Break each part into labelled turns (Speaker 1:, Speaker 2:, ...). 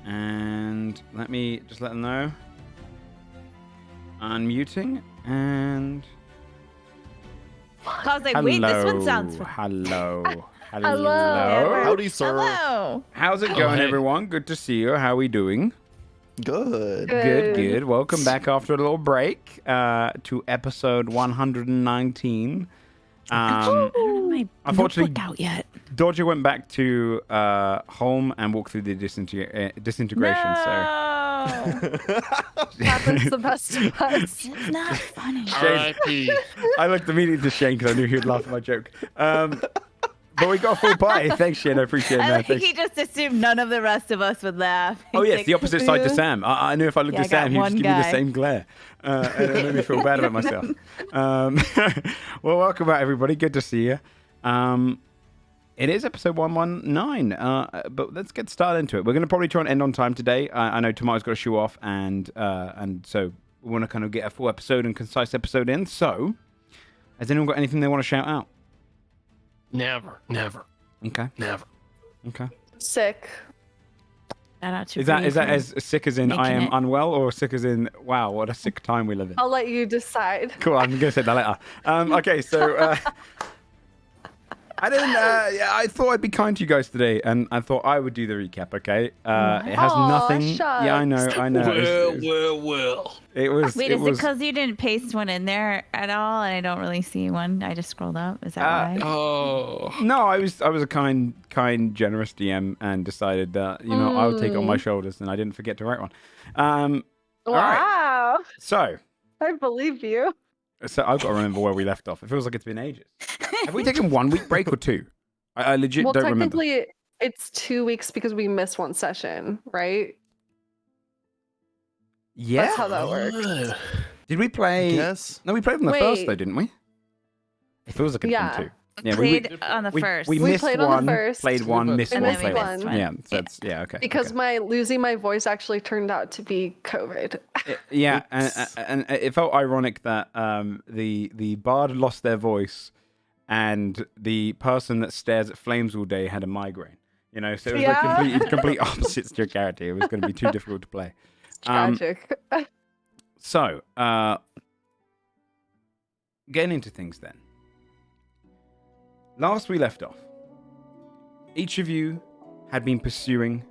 Speaker 1: And let me just let them know. Unmuting and...
Speaker 2: I was like, wait, this one sounds...
Speaker 1: Hello.
Speaker 3: Hello.
Speaker 4: Howdy, sir.
Speaker 2: Hello.
Speaker 1: How's it going,
Speaker 4: hey.
Speaker 1: everyone? Good to see you. How are we doing?
Speaker 4: Good.
Speaker 1: Good. Welcome back after a little break to episode 119.
Speaker 2: I don't have my
Speaker 1: Unfortunately,
Speaker 2: notebook out yet.
Speaker 1: Dodger went back to home and walked through the disintegration.
Speaker 3: Happens the best of us.
Speaker 2: It's not funny.
Speaker 4: R.I.P.
Speaker 1: I looked immediately to Shane because I knew he would laugh at my joke. But we got a full pie. Thanks, Shane. I appreciate it.
Speaker 2: I
Speaker 1: Man.
Speaker 2: think he just assumed none of the rest of us would laugh.
Speaker 1: Oh,
Speaker 2: He's
Speaker 1: yes,
Speaker 2: like,
Speaker 1: the opposite side to Sam. I knew if I looked
Speaker 2: Yeah,
Speaker 1: at
Speaker 2: I got
Speaker 1: Sam, he would
Speaker 2: one
Speaker 1: just give me the
Speaker 2: guy.
Speaker 1: same glare. And it made me feel bad about myself. Well, welcome back, everybody. Good to see you. It is episode 119, but let's get started into it. We're going to probably try and end on time today. I know tomorrow's got a shoe off, and so we want to kind of get a full episode and concise episode in. So, has anyone got anything they want to shout out?
Speaker 4: Never.
Speaker 1: Okay. Okay.
Speaker 3: Sick.
Speaker 2: Shout out to
Speaker 1: Is that
Speaker 2: Bree for
Speaker 1: as sick as in I
Speaker 2: making
Speaker 1: am
Speaker 2: it.
Speaker 1: unwell, or sick as in wow, what a sick time we live in?
Speaker 3: I'll let you decide.
Speaker 1: Cool, I'm gonna say that later. Okay, so I didn't. Yeah, I thought I'd be kind to you guys today, and I thought I would do the recap. Okay, it has
Speaker 3: Aw,
Speaker 1: nothing. Yeah, I know.
Speaker 4: Well.
Speaker 1: It was.
Speaker 2: Wait,
Speaker 1: it
Speaker 2: is it
Speaker 1: was.
Speaker 2: because you didn't paste one in there at all, and I don't really see one? I just scrolled up. Is that why?
Speaker 4: Oh.
Speaker 1: No, I was a kind, generous DM, and decided that I would take it on my shoulders, and I didn't forget to write one. All right.
Speaker 3: Wow.
Speaker 1: So
Speaker 3: I believe you.
Speaker 1: I've got to remember where we left off. It feels like it's been ages. Have we taken 1 week break or two? I legit
Speaker 3: Well,
Speaker 1: don't remember.
Speaker 3: technically, it's 2 weeks because we missed one session, right?
Speaker 1: Yeah.
Speaker 3: That's how that works.
Speaker 1: Did we play?
Speaker 4: Yes.
Speaker 1: No, we played on the first
Speaker 3: Wait.
Speaker 1: though, didn't we? It feels like it's
Speaker 3: Yeah.
Speaker 1: been two. Yeah,
Speaker 2: Played on the first.
Speaker 1: We
Speaker 3: We
Speaker 1: missed
Speaker 3: played on the
Speaker 1: one,
Speaker 3: first.
Speaker 1: played one, missed
Speaker 3: And
Speaker 1: one,
Speaker 3: missed
Speaker 1: played
Speaker 3: one.
Speaker 1: one. Yeah, so that's okay.
Speaker 3: Because
Speaker 1: okay.
Speaker 3: my losing my voice actually turned out to be COVID.
Speaker 1: Yeah, and it felt ironic that the bard lost their voice, and the person that stares at flames all day had a migraine. So it was like complete opposites to your character. It was going to be too difficult to play.
Speaker 3: Tragic.
Speaker 1: So, getting into things then. Last we left off, each of you had been pursuing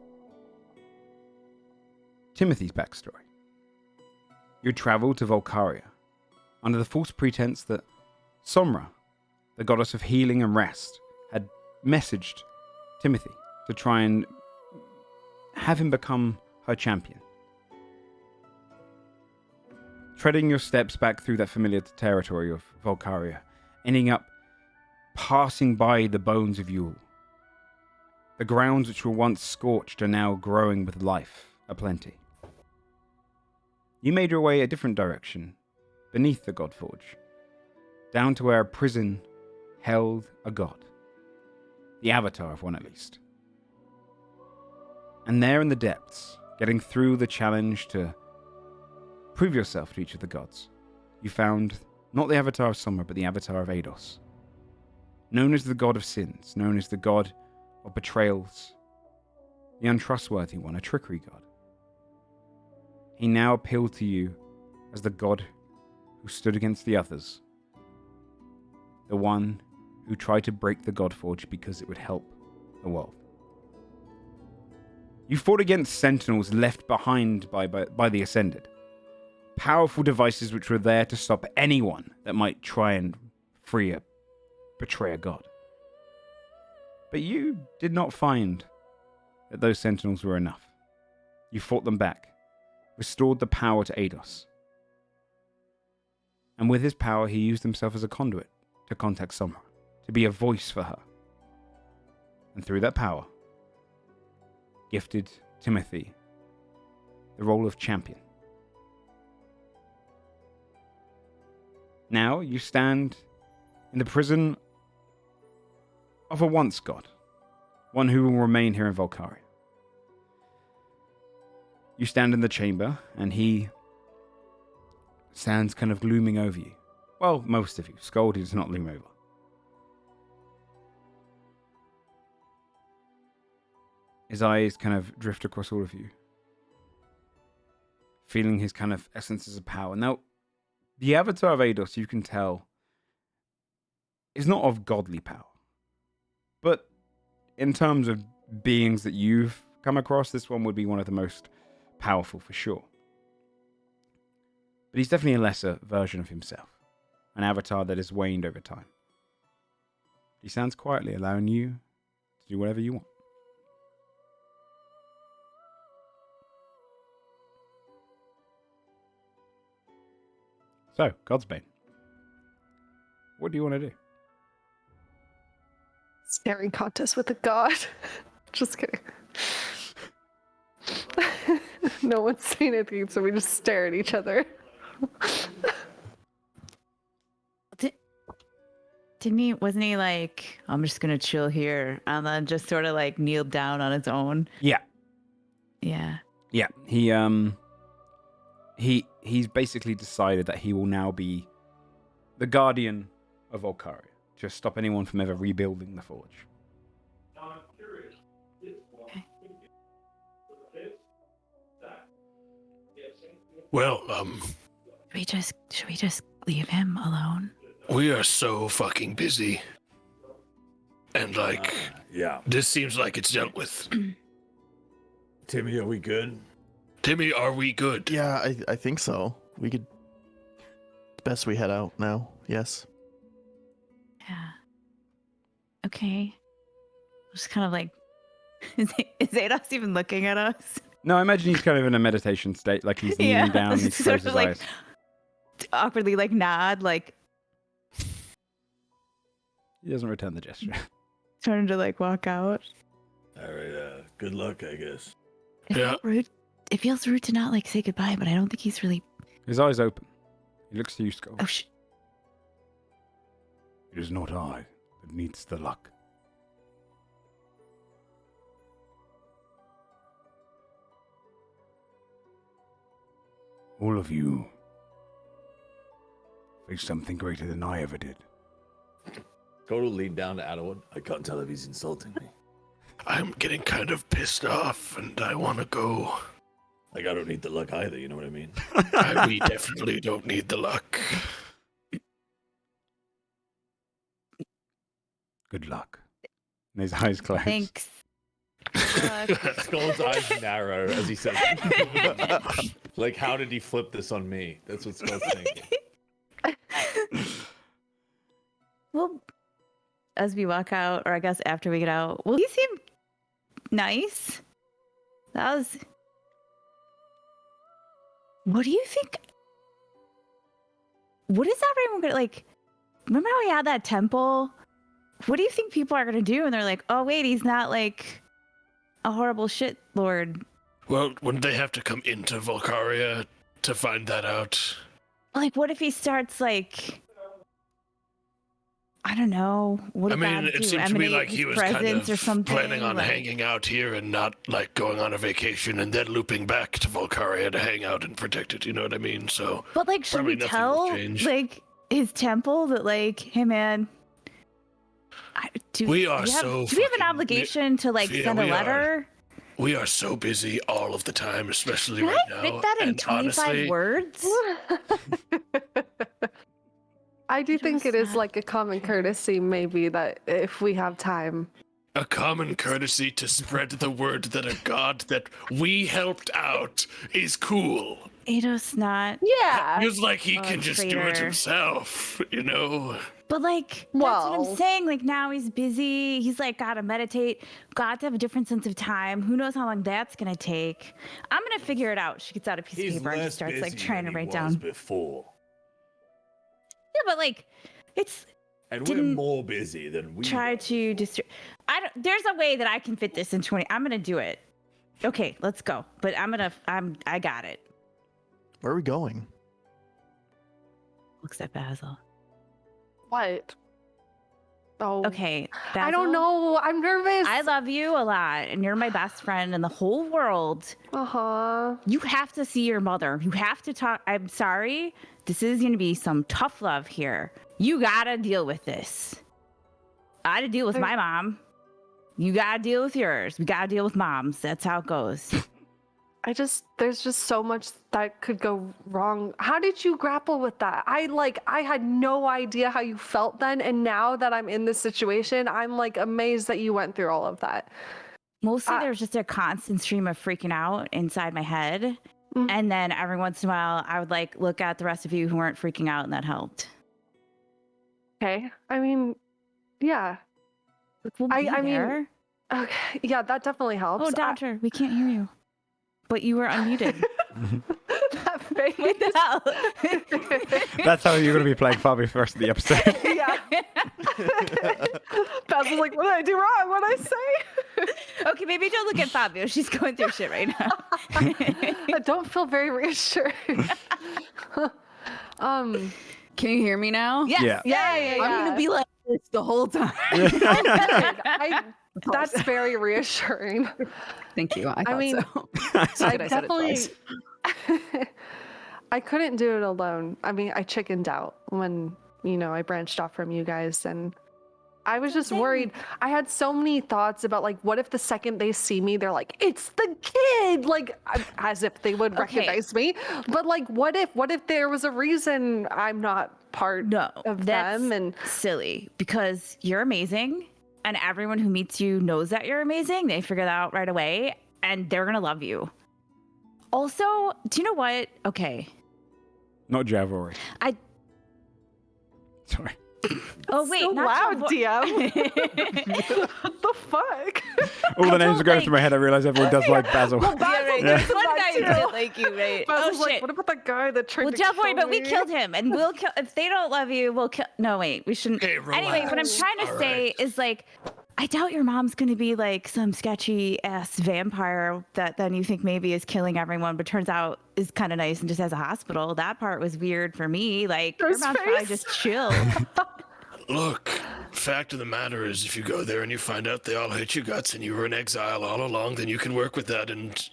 Speaker 1: Timothy's backstory. You traveled to Volcaria under the false pretense that Somra, the goddess of healing and rest, had messaged Timothy to try and have him become her champion. Treading your steps back through that familiar territory of Volcaria, ending up passing by the bones of Yule. The grounds which were once scorched are now growing with life aplenty. You made your way a different direction, beneath the Godforged, down to where a prison held a god. The avatar of one at least. And there in the depths, getting through the challenge to prove yourself to each of the gods, you found not the avatar of Summer, but the avatar of Eidos. Known as the god of sins, known as the god of betrayals, the untrustworthy one, a trickery god. He now appealed to you as the god who stood against the others, the one who tried to break the Godforged because it would help the world. You fought against sentinels left behind by the Ascended, powerful devices which were there to stop anyone that might try and betray a god. But you did not find that those sentinels were enough. You fought them back, restored the power to Eidos. And with his power, he used himself as a conduit to contact Somra, to be a voice for her. And through that power, gifted Timothy the role of champion. Now you stand in the prison of a once god, one who will remain here in Volcaria. You stand in the chamber, and he stands kind of glooming over you. Well, most of you. Skuld does not loom over. His eyes kind of drift across all of you, feeling his kind of essences of power. Now, the avatar of Ados, you can tell, is not of godly power. But in terms of beings that you've come across, this one would be one of the most powerful for sure. But he's definitely a lesser version of himself, an avatar that has waned over time. He stands quietly, allowing you to do whatever you want. So, Godsbane, what do you want to do?
Speaker 3: Staring contest with a god. Just kidding. No one's saying anything, so we just stare at each other.
Speaker 2: Wasn't he like, I'm just gonna chill here, and then just sort of like kneeled down on his own?
Speaker 1: Yeah.
Speaker 2: Yeah.
Speaker 1: Yeah, he's basically decided that he will now be the guardian of Volcaria, to stop anyone from ever rebuilding the forge.
Speaker 2: Okay.
Speaker 4: Well,
Speaker 2: Should we just leave him alone?
Speaker 4: we are so fucking busy. And
Speaker 5: Yeah.
Speaker 4: this seems like it's dealt with.
Speaker 5: Timmy, are we good?
Speaker 4: Timmy, are we good?
Speaker 6: Yeah, I think so. We could. It's best we head out now. Yes.
Speaker 2: Yeah. Okay. Just kind of like, is Ados even looking at us?
Speaker 1: No, I imagine he's kind of in a meditation state, like he's kneeling down and he's
Speaker 2: Sort
Speaker 1: closed
Speaker 2: of
Speaker 1: his
Speaker 2: like
Speaker 1: eyes.
Speaker 2: awkwardly like nod, like
Speaker 1: He doesn't return the gesture.
Speaker 2: trying to like walk out.
Speaker 5: All right. Good luck, I guess.
Speaker 2: It
Speaker 4: Yeah.
Speaker 2: felt rude. It feels rude to not like say goodbye, but I don't think he's really.
Speaker 1: His eyes open. He looks to you, Skull.
Speaker 2: Oh shit.
Speaker 1: It is not I that needs the luck. All of you face something greater than I ever did.
Speaker 5: Go to lean down to Adderwood. I can't tell if he's insulting me.
Speaker 4: I'm getting kind of pissed off, and I want to go.
Speaker 5: Like, I don't need the luck either, you know what I mean?
Speaker 4: We definitely don't need the luck.
Speaker 1: Good luck. And his eyes close.
Speaker 2: Thanks.
Speaker 5: Skull's eyes narrow as he says, like, how did he flip this on me? That's what Skull's thinking.
Speaker 2: Well, as we walk out, or I guess after we get out, well, he seemed nice. That was. What do you think? What is everyone gonna like? Remember how we had that temple? What do you think people are gonna do? And they're like, oh wait, he's not like a horrible shit lord.
Speaker 4: Well, wouldn't they have to come into Volcaria to find that out?
Speaker 2: Like, what if he starts like? I don't know. What
Speaker 4: I
Speaker 2: did
Speaker 4: mean,
Speaker 2: God
Speaker 4: it
Speaker 2: do?
Speaker 4: seemed to me
Speaker 2: Emanate
Speaker 4: like he
Speaker 2: his
Speaker 4: was kind
Speaker 2: presence or
Speaker 4: of
Speaker 2: something?
Speaker 4: planning on
Speaker 2: like-
Speaker 4: hanging out here and not like going on a vacation and then looping back to Volcaria to hang out and protect it. You know what I mean? So
Speaker 2: But like, should
Speaker 4: probably
Speaker 2: we
Speaker 4: nothing will
Speaker 2: tell
Speaker 4: change.
Speaker 2: like his temple that like, hey man,
Speaker 4: We are so
Speaker 2: do we have an
Speaker 4: fucking-
Speaker 2: obligation to like
Speaker 4: yeah,
Speaker 2: send a
Speaker 4: we are.
Speaker 2: letter?
Speaker 4: we are so busy all of the time, especially
Speaker 2: Can
Speaker 4: right
Speaker 2: I
Speaker 4: now.
Speaker 2: fit that in
Speaker 4: and
Speaker 2: 25
Speaker 4: honestly,
Speaker 2: words?
Speaker 3: I do think it
Speaker 2: Just
Speaker 3: is
Speaker 2: not-
Speaker 3: like a common courtesy, maybe, that if we have time.
Speaker 4: a common courtesy to spread the word that a god that we helped out is cool.
Speaker 2: Ados not.
Speaker 3: Yeah.
Speaker 4: Feels like he
Speaker 2: Oh,
Speaker 4: can just do it
Speaker 2: traitor.
Speaker 4: himself, you know?
Speaker 2: But like, that's what
Speaker 3: Well-
Speaker 2: I'm saying. Like now he's busy. He's like gotta meditate. Got to have a different sense of time. Who knows how long that's gonna take? I'm gonna figure it out. She gets out a piece
Speaker 5: He's
Speaker 2: of paper and
Speaker 5: less
Speaker 2: just starts like
Speaker 5: busy
Speaker 2: trying to
Speaker 5: than he
Speaker 2: write
Speaker 5: was
Speaker 2: down.
Speaker 5: before.
Speaker 2: Yeah, but like, it's
Speaker 5: And
Speaker 2: Didn't
Speaker 5: we're more busy than we
Speaker 2: try
Speaker 5: were.
Speaker 2: to there's a way that I can fit this in 20. I'm gonna do it. Okay, let's go. But I got it.
Speaker 6: Where are we going?
Speaker 2: Looks at Basil.
Speaker 3: What? Oh.
Speaker 2: Okay, Basil,
Speaker 3: I don't know. I'm nervous.
Speaker 2: I love you a lot, and you're my best friend in the whole world.
Speaker 3: Uh-huh.
Speaker 2: You have to see your mother. You have to talk. I'm sorry. This is going to be some tough love here. You got to deal with this. I got to deal with my mom. You got to deal with yours. We got to deal with moms. That's how it goes.
Speaker 3: there's just so much that could go wrong. How did you grapple with that? I had no idea how you felt then, and now that I'm in this situation, I'm like amazed that you went through all of that.
Speaker 2: Mostly there's just a constant stream of freaking out inside my head.
Speaker 3: Mhm.
Speaker 2: And then every once in a while, I would like look at the rest of you who weren't freaking out, and that helped.
Speaker 3: Okay. I mean, yeah.
Speaker 2: We'll
Speaker 3: I
Speaker 2: be
Speaker 3: mean,
Speaker 2: there.
Speaker 3: Okay. Yeah, that definitely helps.
Speaker 2: Oh, doctor, we can't hear you. But you were unmuted.
Speaker 3: That face.
Speaker 2: What the hell?
Speaker 1: That's how you're going to be playing Fabio for the rest of the episode.
Speaker 3: Yeah. Basil's like, what did I do wrong? What did I say?
Speaker 2: Okay, maybe don't look at Fabio. She's going through shit right now.
Speaker 3: I don't feel very reassured.
Speaker 7: Can you hear me now?
Speaker 2: Yes.
Speaker 1: Yeah.
Speaker 7: I'm gonna be like this the whole time.
Speaker 3: That's very reassuring.
Speaker 7: Thank you. I thought
Speaker 3: mean,
Speaker 7: so.
Speaker 3: I
Speaker 7: Good, I said it
Speaker 3: definitely.
Speaker 7: twice.
Speaker 3: I couldn't do it alone. I mean, I chickened out when, I branched off from you guys, and I was just worried. I had so many thoughts about, like, what if the second they see me, they're like, it's the kid, like, as if they would recognize me. But, like, what if there was a reason I'm not part
Speaker 2: No,
Speaker 3: of
Speaker 2: that's
Speaker 3: them? And
Speaker 2: silly because you're amazing, and everyone who meets you knows that you're amazing. They figure that out right away, and they're gonna love you. Also, do you know what? Okay,
Speaker 1: Not Javori. Sorry.
Speaker 2: Oh wait,
Speaker 3: so
Speaker 2: not
Speaker 3: loud,
Speaker 2: Javo-
Speaker 3: DM. What the fuck?
Speaker 1: All the names
Speaker 2: don't
Speaker 1: are going
Speaker 2: like-
Speaker 1: through my head. I realize everyone does like Basil.
Speaker 2: Yeah, right.
Speaker 1: Yeah.
Speaker 2: There's one guy who
Speaker 3: That
Speaker 2: did
Speaker 3: too.
Speaker 2: like you, right?
Speaker 3: Basil's
Speaker 2: Oh
Speaker 3: like,
Speaker 2: shit.
Speaker 3: what about that guy that tried
Speaker 2: Well,
Speaker 3: to
Speaker 2: Jeff,
Speaker 3: kill
Speaker 2: but we
Speaker 3: me?
Speaker 2: killed him, and we'll kill. If they don't love you, we'll kill. No, wait, we shouldn't.
Speaker 4: Okay,
Speaker 2: Anyway, what I'm
Speaker 4: relax.
Speaker 2: trying to
Speaker 4: All
Speaker 2: say
Speaker 4: right.
Speaker 2: is like, I doubt your mom's gonna be like some sketchy ass vampire that then you think maybe is killing everyone, but turns out is kind of nice and just has a hospital. That part was weird for me. Like, your
Speaker 3: His
Speaker 2: mom's probably
Speaker 3: face.
Speaker 2: just chill.
Speaker 4: Look, fact of the matter is, if you go there and you find out they all hate your guts and you were in exile all along, then you can work with that and,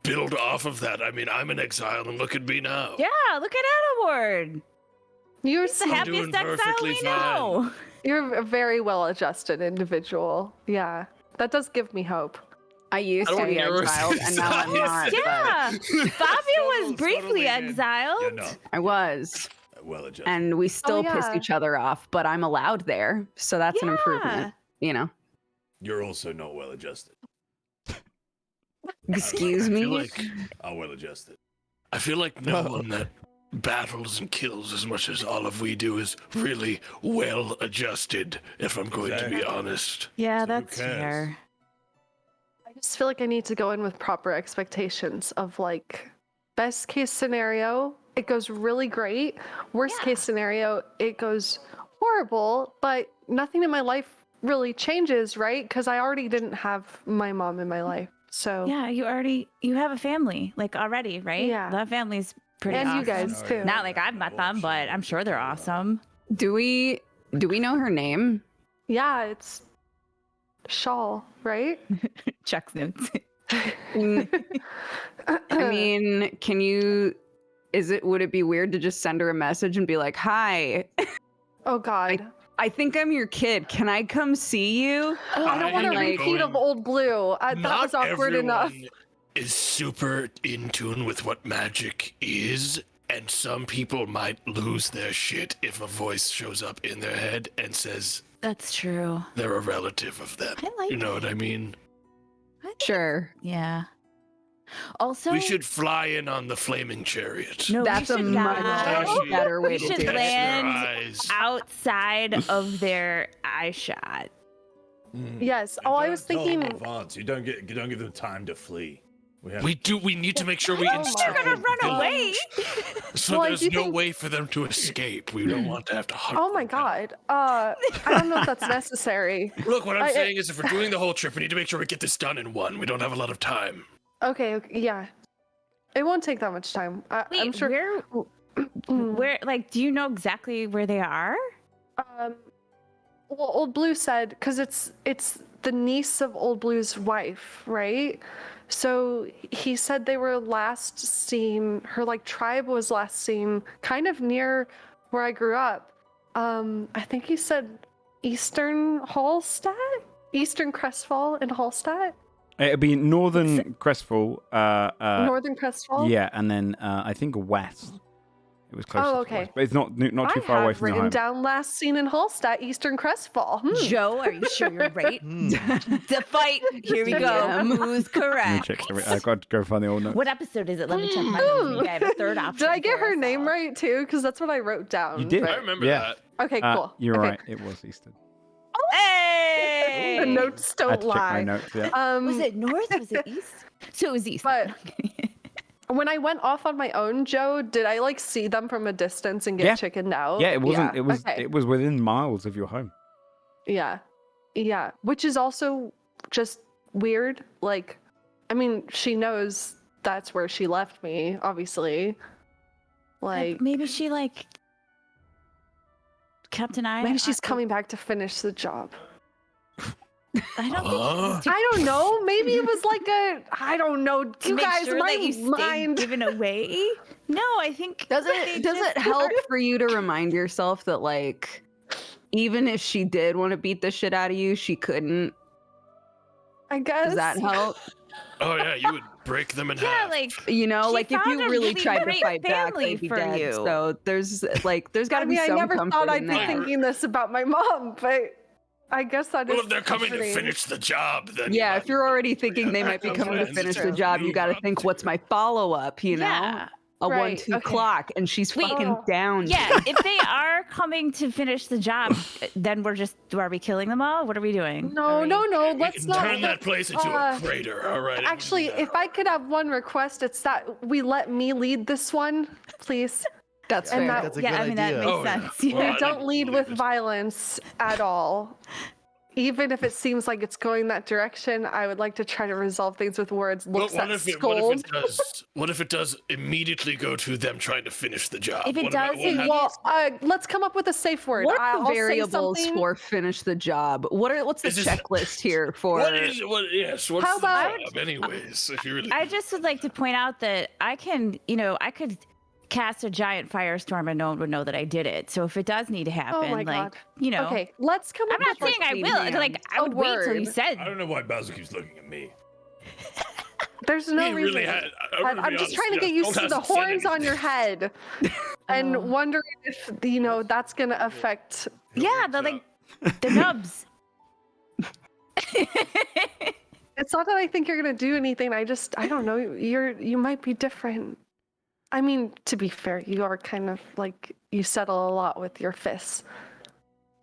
Speaker 4: build off of that. I mean, I'm in exile and look at me now.
Speaker 2: Yeah, look at Edward.
Speaker 3: You're
Speaker 2: He's the
Speaker 4: I'm
Speaker 2: happiest
Speaker 4: doing
Speaker 2: exile
Speaker 4: perfectly
Speaker 2: we
Speaker 4: fine.
Speaker 2: know.
Speaker 3: You're a very well-adjusted individual. Yeah, that does give me hope.
Speaker 7: I used
Speaker 4: I
Speaker 7: to
Speaker 4: don't
Speaker 7: be
Speaker 4: know.
Speaker 7: exiled, and now I'm not.
Speaker 2: Yeah, Fabio was
Speaker 5: Totally
Speaker 2: briefly
Speaker 5: did.
Speaker 2: exiled.
Speaker 5: Yeah, no.
Speaker 7: I was,
Speaker 5: Well adjusted.
Speaker 7: and we still pissed
Speaker 3: yeah.
Speaker 7: each other off, but I'm allowed there, so that's an improvement.
Speaker 5: You're also not well adjusted.
Speaker 7: Excuse
Speaker 4: I
Speaker 7: me.
Speaker 4: feel like,
Speaker 5: I'm well adjusted.
Speaker 4: I feel like no one that battles and kills as much as all of we do is really well adjusted, if I'm going to be
Speaker 5: Exactly.
Speaker 4: honest.
Speaker 2: Yeah,
Speaker 5: So who
Speaker 2: that's
Speaker 5: cares?
Speaker 2: fair.
Speaker 3: I just feel like I need to go in with proper expectations of, like, best case scenario, it goes really great. Worst
Speaker 2: Yeah.
Speaker 3: case scenario, it goes horrible, but nothing in my life really changes, right? Because I already didn't have my mom in my life. So
Speaker 2: Yeah, you have a family, like already, right?
Speaker 3: Yeah.
Speaker 2: That family's pretty
Speaker 3: and
Speaker 2: awesome.
Speaker 3: you guys
Speaker 5: Oh,
Speaker 3: too.
Speaker 5: yeah.
Speaker 2: Not like I've met them, but I'm sure they're awesome.
Speaker 7: Do we know her name?
Speaker 3: Yeah, it's Shawl, right?
Speaker 2: Chuck's notes.
Speaker 7: I mean, would it be weird to just send her a message and be like, "Hi,
Speaker 3: Oh God.
Speaker 7: I think I'm your kid. Can I come see you?"
Speaker 3: I don't want a
Speaker 7: like,
Speaker 3: repeat of Old Blue. That
Speaker 4: Not
Speaker 3: was awkward enough.
Speaker 4: everyone is super in tune with what magic is, and some people might lose their shit if a voice shows up in their head and says
Speaker 2: That's true.
Speaker 4: they're a relative of them.
Speaker 2: I like
Speaker 4: You know what I mean?
Speaker 7: Sure.
Speaker 2: Yeah. Also,
Speaker 4: We should fly in on the flaming chariot.
Speaker 2: no,
Speaker 7: That's
Speaker 2: we
Speaker 7: a
Speaker 2: should
Speaker 7: much
Speaker 2: not.
Speaker 7: better way
Speaker 2: We
Speaker 7: to
Speaker 2: should
Speaker 7: do
Speaker 4: Catch
Speaker 7: it.
Speaker 2: land
Speaker 4: their eyes.
Speaker 2: outside of their eye shot.
Speaker 3: Yes.
Speaker 5: And
Speaker 3: Oh, I
Speaker 5: don't
Speaker 3: was
Speaker 5: tell them
Speaker 3: thinking.
Speaker 5: in advance. You don't give them time to flee.
Speaker 4: We need to make sure we
Speaker 3: Oh my
Speaker 4: encircle
Speaker 2: They're gonna run
Speaker 4: them
Speaker 2: away.
Speaker 4: so
Speaker 3: Well, I
Speaker 4: there's
Speaker 3: do
Speaker 4: no
Speaker 3: think-
Speaker 4: way for them to escape. We don't want to have to hunt
Speaker 3: Oh my
Speaker 4: them down.
Speaker 3: God. I don't know if that's necessary.
Speaker 4: Look, what I'm
Speaker 3: I-
Speaker 4: saying is if we're doing the whole trip, we need to make sure we get this done in one. We don't have a lot of time.
Speaker 3: Okay. Yeah. It won't take that much time. I'm
Speaker 2: Wait,
Speaker 3: sure.
Speaker 2: where, like, do you know exactly where they are?
Speaker 3: Well, Old Blue said because it's the niece of Old Blue's wife, right? So he said they were last seen. Her tribe was last seen kind of near where I grew up. I think he said Eastern Hallstatt, Eastern Crestfall in Hallstatt.
Speaker 1: It'll be northern Crestfall.
Speaker 3: Northern Crestfall?
Speaker 1: Yeah, and then I think west. It was close.
Speaker 3: Oh,
Speaker 1: to
Speaker 3: okay.
Speaker 1: west, but it's not too far away from the
Speaker 3: I have written
Speaker 1: home.
Speaker 3: down last seen in Hallstatt, Eastern Crestfall.
Speaker 2: Joe, are you sure you're right? The fight. Here we go.
Speaker 7: DM.
Speaker 2: Who's
Speaker 1: Let me
Speaker 2: correct?
Speaker 1: check. I got to go find the old notes.
Speaker 2: What episode is it? Let me check my notes. Maybe I have a third option.
Speaker 3: Did I get
Speaker 2: before
Speaker 3: her name
Speaker 2: saw.
Speaker 3: right too? Because that's what I wrote down.
Speaker 1: You did.
Speaker 4: I
Speaker 3: but-
Speaker 4: remember
Speaker 1: Yeah.
Speaker 4: that.
Speaker 3: Okay, cool.
Speaker 1: You're
Speaker 3: Okay,
Speaker 1: right. It was Eastern.
Speaker 2: Hey!
Speaker 3: The notes
Speaker 1: I had
Speaker 3: don't
Speaker 1: to check my
Speaker 3: lie.
Speaker 1: notes. Yeah.
Speaker 2: Was it north? Was it east? So it was east.
Speaker 3: But when I went off on my own, Joe, did I like see them from a distance and get
Speaker 1: Yeah.
Speaker 3: chickened out?
Speaker 1: Yeah, it wasn't.
Speaker 3: Yeah,
Speaker 1: It was.
Speaker 3: okay.
Speaker 1: It was within miles of your home.
Speaker 3: Yeah. Yeah. Which is also just weird. Like, I mean, she knows that's where she left me, obviously. Like,
Speaker 2: maybe she kept an eye.
Speaker 3: maybe she's
Speaker 2: on-
Speaker 3: coming back to finish the job.
Speaker 2: I don't think.
Speaker 3: I don't know. Maybe it was like I don't know.
Speaker 2: To
Speaker 3: You
Speaker 2: make
Speaker 3: guys,
Speaker 2: sure
Speaker 3: my
Speaker 2: that you stay
Speaker 3: mind.
Speaker 2: given away. No, I think.
Speaker 7: Does
Speaker 2: they
Speaker 7: it
Speaker 2: just-
Speaker 7: help for you to remind yourself that like even if she did want to beat the shit out of you, she couldn't?
Speaker 3: I guess.
Speaker 7: Does that help?
Speaker 4: Oh yeah, you would break them in
Speaker 2: Yeah,
Speaker 4: half.
Speaker 2: like
Speaker 7: You know,
Speaker 2: She
Speaker 7: like if
Speaker 2: found
Speaker 7: you
Speaker 2: a
Speaker 7: really
Speaker 2: really
Speaker 7: tried to
Speaker 2: great
Speaker 7: fight back,
Speaker 2: family
Speaker 7: they'd be
Speaker 2: for
Speaker 7: dead.
Speaker 2: you.
Speaker 7: So there's got
Speaker 3: I
Speaker 7: to
Speaker 3: mean,
Speaker 7: be
Speaker 3: I
Speaker 7: some
Speaker 3: never
Speaker 7: comfort
Speaker 3: thought
Speaker 7: in
Speaker 3: I'd be
Speaker 7: that.
Speaker 3: thinking this about my mom, but I guess that is.
Speaker 4: Well, if they're coming to
Speaker 3: comforting.
Speaker 4: finish the job, then
Speaker 7: Yeah,
Speaker 4: you
Speaker 7: if you're already thinking they might be coming to finish the job, you got to think, what's my follow up? You know,
Speaker 2: Yeah.
Speaker 7: a
Speaker 3: Right,
Speaker 7: 1-2
Speaker 3: okay.
Speaker 7: clock, and she's
Speaker 2: Wait.
Speaker 7: fucking
Speaker 3: Oh.
Speaker 7: down.
Speaker 2: Yeah, if they are coming to finish the job, then are we killing them all? What are we doing?
Speaker 3: No,
Speaker 2: Are we-
Speaker 3: no, no.
Speaker 4: We
Speaker 3: let's
Speaker 4: can
Speaker 3: not
Speaker 4: turn that place into
Speaker 3: uh,
Speaker 4: a crater. All right.
Speaker 3: Actually, if I could have one request, it's that we let me lead this one, please.
Speaker 7: That's
Speaker 3: And
Speaker 7: fair.
Speaker 3: that-
Speaker 6: That's a
Speaker 2: Yeah,
Speaker 6: good
Speaker 2: I mean that
Speaker 6: idea.
Speaker 2: makes
Speaker 4: Oh, yeah.
Speaker 2: sense. Yeah.
Speaker 4: Well, I
Speaker 3: We don't
Speaker 4: didn't
Speaker 3: lead
Speaker 4: believe
Speaker 3: with
Speaker 4: it.
Speaker 3: violence at all. Even if it seems like it's going that direction, I would like to try to resolve things with words.
Speaker 4: Well,
Speaker 3: Looks
Speaker 4: what
Speaker 3: that
Speaker 4: if it
Speaker 3: scold.
Speaker 4: does? What if it does immediately go to them trying to finish the job?
Speaker 2: If it
Speaker 4: What about-
Speaker 2: does,
Speaker 4: what
Speaker 2: it-
Speaker 4: happens-
Speaker 3: Well, let's come up with a safe word.
Speaker 7: What are
Speaker 3: I'll
Speaker 7: the
Speaker 3: say
Speaker 7: variables
Speaker 3: something.
Speaker 7: for finish the job? What's the
Speaker 4: Is this-
Speaker 7: checklist here for?
Speaker 4: Yes, what's
Speaker 3: How
Speaker 4: the
Speaker 3: about-
Speaker 4: job, anyways? If you really
Speaker 2: I just would like to point out that I could cast a giant firestorm and no one would know that I did it. So if it does need to happen,
Speaker 3: Oh my God.
Speaker 2: Okay,
Speaker 3: Okay, let's come up
Speaker 2: I'm not
Speaker 3: with
Speaker 2: saying I
Speaker 7: clean
Speaker 2: will.
Speaker 7: hands.
Speaker 2: Like I
Speaker 3: A
Speaker 2: would wait till you
Speaker 3: word.
Speaker 2: said.
Speaker 4: I don't know why Basil keeps looking at me.
Speaker 3: There's no
Speaker 4: He
Speaker 3: reason.
Speaker 4: really had. I'm gonna
Speaker 3: I'm
Speaker 4: be
Speaker 3: just
Speaker 4: honest,
Speaker 3: trying to
Speaker 4: yeah,
Speaker 3: get used to
Speaker 4: Gold
Speaker 3: the
Speaker 4: hasn't said
Speaker 3: horns on your
Speaker 4: anything.
Speaker 3: head and wondering if that's gonna affect.
Speaker 2: Yeah, the nubs.
Speaker 3: It's not that I think you're gonna do anything. I don't know. You might be different. I mean, to be fair, you are kind of like you settle a lot with your fists,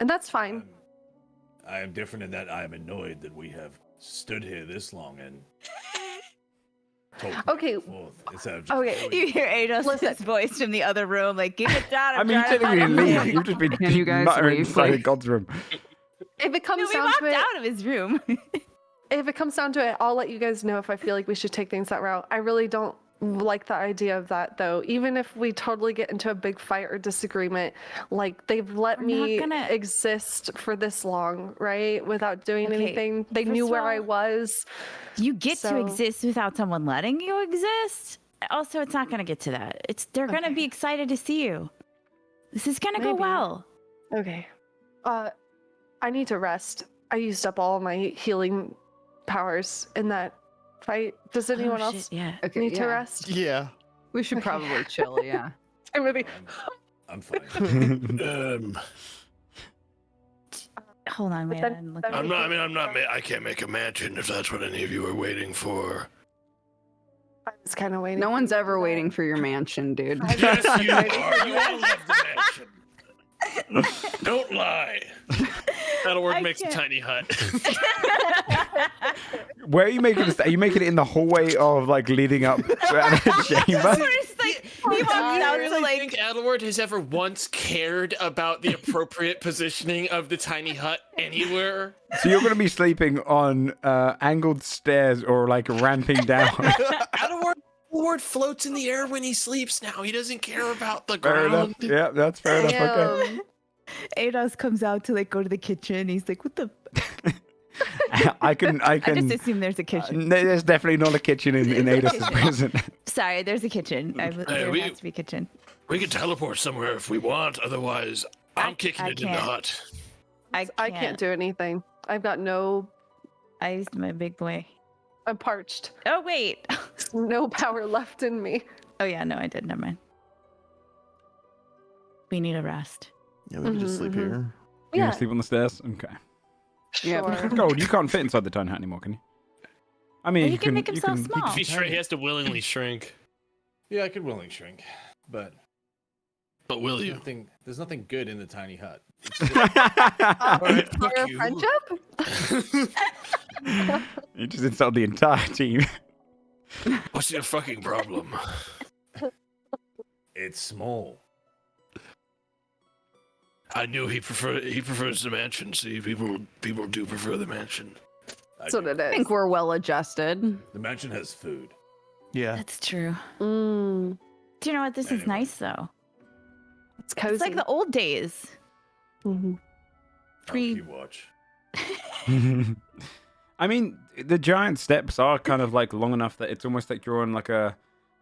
Speaker 3: and that's fine.
Speaker 5: I am different in that I am annoyed that we have stood here this long and told back
Speaker 3: Okay.
Speaker 5: and forth instead of just
Speaker 3: Okay.
Speaker 2: You hear Adolph's voice from the other room, like, give it down.
Speaker 1: I mean, you technically didn't leave. You've just been
Speaker 7: Can you guys
Speaker 1: muttering
Speaker 7: leave,
Speaker 1: inside
Speaker 7: please?
Speaker 1: God's room.
Speaker 3: If it comes
Speaker 2: No, we
Speaker 3: down
Speaker 2: walked
Speaker 3: to it,
Speaker 2: out of his room.
Speaker 3: if it comes down to it, I'll let you guys know if I feel like we should take things that route. I really don't like the idea of that, though. Even if we totally get into a big fight or disagreement, like they've let
Speaker 2: We're
Speaker 3: me
Speaker 2: not gonna-
Speaker 3: exist for this long, right? Without doing
Speaker 2: Okay,
Speaker 3: anything. They
Speaker 2: first
Speaker 3: knew
Speaker 2: of
Speaker 3: where I
Speaker 2: all-
Speaker 3: was.
Speaker 2: You get to
Speaker 3: So-
Speaker 2: exist without someone letting you exist. Also, it's not going to get to that. They're going to
Speaker 3: Okay.
Speaker 2: be excited to see you. This is going to go
Speaker 3: Maybe.
Speaker 2: well.
Speaker 3: Okay. I need to rest. I used up all my healing powers in that fight. Does anyone
Speaker 2: Oh, shit,
Speaker 3: else
Speaker 2: Yeah.
Speaker 7: Okay,
Speaker 3: need to
Speaker 7: yeah.
Speaker 3: rest?
Speaker 6: Yeah.
Speaker 7: We should
Speaker 3: Okay.
Speaker 7: probably chill. Yeah.
Speaker 3: Timothy.
Speaker 5: I'm fine.
Speaker 2: Hold on,
Speaker 3: But
Speaker 2: man.
Speaker 3: then-
Speaker 2: Look
Speaker 3: then
Speaker 2: at-
Speaker 4: I'm not. I mean, I'm not. I can't make a mansion if that's what any of you are waiting for.
Speaker 3: I was kind of waiting.
Speaker 7: No
Speaker 3: for
Speaker 7: one's
Speaker 3: you to
Speaker 7: ever
Speaker 3: do that.
Speaker 7: waiting for your mansion, dude.
Speaker 4: Yes, you are. You all love the mansion. Don't lie. That'll work.
Speaker 2: I
Speaker 4: Makes a
Speaker 2: can't.
Speaker 4: tiny hut.
Speaker 1: Where are you making this? Are you making it in the hallway of like leading up to the chamber?
Speaker 2: It's like, he walks
Speaker 4: I
Speaker 2: out to
Speaker 4: really
Speaker 2: like.
Speaker 4: think Adelward has ever once cared about the appropriate positioning of the tiny hut anywhere.
Speaker 1: So you're going to be sleeping on angled stairs or like ramping down.
Speaker 4: Adelward floats in the air when he sleeps now. He doesn't care about the
Speaker 1: Fair enough.
Speaker 4: ground.
Speaker 1: Yeah, that's fair enough. Okay.
Speaker 3: Damn.
Speaker 2: Ados comes out to like go to the kitchen. He's like, what the?
Speaker 1: I can.
Speaker 2: I just assume there's a kitchen.
Speaker 1: There's definitely not a kitchen in Ados's prison.
Speaker 2: Sorry, there's a kitchen. There
Speaker 4: we-
Speaker 2: has to be a kitchen.
Speaker 4: We can teleport somewhere if we want. Otherwise, I'm kicking
Speaker 2: I
Speaker 4: it in the
Speaker 2: can't.
Speaker 4: hut.
Speaker 3: I can't do anything. I've got no.
Speaker 2: I used my big boy.
Speaker 3: I'm parched.
Speaker 2: Oh wait.
Speaker 3: There's no power left in me.
Speaker 2: Oh yeah, no, I did. Never mind. We need a rest.
Speaker 6: Yeah, we can just sleep
Speaker 3: Mhm,
Speaker 6: here.
Speaker 1: You're
Speaker 3: Yeah,
Speaker 1: gonna sleep on the stairs? Okay.
Speaker 7: Yep.
Speaker 3: sure.
Speaker 1: Gold, you can't fit inside the tiny hut anymore, can you? I mean,
Speaker 2: Well, he can make himself small.
Speaker 4: If he shrink, he has to willingly shrink.
Speaker 5: Yeah, I could willingly shrink, but
Speaker 4: But will you?
Speaker 5: there's nothing good in the tiny hut.
Speaker 4: Alright, fuck
Speaker 3: Our
Speaker 4: you.
Speaker 3: friendship?
Speaker 1: You just insulted the entire team.
Speaker 4: What's your fucking problem?
Speaker 5: It's small.
Speaker 4: I knew he prefers the mansion. See, people do prefer the mansion.
Speaker 3: That's what it
Speaker 7: I
Speaker 3: is.
Speaker 7: think we're well adjusted.
Speaker 5: The mansion has food.
Speaker 6: Yeah.
Speaker 2: That's true.
Speaker 3: Mm,
Speaker 2: Do you know what? This is
Speaker 5: Anyway.
Speaker 2: nice though.
Speaker 3: it's cozy.
Speaker 2: It's like the old days.
Speaker 3: Mhm.
Speaker 5: I'll
Speaker 2: Pre-
Speaker 5: keep watch.
Speaker 1: I mean, the giant steps are kind of like long enough that it's almost like you're on like a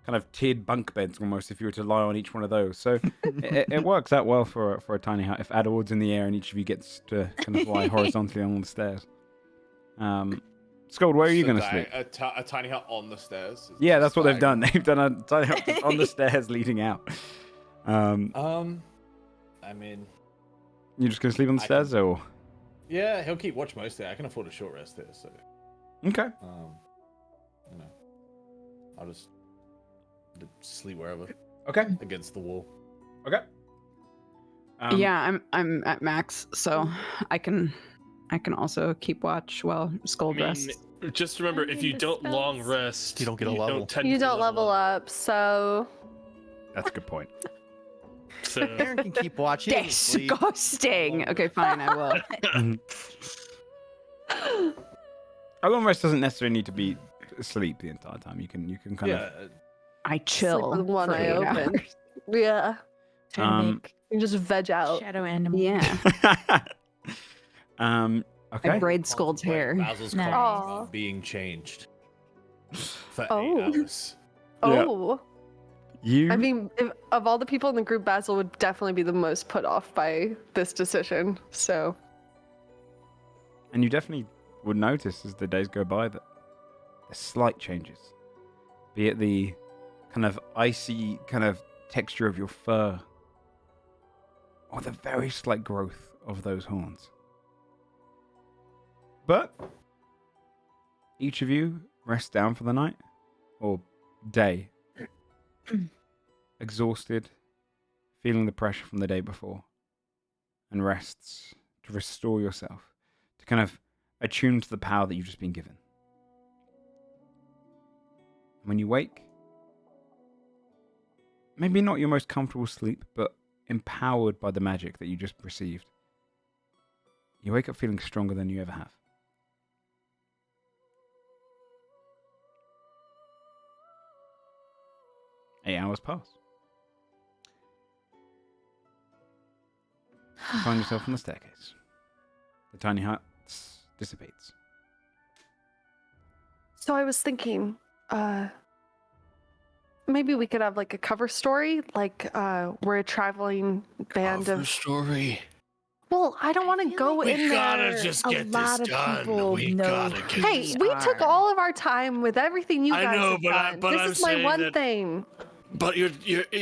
Speaker 1: kind of tiered bunk beds almost if you were to lie on each one of those. So it works out well for a tiny hut if Adderwood's in the air and each of you gets to kind of lie horizontally on the stairs. Scold, where are you
Speaker 5: So
Speaker 1: going to
Speaker 5: di-
Speaker 1: sleep?
Speaker 5: A tiny hut on the stairs. is
Speaker 1: Yeah,
Speaker 5: just
Speaker 1: that's what they've done.
Speaker 5: diagonal.
Speaker 1: They've done a tiny hut just on the stairs leading out.
Speaker 5: I mean,
Speaker 1: You're just going to sleep on the
Speaker 5: I
Speaker 1: stairs, or
Speaker 5: yeah, he'll keep watch most day. I can afford a short rest here, so
Speaker 1: okay?
Speaker 5: you know, I'll just sleep wherever
Speaker 1: Okay,
Speaker 5: against the wall.
Speaker 1: okay.
Speaker 7: Yeah, I'm at max, so I can also keep watch while Scold rests.
Speaker 4: Just remember, if you don't long rest,
Speaker 6: You don't get a level.
Speaker 3: You
Speaker 4: technically
Speaker 3: don't level up, so
Speaker 1: That's a good point.
Speaker 4: So,
Speaker 6: Aaron can keep watching. and sleep.
Speaker 7: Disgusting. Okay, fine, I will.
Speaker 1: A long rest doesn't necessarily need to be sleep the entire time. You can kind
Speaker 5: Yeah,
Speaker 7: I chill.
Speaker 3: sleep with one
Speaker 7: for
Speaker 3: eye
Speaker 7: 8
Speaker 3: open.
Speaker 7: hours.
Speaker 3: Yeah,
Speaker 2: Trying
Speaker 1: Um,
Speaker 2: to make
Speaker 3: you just veg out.
Speaker 2: shadow animal.
Speaker 7: Yeah,
Speaker 1: of. Okay.
Speaker 7: I braid Scold's hair.
Speaker 5: Basil's
Speaker 2: Nice.
Speaker 5: comments
Speaker 3: Aw.
Speaker 5: about being changed for
Speaker 3: Oh.
Speaker 5: 8 hours.
Speaker 1: Yeah.
Speaker 3: Oh,
Speaker 1: You.
Speaker 3: I mean, if, of all the people in the group, Basil would definitely be the most put off by this decision. So,
Speaker 1: And you definitely would notice as the days go by that there's slight changes. Be it the kind of icy kind of texture of your fur, or the very slight growth of those horns. But each of you rests down for the night, or day, exhausted, feeling the pressure from the day before, and rests to restore yourself, to kind of attune to the power that you've just been given. When you wake, maybe not your most comfortable sleep, but empowered by the magic that you just received, you wake up feeling stronger than you ever have. Eight hours pass. You find yourself on the staircase. The tiny hut dissipates.
Speaker 3: so I was thinking, maybe we could have like a cover story, like we're a traveling band
Speaker 4: cover
Speaker 3: of.
Speaker 4: story.
Speaker 3: Well, I don't want to
Speaker 2: feel
Speaker 3: go
Speaker 2: like
Speaker 4: We
Speaker 3: in
Speaker 4: gotta
Speaker 3: there.
Speaker 4: just
Speaker 2: A
Speaker 4: get
Speaker 2: lot
Speaker 4: this
Speaker 2: of
Speaker 4: done.
Speaker 2: people
Speaker 4: We
Speaker 2: know
Speaker 4: gotta
Speaker 2: who
Speaker 4: get
Speaker 3: Hey,
Speaker 4: this
Speaker 3: we
Speaker 4: done.
Speaker 3: took all of our time with everything you
Speaker 4: I
Speaker 3: guys
Speaker 4: know,
Speaker 3: have
Speaker 4: but
Speaker 3: done.
Speaker 4: I'm
Speaker 3: This is my
Speaker 4: saying
Speaker 3: one
Speaker 4: that-
Speaker 3: thing.
Speaker 4: But you're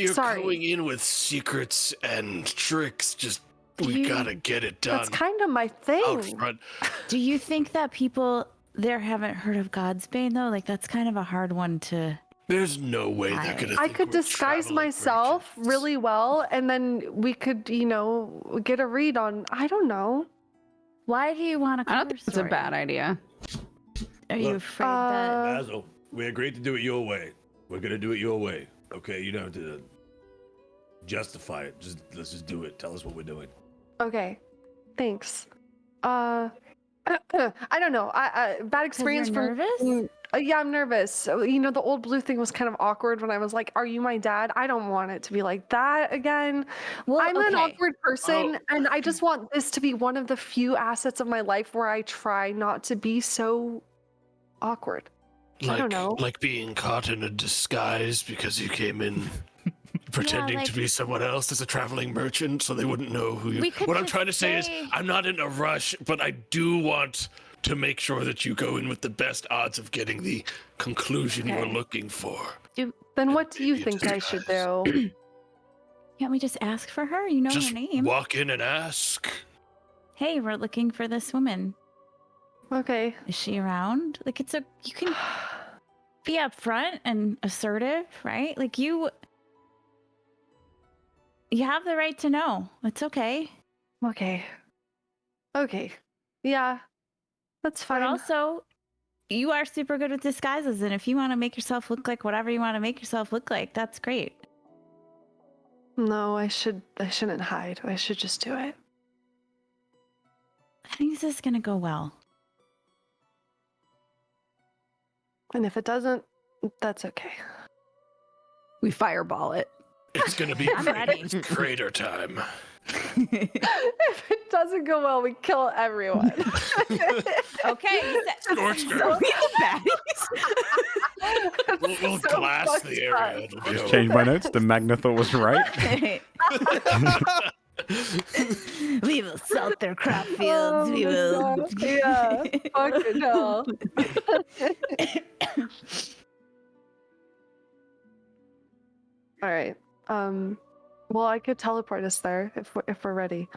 Speaker 3: Sorry.
Speaker 4: going in with secrets and tricks. Just we
Speaker 2: You-
Speaker 4: gotta get it done.
Speaker 3: That's kind of my thing.
Speaker 4: out front.
Speaker 2: Do you think that people there haven't heard of God's Bane though? Like that's kind of a hard one to.
Speaker 4: There's no way they're
Speaker 2: I-
Speaker 4: gonna.
Speaker 3: I
Speaker 4: think
Speaker 3: could
Speaker 4: we're
Speaker 3: disguise
Speaker 4: traveling
Speaker 3: myself
Speaker 4: merchants.
Speaker 3: really well, and then we could, get a read on. I don't know.
Speaker 2: Why do you want to?
Speaker 7: I don't think it's a bad idea.
Speaker 2: Are you
Speaker 5: Look,
Speaker 2: afraid that?
Speaker 5: Basil, we agreed to do it your way. We're gonna do it your way. Okay, you don't have to justify it. Let's just do it. Tell us what we're doing.
Speaker 3: Okay, thanks. I don't know. I bad experience
Speaker 2: you're
Speaker 3: from.
Speaker 2: nervous?
Speaker 3: Yeah, I'm nervous. So, the old blue thing was kind of awkward when I was like, "Are you my dad?" I don't want it to be like that again.
Speaker 2: Well,
Speaker 3: I'm an
Speaker 2: okay.
Speaker 3: awkward person, and I just want this to be one of the few assets of my life where I try not to be so awkward. I don't know.
Speaker 4: Like being caught in a disguise because you came in pretending to
Speaker 2: like-
Speaker 4: be someone else as a traveling merchant, so they wouldn't know who you.
Speaker 2: We could
Speaker 4: What I'm
Speaker 2: just
Speaker 4: trying to say is,
Speaker 2: say-
Speaker 4: I'm not in a rush, but I do want to make sure that you go in with the best odds of getting the conclusion you're
Speaker 3: Okay.
Speaker 4: looking for.
Speaker 3: Then what do you
Speaker 4: Maybe
Speaker 3: think I should
Speaker 4: disguise.
Speaker 3: do?
Speaker 2: Can't we just ask for her? You know
Speaker 4: Just
Speaker 2: her name.
Speaker 4: walk in and ask.
Speaker 2: Hey, we're looking for this woman.
Speaker 3: Okay.
Speaker 2: Is she around? Like, you can be upfront and assertive, right? Like, you have the right to know. It's okay.
Speaker 3: Okay. Yeah, that's
Speaker 2: But
Speaker 3: fine.
Speaker 2: also, you are super good with disguises, and if you want to make yourself look like whatever you want to make yourself look like, that's great.
Speaker 3: No, I shouldn't hide. I should just do it.
Speaker 2: I think this is gonna go well.
Speaker 3: And if it doesn't, that's okay.
Speaker 7: We fireball it.
Speaker 4: It's going to be
Speaker 2: I'm ready.
Speaker 4: crater time.
Speaker 3: If it doesn't go well, we kill everyone.
Speaker 2: Okay,
Speaker 4: Scorched
Speaker 2: so
Speaker 4: earth.
Speaker 2: we the baddies.
Speaker 4: We'll
Speaker 3: So
Speaker 4: glass
Speaker 3: fucked
Speaker 4: the area. It'll be
Speaker 1: Just
Speaker 4: over.
Speaker 1: change my notes. The Magna thought was right.
Speaker 2: We will salt their crop fields.
Speaker 3: Oh
Speaker 2: We
Speaker 3: my
Speaker 2: will.
Speaker 3: God. Yeah. Fucking hell. All right. Well, I could teleport us there if we're ready.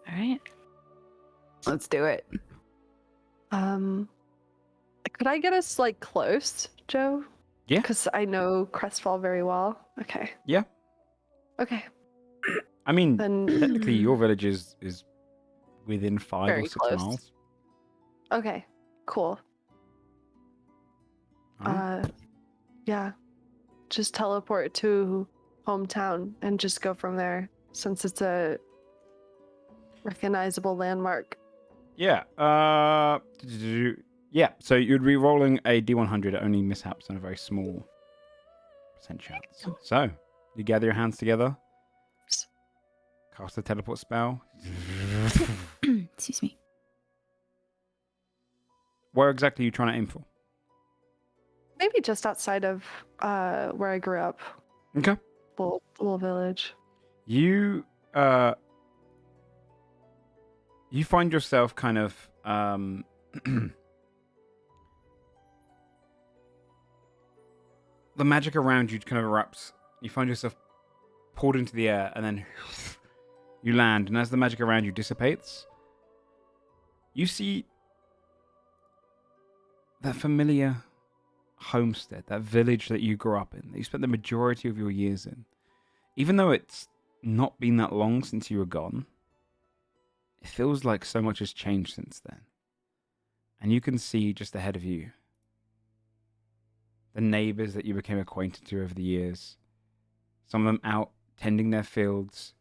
Speaker 2: All right.
Speaker 7: Let's do it.
Speaker 3: Could I get us like close, Joe?
Speaker 1: Yeah.
Speaker 3: Because I know Crestfall very well. Okay.
Speaker 1: Yeah.
Speaker 3: Okay.
Speaker 1: I mean,
Speaker 3: Then
Speaker 1: technically, your village is within 5
Speaker 3: Very
Speaker 1: or 6
Speaker 3: close.
Speaker 1: miles.
Speaker 3: okay. Cool.
Speaker 1: Alright.
Speaker 3: Yeah. Just teleport to hometown and just go from there, since it's a recognizable landmark.
Speaker 1: Yeah. Yeah. So you'd be rolling a D100 at only mishaps and a very small percent chance. So you gather your hands together, cast a teleport spell.
Speaker 2: Excuse me.
Speaker 1: Where exactly are you trying to aim for?
Speaker 3: Maybe just outside of where I grew up,
Speaker 1: Okay.
Speaker 3: little village.
Speaker 1: You you find yourself kind of the magic around you kind of erupts. You find yourself pulled into the air, and then you land. And as the magic around you dissipates, you see that familiar homestead, that village that you grew up in, that you spent the majority of your years in. Even though it's not been that long since you were gone, it feels like so much has changed since then. And you can see just ahead of you the neighbors that you became acquainted to over the years. Some of them out tending their fields.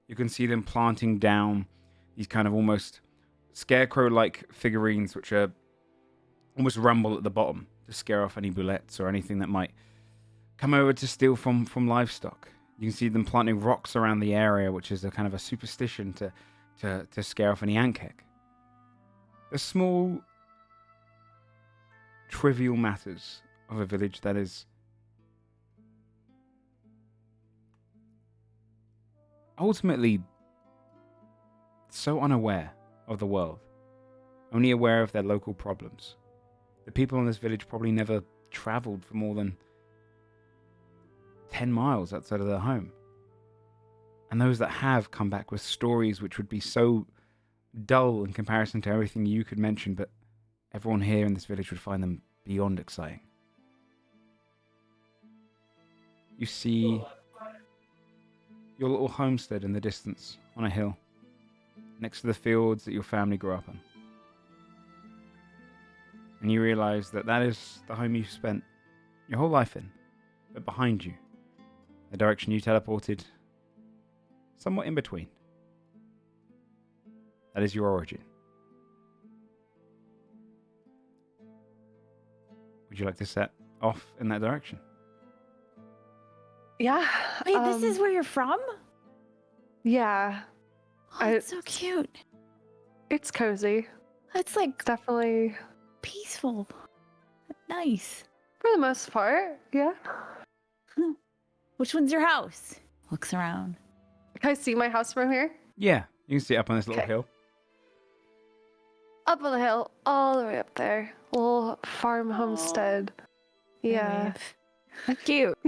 Speaker 1: You can see them planting down these kind of almost scarecrow-like figurines, which are almost rumble at the bottom to scare off any bullets or anything that might come over to steal from livestock. You can see them planting rocks around the area, which is a kind of a superstition to scare off any ankek. The small, trivial matters of a village that is ultimately so unaware of the world, only aware of their local problems. The people in this village probably never traveled for more than 10 miles outside of their home. And those that have come back with stories which would be so dull in comparison to everything you could mention, but everyone here in this village would find them beyond exciting. You see your little homestead in the distance on a hill, next to the fields that your family grew up in. And you realize that that is the home you've spent your whole life in, but behind you, the direction you teleported, somewhat in between. That is your origin. Would you like to set off in that direction?
Speaker 3: Yeah.
Speaker 2: Wait, this is where you're from?
Speaker 3: Yeah.
Speaker 2: Oh, that's so cute.
Speaker 3: It's cozy.
Speaker 2: That's like
Speaker 3: Definitely.
Speaker 2: peaceful. Nice.
Speaker 3: For the most part, yeah.
Speaker 2: Which one's your house? Looks around.
Speaker 3: Can I see my house from here?
Speaker 1: Yeah, you can see it up on this little
Speaker 3: Okay.
Speaker 1: hill.
Speaker 3: Up on the hill, all the way up there. Little farm homestead. Yeah.
Speaker 7: Cute.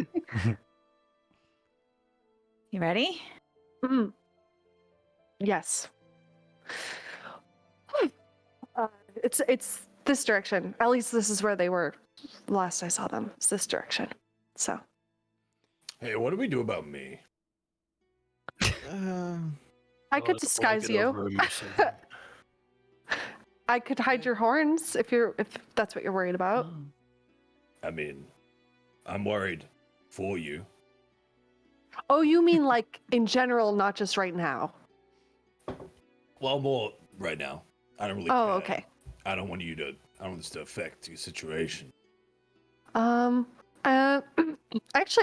Speaker 2: You ready?
Speaker 3: Mm. Yes. It's this direction. At least this is where they were last I saw them. It's this direction. So.
Speaker 5: Hey, what do we do about me?
Speaker 3: I could disguise you. I could hide your horns if that's what you're worried about.
Speaker 5: I mean, I'm worried for you.
Speaker 3: Oh, you mean like in general, not just right now?
Speaker 5: Well, more right now. I don't really
Speaker 3: Oh,
Speaker 5: care.
Speaker 3: okay.
Speaker 5: I don't want this to affect your situation.
Speaker 3: Actually,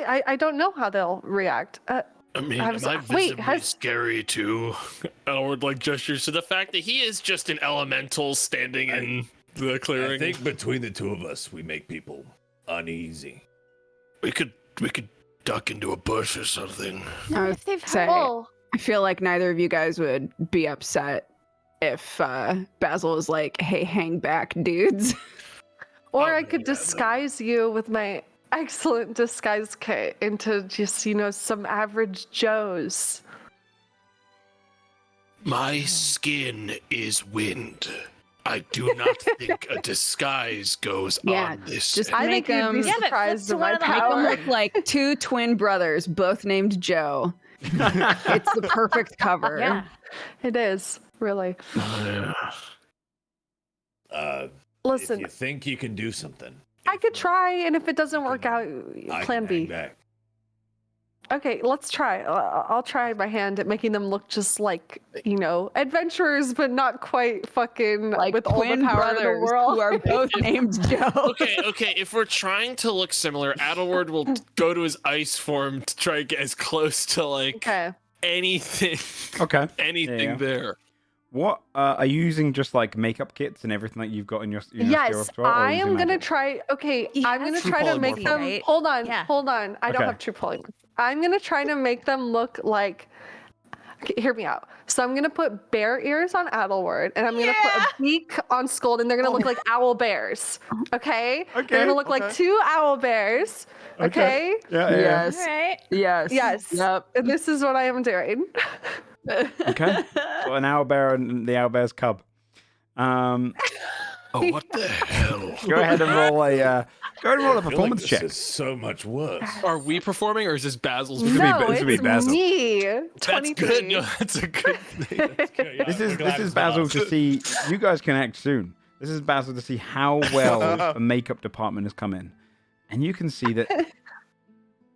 Speaker 3: I don't know how they'll react.
Speaker 4: I mean,
Speaker 3: I
Speaker 4: am
Speaker 3: was-
Speaker 4: I
Speaker 3: wait,
Speaker 4: visibly scary too? Elwood like gestures to the fact that he is just an elemental standing in the clearing.
Speaker 5: I think between the two of us, we make people uneasy.
Speaker 4: we could duck into a bush or something.
Speaker 7: I
Speaker 2: If they've
Speaker 7: would say,
Speaker 3: Oh,
Speaker 7: I feel like neither of you guys would be upset if Basil was like, "Hey, hang back, dudes."
Speaker 3: or
Speaker 5: Oh,
Speaker 3: I could
Speaker 5: yeah, no.
Speaker 3: disguise you with my excellent disguise kit into just, some average Joes.
Speaker 4: My skin is wind. I do not think a disguise goes
Speaker 7: Yeah,
Speaker 4: on this.
Speaker 7: just
Speaker 4: end.
Speaker 3: I
Speaker 7: Make
Speaker 3: think you'd be
Speaker 7: 'em- Yeah,
Speaker 2: but
Speaker 3: surprised
Speaker 2: flip
Speaker 3: at
Speaker 2: to
Speaker 3: my
Speaker 2: one of the
Speaker 7: Make them
Speaker 3: power.
Speaker 7: look like two twin brothers, both named Joe. It's the perfect cover.
Speaker 2: Yeah.
Speaker 3: It is, really.
Speaker 4: Yeah.
Speaker 5: If
Speaker 3: Listen,
Speaker 5: you think you can do something,
Speaker 3: I could try, and if it doesn't work out,
Speaker 5: I
Speaker 3: plan
Speaker 5: can hang
Speaker 3: B.
Speaker 5: back.
Speaker 3: Okay, let's try. I'll try my hand at making them look just like, adventurers, but not quite fucking
Speaker 7: Like
Speaker 3: with all the
Speaker 7: twin
Speaker 3: power in the
Speaker 7: brothers
Speaker 3: world.
Speaker 7: who are both named Joe.
Speaker 4: Okay. If we're trying to look similar, Adelward will go to his ice form to try to get as close to like
Speaker 3: Okay.
Speaker 4: anything,
Speaker 1: Okay.
Speaker 4: anything
Speaker 1: Yeah.
Speaker 4: there.
Speaker 1: What are you using? Just like makeup kits and everything that you've got in your
Speaker 3: Yes,
Speaker 1: repertoire, or
Speaker 3: I
Speaker 1: using
Speaker 3: am gonna
Speaker 1: magic?
Speaker 3: try. Okay,
Speaker 2: He
Speaker 3: I'm
Speaker 2: has
Speaker 3: gonna
Speaker 4: true
Speaker 3: try to make
Speaker 4: polymorph,
Speaker 3: them.
Speaker 2: right?
Speaker 3: Hold on,
Speaker 2: Yeah.
Speaker 3: hold on. I don't
Speaker 1: Okay.
Speaker 3: have true polymorph. I'm gonna try to make them look like. Okay, hear me out. So I'm gonna put bear ears on Adelward, and I'm gonna put a beak on Scold, and they're gonna look like owl bears. Okay? They're
Speaker 1: Okay,
Speaker 3: gonna look like
Speaker 1: okay.
Speaker 3: two owl bears. Okay?
Speaker 1: Yeah.
Speaker 7: Yes.
Speaker 2: All right.
Speaker 7: Yes.
Speaker 3: Yes.
Speaker 7: Yep.
Speaker 3: And this is what I am doing.
Speaker 1: Okay. So an owlbear and the owlbear's cub.
Speaker 4: Oh, what the hell?
Speaker 1: Go ahead and roll a performance
Speaker 5: this
Speaker 1: check.
Speaker 5: is so much worse.
Speaker 4: Are we performing, or is this Basil's?
Speaker 1: This would be-
Speaker 3: No,
Speaker 1: this would be
Speaker 3: it's
Speaker 1: Basil.
Speaker 3: me.
Speaker 4: That's
Speaker 3: 23.
Speaker 4: good. No, that's a good thing.
Speaker 1: This is Basil to see. You guys can act soon. This is Basil to see how well the makeup department has come in, and you can see that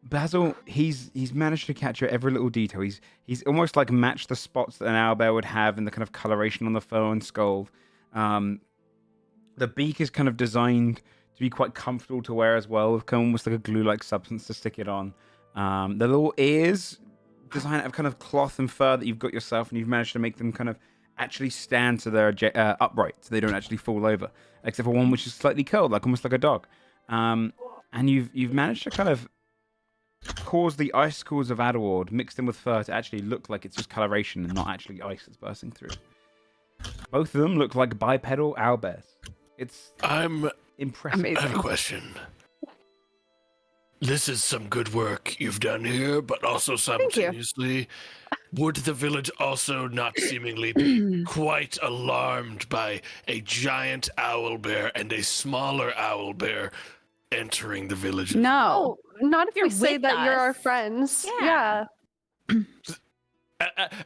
Speaker 1: Basil he's managed to capture every little detail. He's almost like matched the spots that an owlbear would have in the kind of coloration on the fur and skull. The beak is kind of designed to be quite comfortable to wear as well, with kind of almost like a glue-like substance to stick it on. The little ears designed out of kind of cloth and fur that you've got yourself, and you've managed to make them kind of actually stand so they're upright, so they don't actually fall over, except for one which is slightly curled, like almost like a dog. And you've managed to kind of cause the icicles of Adelward mixed in with fur to actually look like it's just coloration and not actually ice that's bursting through. Both of them look like bipedal owlbears. It's
Speaker 4: I'm.
Speaker 1: impressive.
Speaker 7: Amazing.
Speaker 4: I have a question. This is some good work you've done here, but also
Speaker 3: you.
Speaker 4: simultaneously, would the village also not seemingly be quite alarmed by a giant owlbear and a smaller owlbear
Speaker 3: Oh,
Speaker 4: entering the village?
Speaker 7: No.
Speaker 3: not if
Speaker 2: You're
Speaker 3: we say
Speaker 2: with
Speaker 3: that you're our
Speaker 2: us.
Speaker 3: friends.
Speaker 2: Yeah.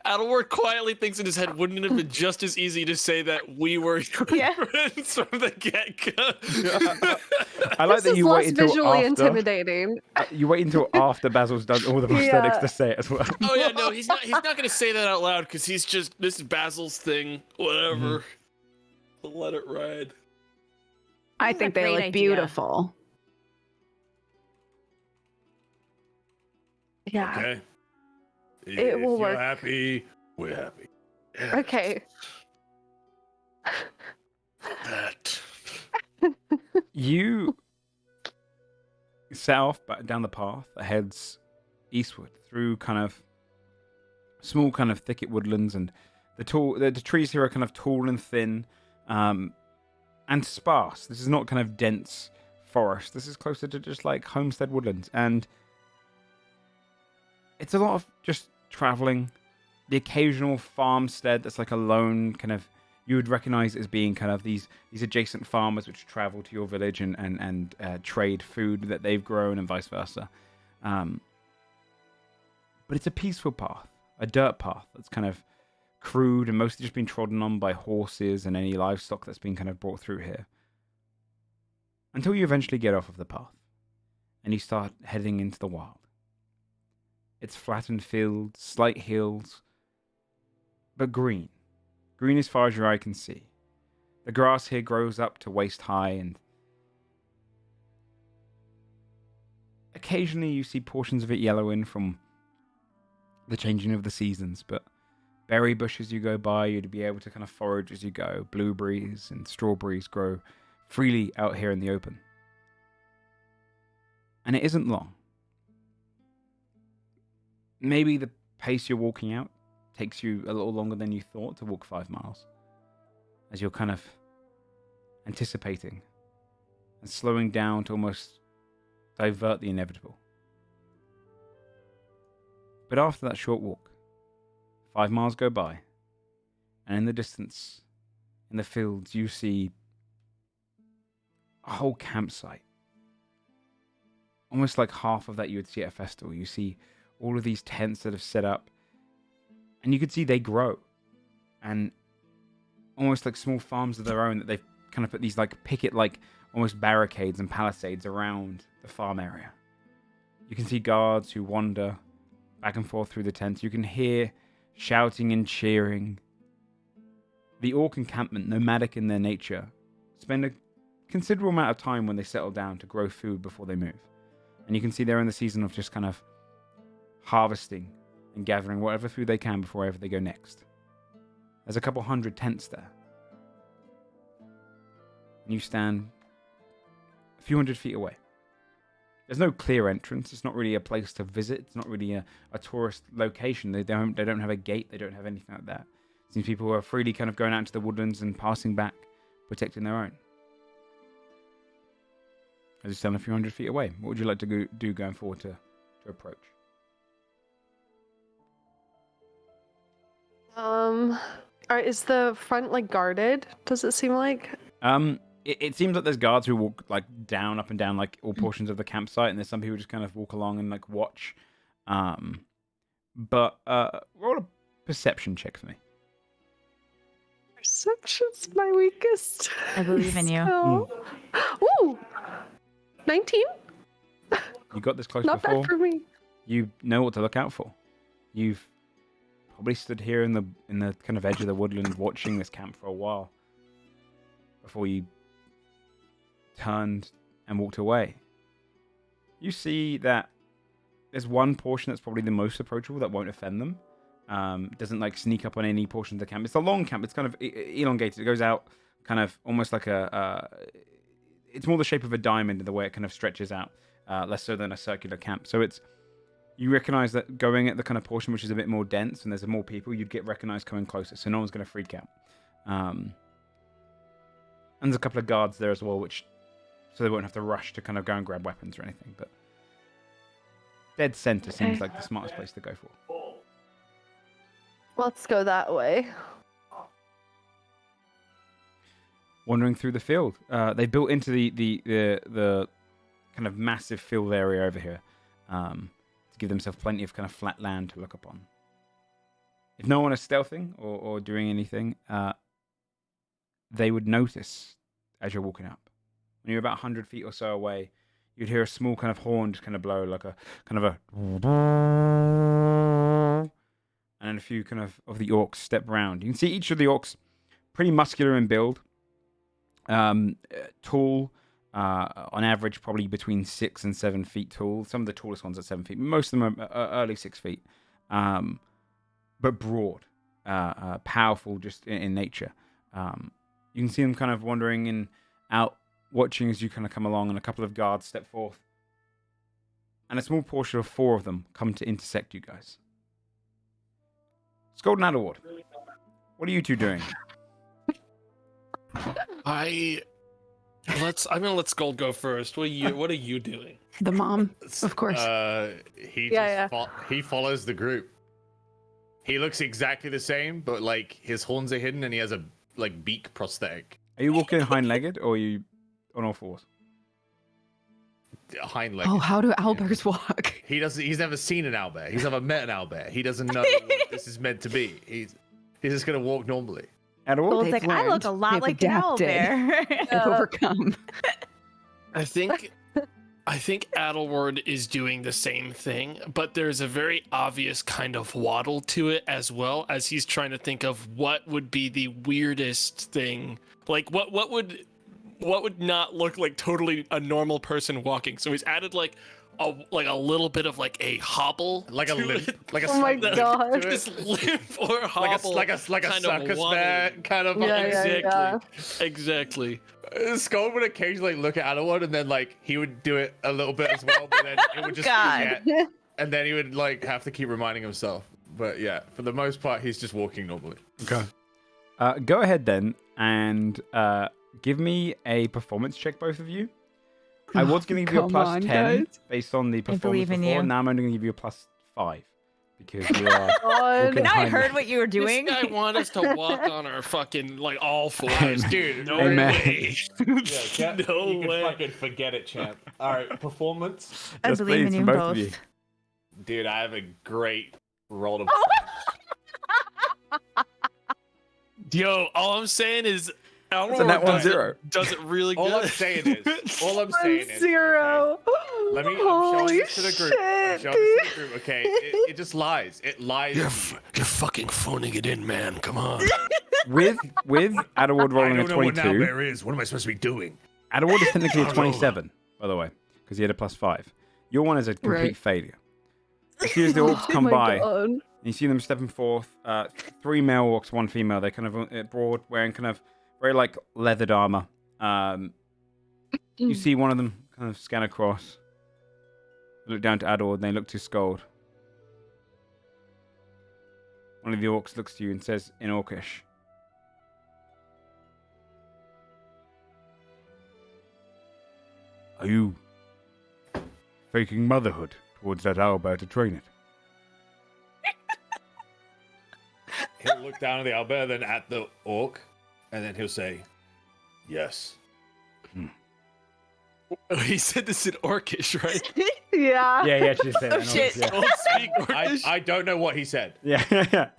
Speaker 4: Adelward quietly thinks in his head, wouldn't it have been just as easy to say that we were your
Speaker 2: Yeah.
Speaker 4: friends from the get-go?
Speaker 1: I like
Speaker 3: This
Speaker 1: that
Speaker 3: is
Speaker 1: you wait
Speaker 3: less
Speaker 1: until
Speaker 3: visually
Speaker 1: after.
Speaker 3: intimidating.
Speaker 1: You wait until after Basil's done all the prosthetics
Speaker 3: Yeah.
Speaker 1: to say it as well.
Speaker 4: Oh yeah, no, he's not gonna say that out loud because he's just, this is Basil's thing. Whatever. Let it ride.
Speaker 7: I
Speaker 2: This is
Speaker 7: think
Speaker 2: a
Speaker 7: they
Speaker 2: great
Speaker 7: look
Speaker 2: idea.
Speaker 7: beautiful.
Speaker 3: Yeah.
Speaker 5: Okay.
Speaker 3: It will
Speaker 5: if
Speaker 3: work.
Speaker 5: You're happy. We're happy.
Speaker 4: Yeah,
Speaker 3: Okay.
Speaker 4: that.
Speaker 1: You set off back down the path that heads eastward through kind of small kind of thicket woodlands, and the trees here are kind of tall and thin, and sparse. This is not kind of dense forest. This is closer to just like homestead woodlands, and it's a lot of just traveling. The occasional farmstead that's like a lone kind of, you would recognize as being kind of these adjacent farmers which travel to your village and trade food that they've grown and vice versa. But it's a peaceful path, a dirt path that's kind of crude and mostly just been trodden on by horses and any livestock that's been kind of brought through here. Until you eventually get off of the path and you start heading into the wild. It's flattened fields, slight hills, but green. Green as far as your eye can see. The grass here grows up to waist high, and occasionally you see portions of it yellowing from the changing of the seasons, but berry bushes you go by, you'd be able to kind of forage as you go. Blueberries and strawberries grow freely out here in the open. And it isn't long. Maybe the pace you're walking out takes you a little longer than you thought to walk 5 miles, as you're kind of anticipating and slowing down to almost divert the inevitable. But after that short walk, 5 miles go by, and in the distance, in the fields, you see a whole campsite. Almost like half of that you would see at a festival. You see all of these tents that have set up, and you could see they grow, and almost like small farms of their own that they've kind of put these like picket like almost barricades and palisades around the farm area. You can see guards who wander back and forth through the tents. You can hear shouting and cheering. The orc encampment, nomadic in their nature, spend a considerable amount of time when they settle down to grow food before they move. And you can see they're in the season of just kind of harvesting and gathering whatever food they can before ever they go next. There's a couple hundred tents there. And you stand a few hundred feet away. There's no clear entrance. It's not really a place to visit. It's not really a tourist location. They don't have a gate. They don't have anything like that. It seems people are freely kind of going out into the woodlands and passing back, protecting their own. As you stand a few hundred feet away, what would you like to do going forward to approach?
Speaker 3: Alright, is the front like guarded? Does it seem like?
Speaker 1: It seems like there's guards who walk like up and down like all portions of the campsite, and there's some people who just kind of walk along and like watch. But roll a perception check for me.
Speaker 3: Perception's my weakest.
Speaker 2: I believe in you.
Speaker 3: So... Ooh, 19.
Speaker 1: You got this close
Speaker 3: Not
Speaker 1: before.
Speaker 3: bad for me.
Speaker 1: You know what to look out for. You've probably stood here in the kind of edge of the woodland watching this camp for a while before you turned and walked away. You see that there's one portion that's probably the most approachable that won't offend them. It doesn't like sneak up on any portion of the camp. It's a long camp. It's kind of elongated. It goes out kind of almost like it's more the shape of a diamond in the way it kind of stretches out, less so than a circular camp. So you recognize that going at the kind of portion which is a bit more dense and there's more people, you'd get recognized coming closer, so no one's going to freak out. And there's a couple of guards there as well, so they won't have to rush to kind of go and grab weapons or anything. But dead center seems like the smartest place to go for.
Speaker 3: Let's go that way.
Speaker 1: Wandering through the field, they built into the kind of massive field area over here to give themselves plenty of kind of flat land to look upon. If no one is stealthing or doing anything, they would notice as you're walking up. When you're about 100 feet or so away, you'd hear a small kind of horn just kind of blow, like a kind of a... And then a few kind of the orcs step around. You can see each of the orcs pretty muscular in build. Tall, on average probably between 6 and 7 feet tall. Some of the tallest ones are 7 feet. Most of them are early 6 feet. But broad, powerful just in nature. You can see them kind of wandering in, out, watching as you kind of come along, and a couple of guards step forth. And a small portion of 4 of them come to intersect you guys. Scold and Adderward, what are you two doing?
Speaker 4: I'm gonna let Skull go first. What are you doing?
Speaker 7: The mom, of course.
Speaker 8: He follows the group. He looks exactly the same, but like his horns are hidden and he has a like beak prosthetic.
Speaker 1: Are you walking hind-legged or are you on all fours?
Speaker 8: Hind-legged.
Speaker 7: Oh, how do owlbears walk?
Speaker 8: He's never seen an owlbear. He's never met an owlbear. He doesn't know what this is meant to be. He's just gonna walk normally.
Speaker 1: At all?
Speaker 2: Well, it's
Speaker 7: They've
Speaker 2: like I look
Speaker 7: learned.
Speaker 2: a lot
Speaker 7: They've
Speaker 2: like an owl
Speaker 7: adapted.
Speaker 2: bear.
Speaker 7: They've overcome.
Speaker 4: I think Adelward is doing the same thing, but there's a very obvious kind of waddle to it as well, as he's trying to think of what would be the weirdest thing. Like what would not look like totally a normal person walking. So he's added like a little bit of like a hobble,
Speaker 8: Like a
Speaker 4: to
Speaker 8: limp,
Speaker 4: it.
Speaker 8: like a
Speaker 3: Oh my
Speaker 8: slight limp
Speaker 3: God.
Speaker 8: to it.
Speaker 4: Just limp or hobble,
Speaker 8: like a
Speaker 4: kind of
Speaker 8: circus
Speaker 4: waddle.
Speaker 8: bear kind of.
Speaker 3: Yeah.
Speaker 4: Exactly.
Speaker 8: Skull would occasionally look at Adelwood and then like he would do it a little bit as well, but then it would just
Speaker 2: God.
Speaker 8: forget, and then he would like have to keep reminding himself. But yeah, for the most part, he's just walking normally.
Speaker 1: Okay. Go ahead then and give me a performance check, both of you. I was going to give you a
Speaker 7: Come
Speaker 1: plus
Speaker 7: on,
Speaker 1: 10
Speaker 7: guys.
Speaker 1: based on the performance
Speaker 2: believe in
Speaker 1: before.
Speaker 2: you.
Speaker 1: Now I'm only going to give you a plus 5 because you are.
Speaker 3: God.
Speaker 1: walking
Speaker 2: But now I
Speaker 1: hind-legged.
Speaker 2: heard what you were doing.
Speaker 4: This guy want us to walk on our fucking like all fours,
Speaker 8: Dude,
Speaker 4: No
Speaker 1: Amen.
Speaker 4: way. No
Speaker 8: you
Speaker 4: way.
Speaker 8: can fucking forget it, champ. All right, performance.
Speaker 2: I
Speaker 1: Yes,
Speaker 2: believe in
Speaker 1: please,
Speaker 2: you
Speaker 1: from
Speaker 2: both.
Speaker 1: of you.
Speaker 8: Dude, I have a great roll of.
Speaker 4: Yo, all I'm saying is
Speaker 1: It's a net
Speaker 4: Adelward
Speaker 1: 1-0.
Speaker 4: does it really
Speaker 8: All
Speaker 4: good.
Speaker 8: I'm saying is.
Speaker 3: 0.
Speaker 8: Let me. I'm
Speaker 3: Holy
Speaker 8: showing this to the group. I'm
Speaker 3: shit,
Speaker 8: showing this to the group. Okay, it just lies. It lies.
Speaker 4: You're fucking phoning it in, man. Come on.
Speaker 1: With Adelwood rolling a 22,
Speaker 5: is. What am I supposed to be doing?
Speaker 1: Adelwood is technically a
Speaker 4: Oh, no.
Speaker 1: 27, by the way, because he had a plus 5. Your one is a complete
Speaker 7: Right.
Speaker 1: failure. As soon as the orcs come
Speaker 3: my
Speaker 1: by,
Speaker 3: God.
Speaker 1: you see them stepping forth. 3 male orcs, 1 female. They're kind of broad, wearing kind of very like leathered armor. You see one of them kind of scan across, look down to Adelwood, and they look to Scold. One of the orcs looks to you and says in Orcish, "Are you faking motherhood towards that owlbear to train it?"
Speaker 8: He'll look down at the owlbear, then at the orc, and then he'll say, "Yes."
Speaker 4: He said this in Orcish, right?
Speaker 3: Yeah.
Speaker 1: Yeah, he actually said
Speaker 2: Oh, shit.
Speaker 1: Yeah,
Speaker 4: Don't speak Orcish.
Speaker 8: I don't know what he said.
Speaker 1: yeah. yeah.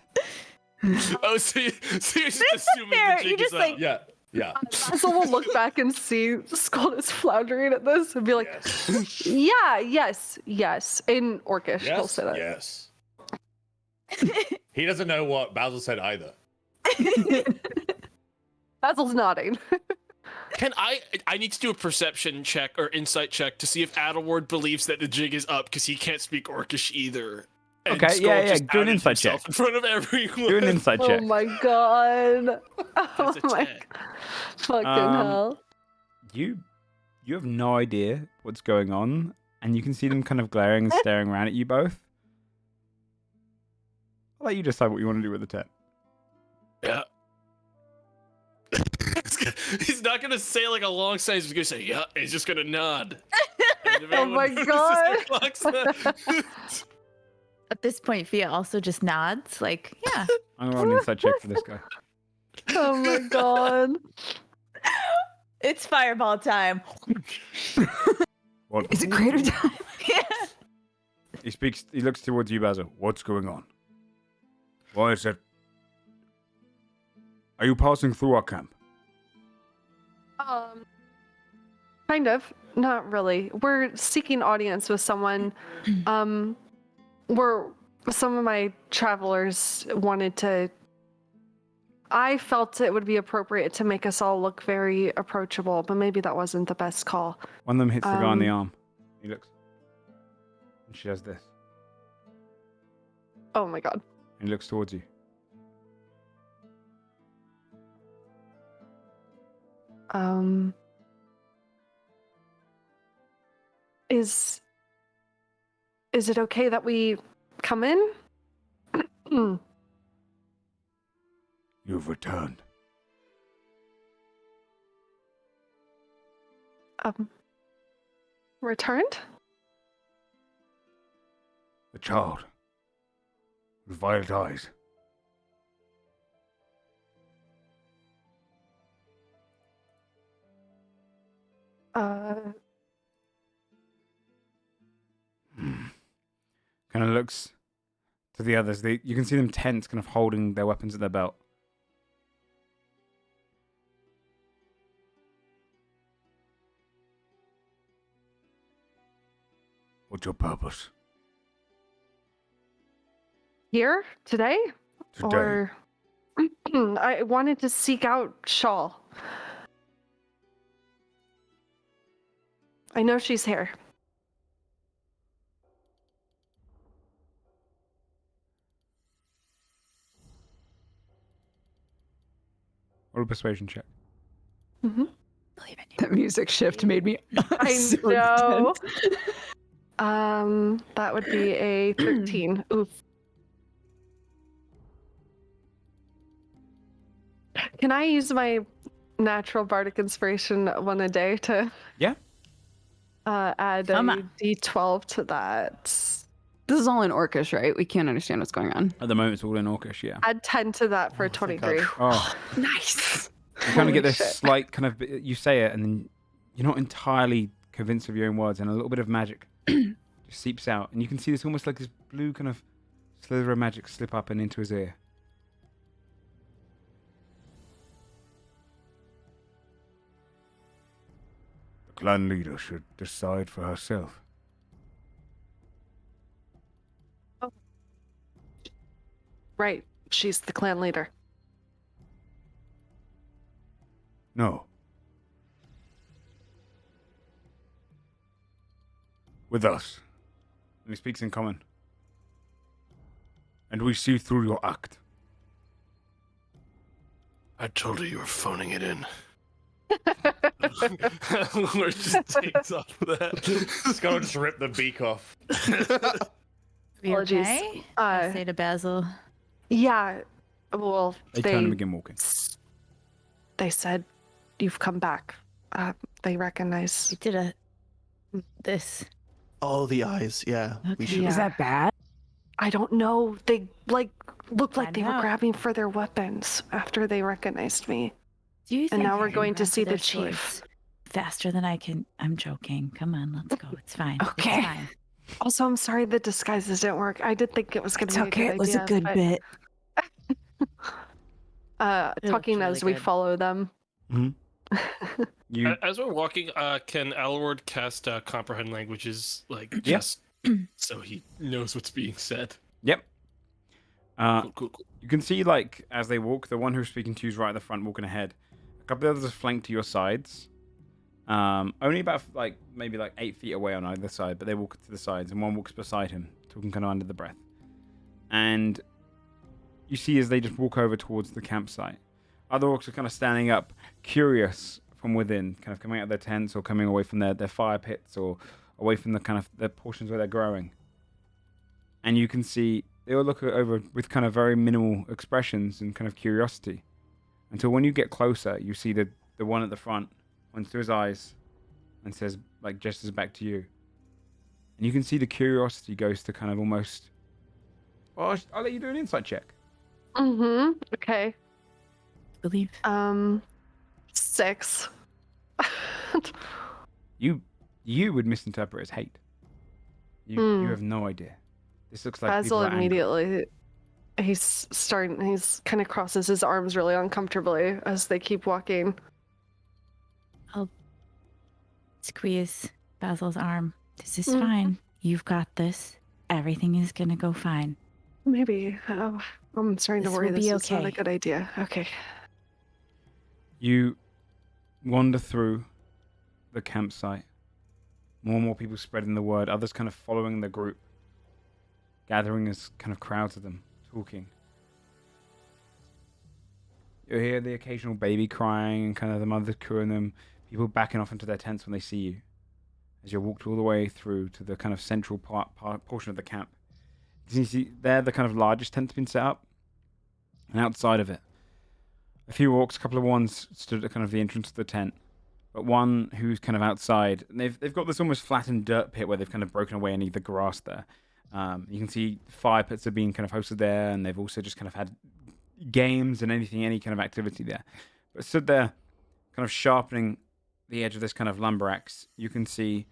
Speaker 4: Oh, so you're just assuming
Speaker 2: fair.
Speaker 4: the jig
Speaker 2: You
Speaker 4: is
Speaker 2: just,
Speaker 4: up.
Speaker 2: like-
Speaker 8: Yeah, yeah.
Speaker 3: Basil will look back and see Skull is floundering at this and be like,
Speaker 8: Yes.
Speaker 3: yeah, yes. In Orcish, he'll
Speaker 8: Yes.
Speaker 3: say that.
Speaker 8: Yes. He doesn't know what Basil said either.
Speaker 3: Basil's nodding.
Speaker 4: Can I need to do a perception check or insight check to see if Adelward believes that the jig is up because he can't speak Orcish either. And
Speaker 1: Okay,
Speaker 4: Skull
Speaker 1: yeah,
Speaker 4: just
Speaker 1: do an
Speaker 4: outed
Speaker 1: insight
Speaker 4: himself
Speaker 1: check.
Speaker 4: in front of everyone.
Speaker 1: Do an insight
Speaker 3: Oh
Speaker 1: check.
Speaker 3: my God. Oh
Speaker 4: That's a
Speaker 3: my
Speaker 4: 10.
Speaker 3: fucking
Speaker 1: Um,
Speaker 3: hell.
Speaker 1: You have no idea what's going on, and you can see them kind of glaring and staring around at you both. I'll let you decide what you want to do with the 10.
Speaker 4: Yeah. He's not gonna say like a long sentence. He's gonna say, "Yeah," and he's just gonna nod. And if
Speaker 3: Oh my
Speaker 4: everyone
Speaker 3: God.
Speaker 4: notices their clocks,
Speaker 2: At this point, Fia also just nods, like, yeah.
Speaker 1: I'm gonna roll an insight check for this guy.
Speaker 3: Oh my God.
Speaker 2: It's fireball time.
Speaker 1: What?
Speaker 7: Is it crater time?
Speaker 2: Yeah.
Speaker 1: He looks towards you, Basil. What's going on? Why is it? Are you passing through our camp?
Speaker 3: Kind of. Not really. We're seeking audience with someone. Where some of my travelers wanted to. I felt it would be appropriate to make us all look very approachable, but maybe that wasn't the best call.
Speaker 1: One of them hits the guy on the
Speaker 3: Um,
Speaker 1: arm. He looks. And she does this.
Speaker 3: Oh my God.
Speaker 1: And he looks towards you.
Speaker 3: Is it okay that we come in?
Speaker 1: You've returned.
Speaker 3: Returned?
Speaker 1: The child. With violet eyes. Kind of looks to the others. You can see them tense, kind of holding their weapons at their belt. What's your purpose?
Speaker 3: Here? Today?
Speaker 1: Today.
Speaker 3: Or I wanted to seek out Shawl. I know she's here.
Speaker 1: Roll a persuasion check.
Speaker 3: Mm-hmm.
Speaker 7: That music shift made me.
Speaker 3: I
Speaker 7: so
Speaker 3: know.
Speaker 7: tense.
Speaker 3: That would be a 13. Oof. Can I use my natural bardic inspiration one a day to
Speaker 1: Yeah.
Speaker 3: add
Speaker 2: Come
Speaker 3: a
Speaker 2: on.
Speaker 3: d12 to that?
Speaker 7: This is all in Orcish, right? We can't understand what's going on.
Speaker 1: At the moment, it's all in Orcish, yeah.
Speaker 3: Add 10 to that for a
Speaker 6: thank
Speaker 3: 23.
Speaker 6: God.
Speaker 1: Oh,
Speaker 7: Nice.
Speaker 1: you kind of get
Speaker 3: Holy
Speaker 1: this
Speaker 3: shit.
Speaker 1: slight kind of... You say it, and then you're not entirely convinced of your own words, and a little bit of magic just seeps out. And you can see this almost like this blue kind of slither of magic slip up and into his ear. The clan leader should decide for herself.
Speaker 3: Right. She's the clan leader.
Speaker 1: No. With us. And he speaks in common. And we see through your act.
Speaker 4: I told her you were phoning it in. Lord just takes off of that.
Speaker 8: Scott just rip the beak off.
Speaker 2: You
Speaker 3: Apologies.
Speaker 2: okay? I say to Basil.
Speaker 3: Yeah. Well,
Speaker 1: They turn and begin walking.
Speaker 3: they said you've come back. They recognize.
Speaker 2: We did this.
Speaker 6: Oh, the eyes. Yeah. We
Speaker 2: Okay.
Speaker 6: should.
Speaker 3: Yeah.
Speaker 7: Is that bad?
Speaker 3: I don't know. They looked like
Speaker 2: Find
Speaker 3: they were
Speaker 2: out.
Speaker 3: grabbing for their weapons after they recognized me.
Speaker 2: Do you
Speaker 3: And
Speaker 2: think
Speaker 3: now
Speaker 2: I
Speaker 3: we're
Speaker 2: can
Speaker 3: going to
Speaker 2: grab
Speaker 3: see
Speaker 2: their
Speaker 3: the chief.
Speaker 2: swords faster than I can? I'm joking. Come on, let's go. It's fine.
Speaker 7: Okay.
Speaker 2: It's fine.
Speaker 3: Also, I'm sorry the disguises didn't work. I did think it was going
Speaker 7: It's
Speaker 3: to be
Speaker 7: okay.
Speaker 3: a
Speaker 7: It
Speaker 3: good
Speaker 7: was a
Speaker 3: idea,
Speaker 7: good
Speaker 3: but,
Speaker 7: bit.
Speaker 2: It
Speaker 3: talking
Speaker 2: looked
Speaker 3: as
Speaker 2: really
Speaker 3: we
Speaker 2: good.
Speaker 3: follow them.
Speaker 1: You
Speaker 4: As we're walking, can Alward cast comprehend languages, like
Speaker 1: Yeah.
Speaker 4: just so he knows what's being said?
Speaker 1: Yep.
Speaker 4: Cool.
Speaker 1: You can see, like, as they walk, the one who's speaking to you is right at the front, walking ahead. A couple of others are flanked to your sides. Only about, like, maybe like 8 feet away on either side, but they walk to the sides, and one walks beside him, talking kind of under the breath. And you see as they just walk over towards the campsite. Other orcs are kind of standing up, curious from within, kind of coming out of their tents or coming away from their fire pits or away from the kind of their portions where they're growing. And you can see they all look over with kind of very minimal expressions and kind of curiosity. Until when you get closer, you see the one at the front points to his eyes and says, like, gestures back to you. And you can see the curiosity goes to kind of almost... Well, I'll let you do an insight check.
Speaker 3: Mm-hmm. Okay.
Speaker 2: Believe.
Speaker 3: 6.
Speaker 1: You would misinterpret as hate. You have no idea. This looks like people
Speaker 3: Basil
Speaker 1: are angry.
Speaker 3: immediately. He's kind of crosses his arms really uncomfortably as they keep walking.
Speaker 2: I'll squeeze Basil's arm. This is
Speaker 3: Mhm.
Speaker 2: fine. You've got this. Everything is gonna go fine.
Speaker 3: Maybe. Oh, I'm starting to
Speaker 2: This
Speaker 3: worry
Speaker 2: will
Speaker 3: this
Speaker 2: be
Speaker 3: is not a
Speaker 2: okay.
Speaker 3: good idea. Okay.
Speaker 1: You wander through the campsite. More and more people spreading the word. Others kind of following the group. Gathering as kind of crowds of them, talking. You hear the occasional baby crying and kind of the mothers cooing them. People backing off into their tents when they see you. As you walked all the way through to the kind of central portion of the camp. You see there the kind of largest tent's been set up. And outside of it, a few orcs, a couple of ones stood at kind of the entrance of the tent. but one who's kind of outside. And they've got this almost flattened dirt pit where they've kind of broken away any of the grass there. You can see fire pits are being kind of hosted there, and they've also just kind of had games and any kind of activity there. But stood there, kind of sharpening the edge of this kind of lumber axe, you can see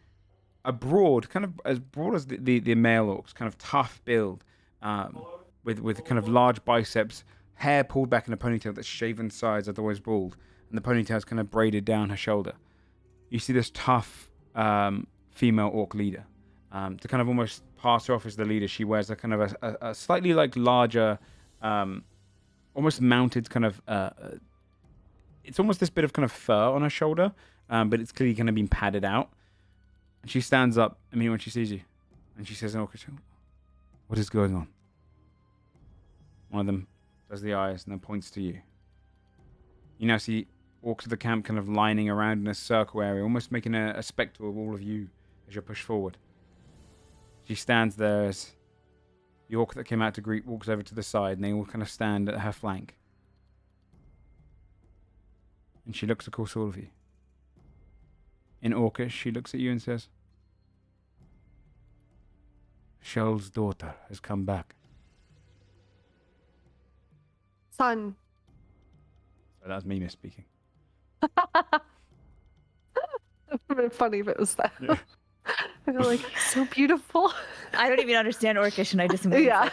Speaker 1: a broad, kind of as broad as the male orcs, kind of tough build, with kind of large biceps, hair pulled back in a ponytail that's shaven sides, otherwise bald, and the ponytail's kind of braided down her shoulder. You see this tough female orc leader. To kind of almost pass her off as the leader, she wears a kind of a slightly like larger, almost mounted kind of. It's almost this bit of kind of fur on her shoulder, but it's clearly kind of been padded out. And she stands up, when she sees you, and she says in Orcish, "What is going on?" One of them does the eyes and then points to you. You now see orcs of the camp kind of lining around in a circle area, almost making a spectacle of all of you as you're pushed forward. She stands there as the orc that came out to greet walks over to the side, and they all kind of stand at her flank. And she looks across all of you. In Orcish, she looks at you and says, "Shell's daughter has come back."
Speaker 3: Son.
Speaker 1: So that's me misspeaking.
Speaker 3: It would have been funny if it was that.
Speaker 1: Yeah.
Speaker 3: I feel like he's so beautiful.
Speaker 2: I don't even understand Orcish, and I just
Speaker 3: Yeah.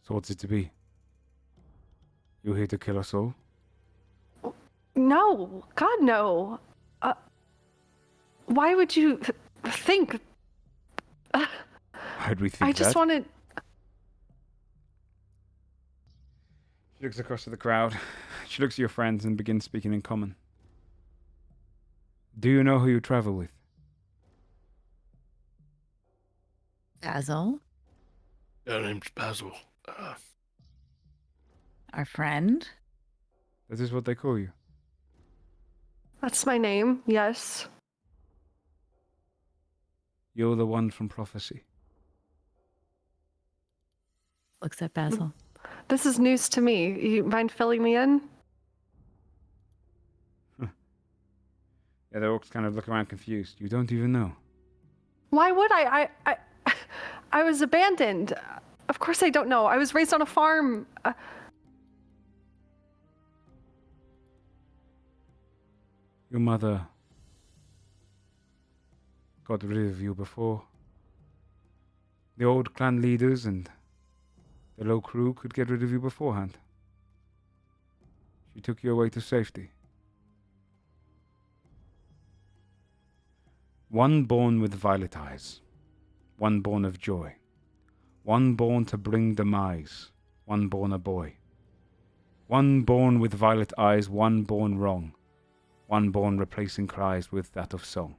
Speaker 1: So what's it to be? You here to kill us all?
Speaker 3: No, God, no. Why would you think?
Speaker 1: Why'd we think
Speaker 3: I just
Speaker 1: that?
Speaker 3: wanted.
Speaker 1: She looks across to the crowd. She looks at your friends and begins speaking in common. Do you know who you travel with?
Speaker 2: Basil,
Speaker 4: Her name's Basil.
Speaker 2: our friend.
Speaker 1: That is what they call you.
Speaker 3: That's my name, yes.
Speaker 1: You're the one from prophecy.
Speaker 2: Looks at Basil.
Speaker 3: This is news to me. You mind filling me in?
Speaker 1: Yeah, the orcs kind of look around confused. You don't even know.
Speaker 3: Why would I? I was abandoned. Of course I don't know. I was raised on a farm.
Speaker 1: Your mother got rid of you before the old clan leaders and the low crew could get rid of you beforehand. She took you away to safety. One born with violet eyes, one born of joy, one born to bring demise, one born a boy. One born with violet eyes, one born wrong, one born replacing cries with that of song.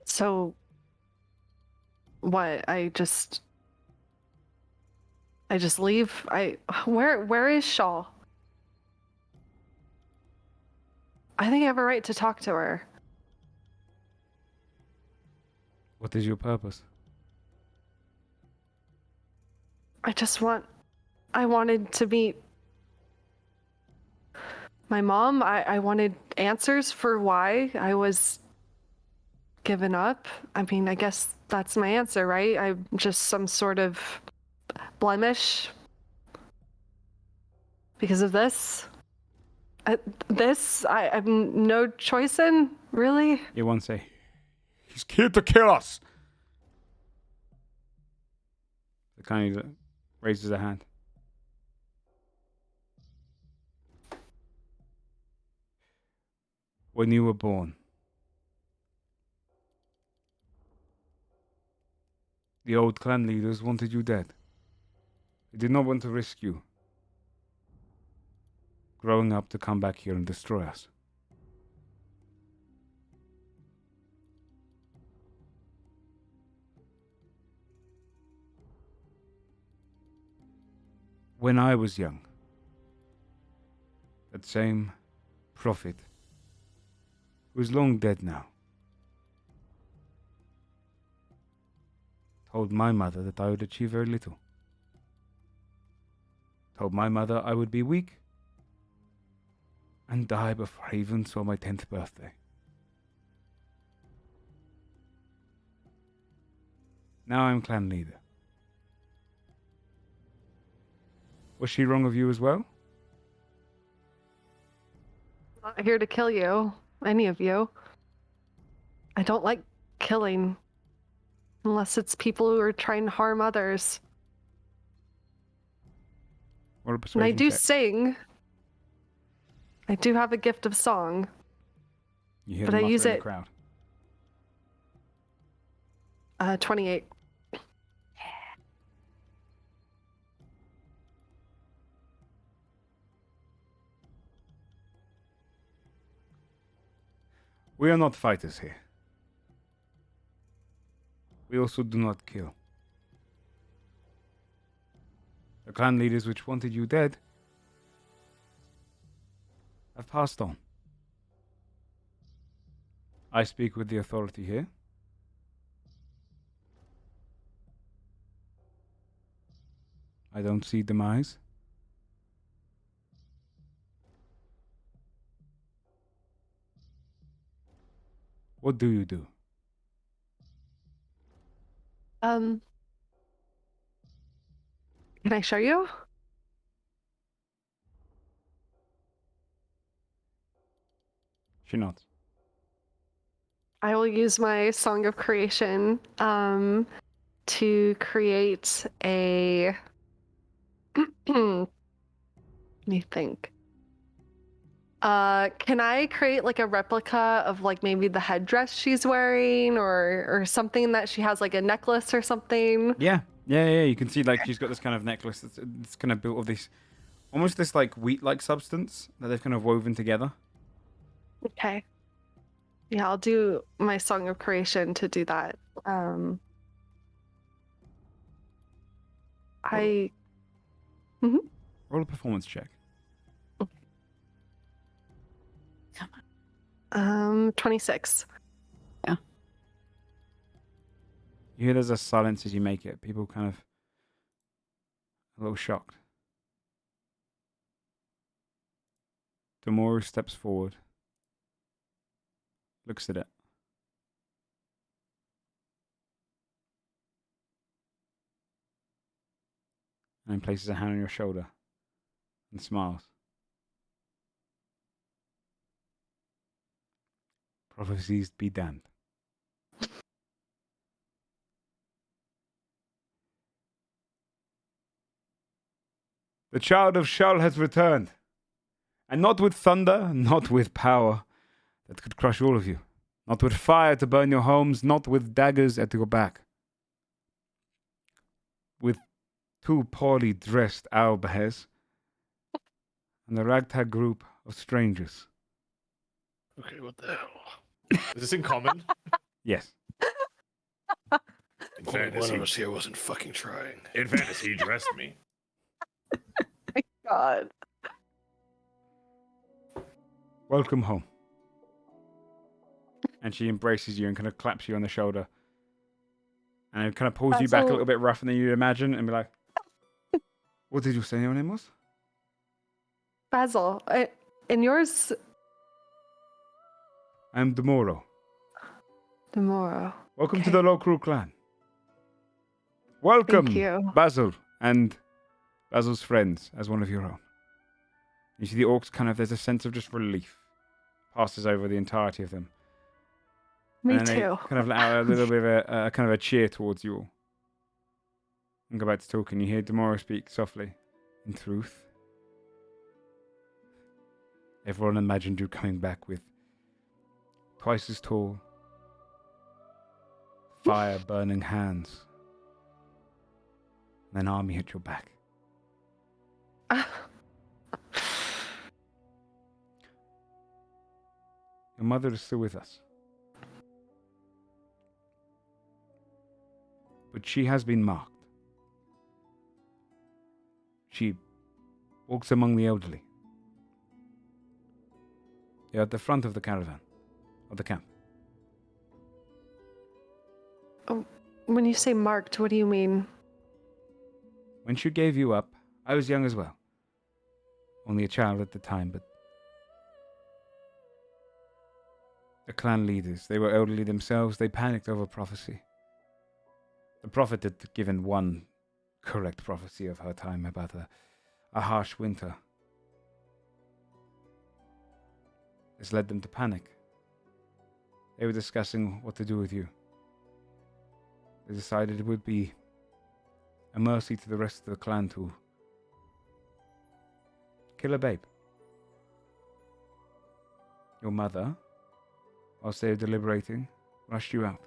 Speaker 3: So, what? I just leave? Where is Shaw? I think I have a right to talk to her.
Speaker 1: What is your purpose?
Speaker 3: I wanted to meet my mom. I wanted answers for why I was given up. I mean, I guess that's my answer, right? I'm just some sort of blemish because of this. I have no choice in, really?
Speaker 1: You won't say, "He's here to kill us!" The kind of raises a hand. When you were born, the old clan leaders wanted you dead. They did not want to risk you growing up to come back here and destroy us. When I was young, that same prophet, who is long dead now, told my mother that I would achieve very little. Told my mother I would be weak and die before I even saw my 10th birthday. Now I'm clan leader. Was she wrong of you as well?
Speaker 3: I'm not here to kill you, any of you. I don't like killing. Unless it's people who are trying to harm others.
Speaker 1: Roll a
Speaker 3: And I
Speaker 1: persuasion
Speaker 3: do
Speaker 1: check.
Speaker 3: sing. I do have a gift of song.
Speaker 1: You hear
Speaker 3: but
Speaker 1: the
Speaker 3: I
Speaker 1: mutter
Speaker 3: use
Speaker 1: in the
Speaker 3: it-
Speaker 1: crowd.
Speaker 3: 28.
Speaker 1: We are not fighters here. We also do not kill. The clan leaders which wanted you dead have passed on. I speak with the authority here. I don't see demise. What do you do?
Speaker 3: Can I show you?
Speaker 1: She nods.
Speaker 3: I will use my Song of Creation to create a. Let me think. Can I create like a replica of like maybe the headdress she's wearing or something that she has like a necklace or something?
Speaker 1: Yeah. You can see like she's got this kind of necklace that's kind of built of this, almost this like wheat-like substance that they've kind of woven together.
Speaker 3: Okay. Yeah, I'll do my Song of Creation to do that.
Speaker 1: Roll a performance check.
Speaker 3: 26.
Speaker 1: You hear there's a silence as you make it. People kind of a little shocked. Demoru steps forward, looks at it. And then places a hand on your shoulder and smiles. Prophecies be damned. The child of Shul has returned. And not with thunder, not with power that could crush all of you. Not with fire to burn your homes, not with daggers at your back. With two poorly dressed owlbears and a ragtag group of strangers.
Speaker 4: Okay, what the hell?
Speaker 8: Is this in common?
Speaker 1: Yes.
Speaker 8: In
Speaker 4: Only
Speaker 8: fairness,
Speaker 4: one of us here wasn't fucking trying.
Speaker 8: he dressed me.
Speaker 3: God.
Speaker 1: Welcome home. And she embraces you and kind of claps you on the shoulder. And it kind of pulls you back a little bit rougher than you'd imagine and be like, what did you say your name was?
Speaker 3: Basil, and yours?
Speaker 1: I'm Demoro.
Speaker 3: Tomorrow.
Speaker 1: Welcome to
Speaker 3: Okay.
Speaker 1: the local clan. Welcome,
Speaker 3: Thank you.
Speaker 1: Basil and Basil's friends as one of your own. You see the orcs kind of, there's a sense of just relief passes over the entirety of them.
Speaker 3: Me
Speaker 1: And then
Speaker 3: too.
Speaker 1: they kind of let out a little bit of a kind of a cheer towards you all. And go back to talking. You hear Demora speak softly. In truth, everyone imagined you coming back with twice as tall, fire-burning hands, and an army at your back. Your mother is still with us. But she has been marked. She walks among the elderly. They're at the front of the caravan, of the camp.
Speaker 3: When you say marked, what do you mean?
Speaker 1: When she gave you up, I was young as well. Only a child at the time, but the clan leaders, they were elderly themselves, they panicked over prophecy. The prophet had given one correct prophecy of her time about a harsh winter. This led them to panic. They were discussing what to do with you. They decided it would be a mercy to the rest of the clan to kill a babe. Your mother, whilst they were deliberating, rushed you out.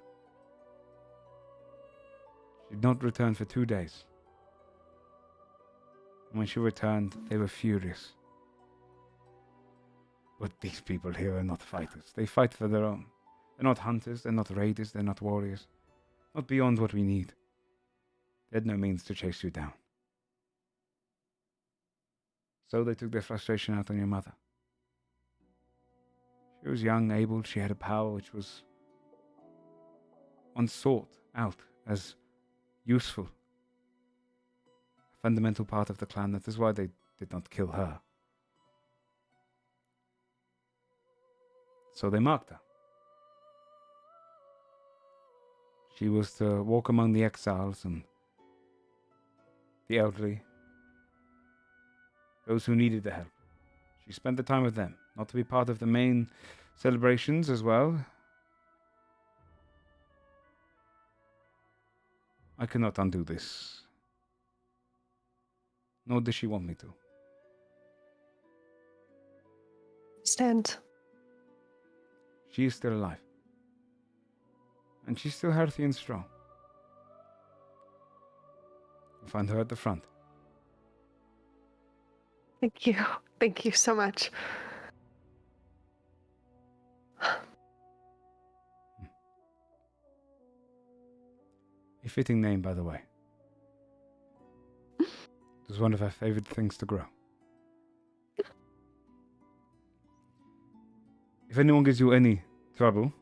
Speaker 1: She did not return for 2 days. And when she returned, they were furious. But these people here are not fighters. They fight for their own. They're not hunters, they're not raiders, they're not warriors. Not beyond what we need. They had no means to chase you down. So they took their frustration out on your mother. She was young, able, she had a power which was once sought out as useful. A fundamental part of the clan. That is why they did not kill her. So they marked her. She was to walk among the exiles and the elderly, those who needed the help. She spent the time with them, not to be part of the main celebrations as well. I cannot undo this, nor does she want me to.
Speaker 3: Stand.
Speaker 1: She is still alive. And she's still healthy and strong. You'll find her at the front.
Speaker 3: Thank you. Thank you so much.
Speaker 1: A fitting name, by the way. It was one of her favorite things to grow. If anyone gives you any trouble,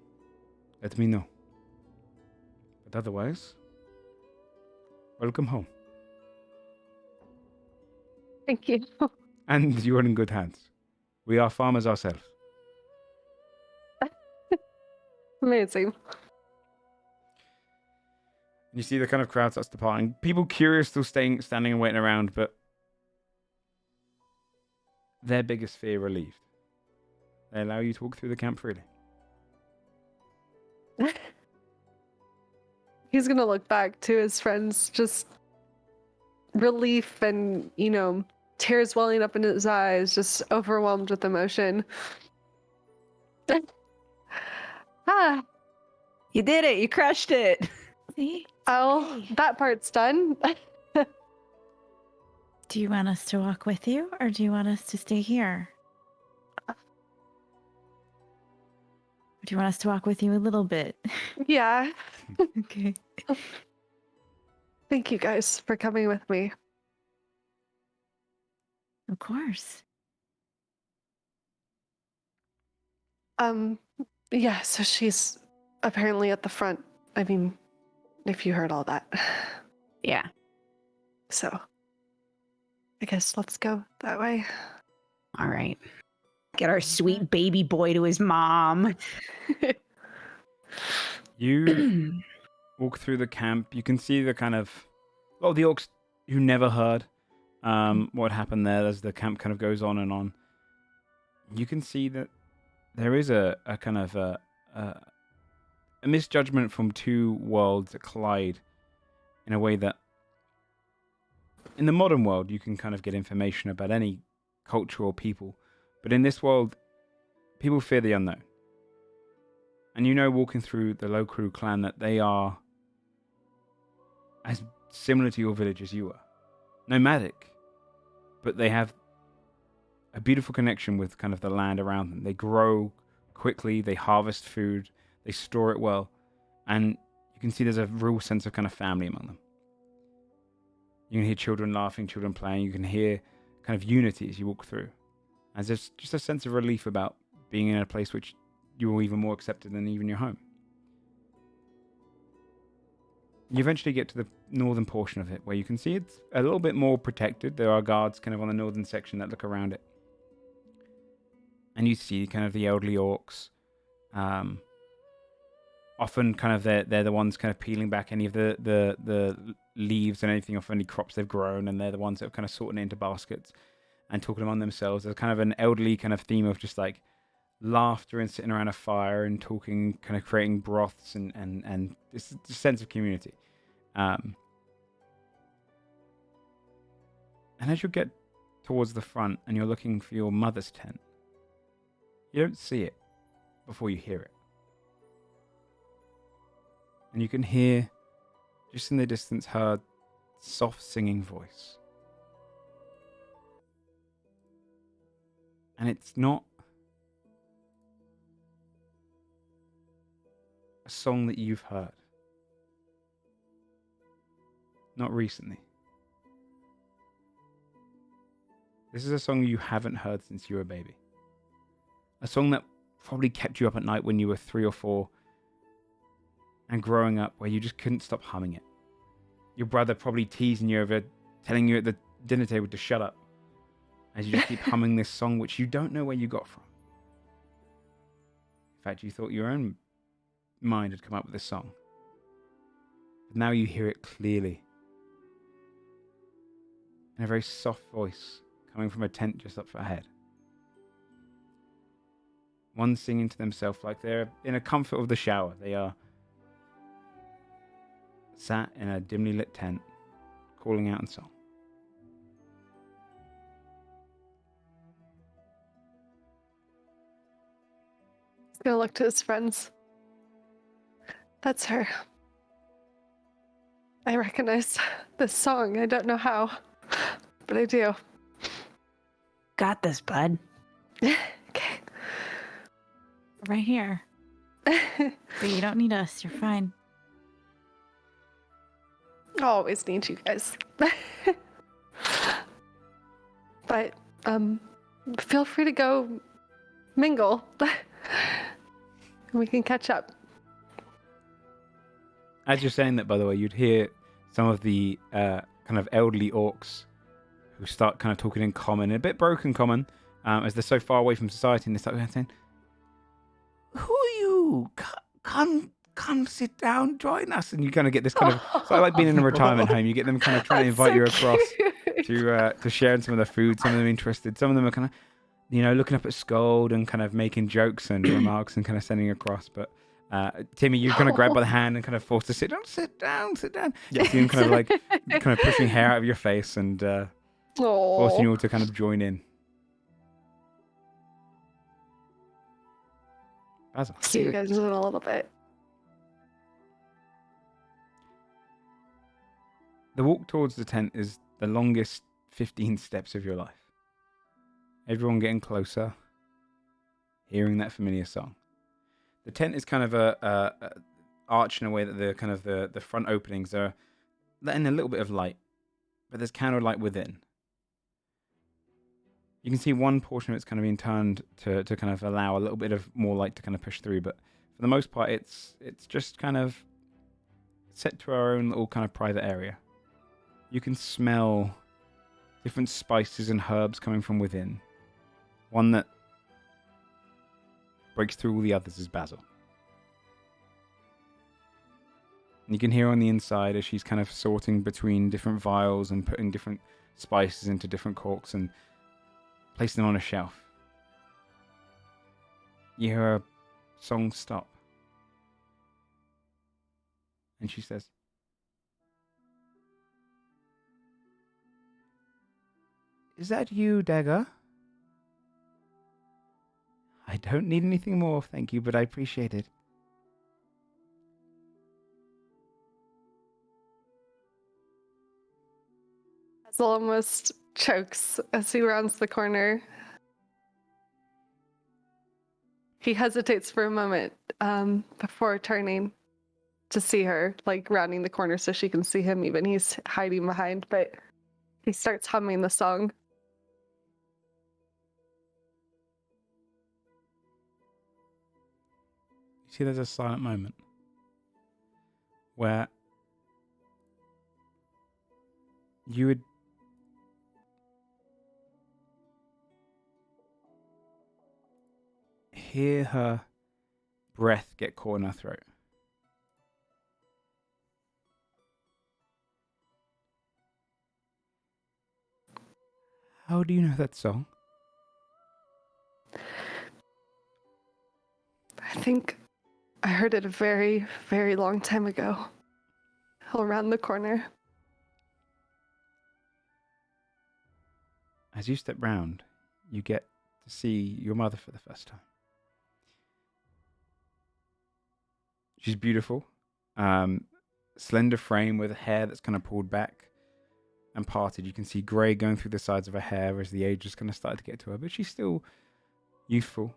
Speaker 1: let me know. But otherwise, welcome home.
Speaker 3: Thank you.
Speaker 1: And you are in good hands. We are farmers ourselves.
Speaker 3: Amazing.
Speaker 1: You see the kind of crowd starts departing. People curious still standing and waiting around, but their biggest fear relieved. They allow you to walk through the camp freely.
Speaker 3: He's gonna look back to his friends, just relief and, tears welling up in his eyes, just overwhelmed with emotion.
Speaker 7: You did it. You crushed it.
Speaker 2: See?
Speaker 3: Oh, that part's done.
Speaker 2: Do you want us to walk with you, or do you want us to stay here? Or do you want us to walk with you a little bit?
Speaker 3: Yeah.
Speaker 2: Okay.
Speaker 3: Thank you guys for coming with me.
Speaker 2: Of course.
Speaker 3: Yeah, so she's apparently at the front. I mean, if you heard all that.
Speaker 7: Yeah.
Speaker 3: So, I guess let's go that way.
Speaker 7: All right. Get our sweet baby boy to his mom.
Speaker 1: You walk through the camp. You can see the kind of a lot of the orcs who never heard what happened there as the camp kind of goes on and on. You can see that there is a kind of a misjudgment from two worlds that collide in a way that in the modern world you can kind of get information about any culture or people, but in this world people fear the unknown. And walking through the Low Crew clan that they are as similar to your village as you are. Nomadic, but they have a beautiful connection with kind of the land around them. They grow quickly, they harvest food, they store it well, and you can see there's a real sense of kind of family among them. You can hear children laughing, children playing, you can hear kind of unity as you walk through. And there's just a sense of relief about being in a place which you were even more accepted than even your home. You eventually get to the northern portion of it, where you can see it's a little bit more protected. There are guards kind of on the northern section that look around it. And you see kind of the elderly orcs. Often kind of they're the ones kind of peeling back any of the leaves and anything off any crops they've grown, and they're the ones that are kind of sorting it into baskets and talking among themselves. There's kind of an elderly kind of theme of just like laughter and sitting around a fire and talking, kind of creating broths and this sense of community. And as you get towards the front and you're looking for your mother's tent, you don't see it before you hear it. And you can hear, just in the distance, her soft singing voice. And it's not a song that you've heard. Not recently. This is a song you haven't heard since you were a baby. A song that probably kept you up at night when you were 3 or 4, and growing up where you just couldn't stop humming it. Your brother probably teasing you over, telling you at the dinner table to shut up, as you just keep humming this song which you don't know where you got from. In fact, you thought your own mind had come up with this song. But now you hear it clearly, in a very soft voice, coming from a tent just up ahead. One singing to themselves like they're in a comfort of the shower. They are sat in a dimly lit tent, calling out in song.
Speaker 3: He's gonna look to his friends. That's her. I recognize this song. I don't know how, but I do.
Speaker 2: Got this, bud.
Speaker 3: Okay.
Speaker 2: Right here. But you don't need us. You're fine.
Speaker 3: I'll always need you guys. But feel free to go mingle. We can catch up.
Speaker 1: As you're saying that, by the way, you'd hear some of the kind of elderly orcs who start kind of talking in common, a bit broken common, as they're so far away from society, and they start saying, "Who are you? Come sit down, join us." And you kind of get this kind of, it's like being in a retirement home. You get them kind of trying to invite you across to share in some of the food. Some of them interested. Some of them are kind of, looking up at Scold and kind of making jokes and remarks and kind of sending across. But Timmy, you're kind of grabbed by the hand and kind of forced to sit down. Yeah. So you're kind of like, kind of pushing hair out of your face and forcing you all to kind of join in. Basil.
Speaker 3: See you guys in a little bit.
Speaker 1: The walk towards the tent is the longest 15 steps of your life. Everyone getting closer, hearing that familiar song. The tent is kind of a arch in a way that the front openings are letting a little bit of light, but there's candlelight within. You can see one portion of it's kind of being turned to kind of allow a little bit of more light to kind of push through, but for the most part, it's just kind of set to our own little kind of private area. You can smell different spices and herbs coming from within. One that breaks through all the others is Basil. And you can hear on the inside as she's kind of sorting between different vials and putting different spices into different corks and placing them on a shelf. You hear her song stop. And she says, "Is that you, Dagger?" "I don't need anything more, thank you, but I appreciate it."
Speaker 3: Basil almost chokes as he rounds the corner. He hesitates for a moment before turning to see her, like rounding the corner so she can see him even. He's hiding behind, but he starts humming the song.
Speaker 1: see there's a silent moment where you would hear her breath get caught in her throat. How do you know that song?
Speaker 3: I think I heard it a very, very long time ago. Around the corner.
Speaker 1: As you step round, you get to see your mother for the first time. She's beautiful. Slender frame with hair that's kind of pulled back and parted. You can see grey going through the sides of her hair as the age has kind of started to get to her, but she's still youthful.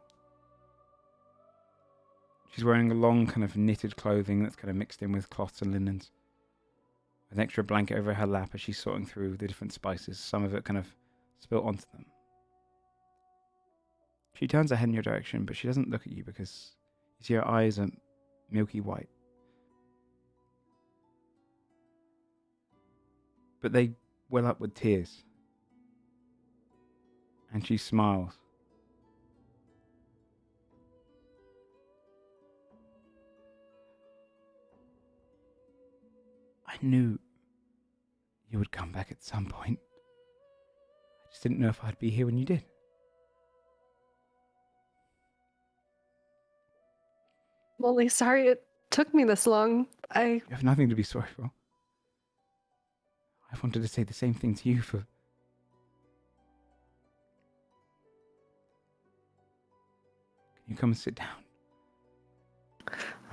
Speaker 1: She's wearing a long kind of knitted clothing that's kind of mixed in with cloths and linens. An extra blanket over her lap as she's sorting through the different spices, some of it kind of spilt onto them. She turns her head in your direction, but she doesn't look at you because you see her eyes are milky white. But they well up with tears. And she smiles. I knew you would come back at some point. I just didn't know if I'd be here when you did.
Speaker 3: I'm only sorry it took me this long.
Speaker 1: You have nothing to be sorry for. I wanted to say the same thing to you for... Can you come and sit down?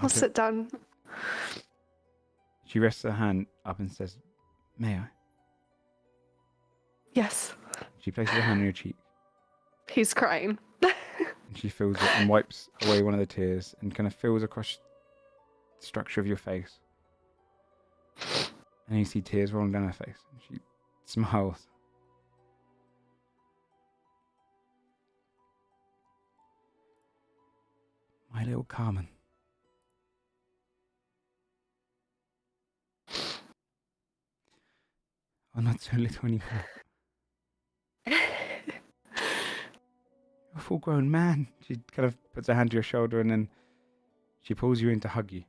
Speaker 3: I'll sit down.
Speaker 1: She rests her hand up and says, "May I?"
Speaker 3: Yes.
Speaker 1: She places her hand on your cheek.
Speaker 3: He's crying.
Speaker 1: And she feels it and wipes away one of the tears and kind of feels across the structure of your face. And you see tears rolling down her face. And she smiles. My little Carmen. Oh, not so little anymore. You're a full-grown man. She kind of puts her hand to your shoulder and then she pulls you in to hug you.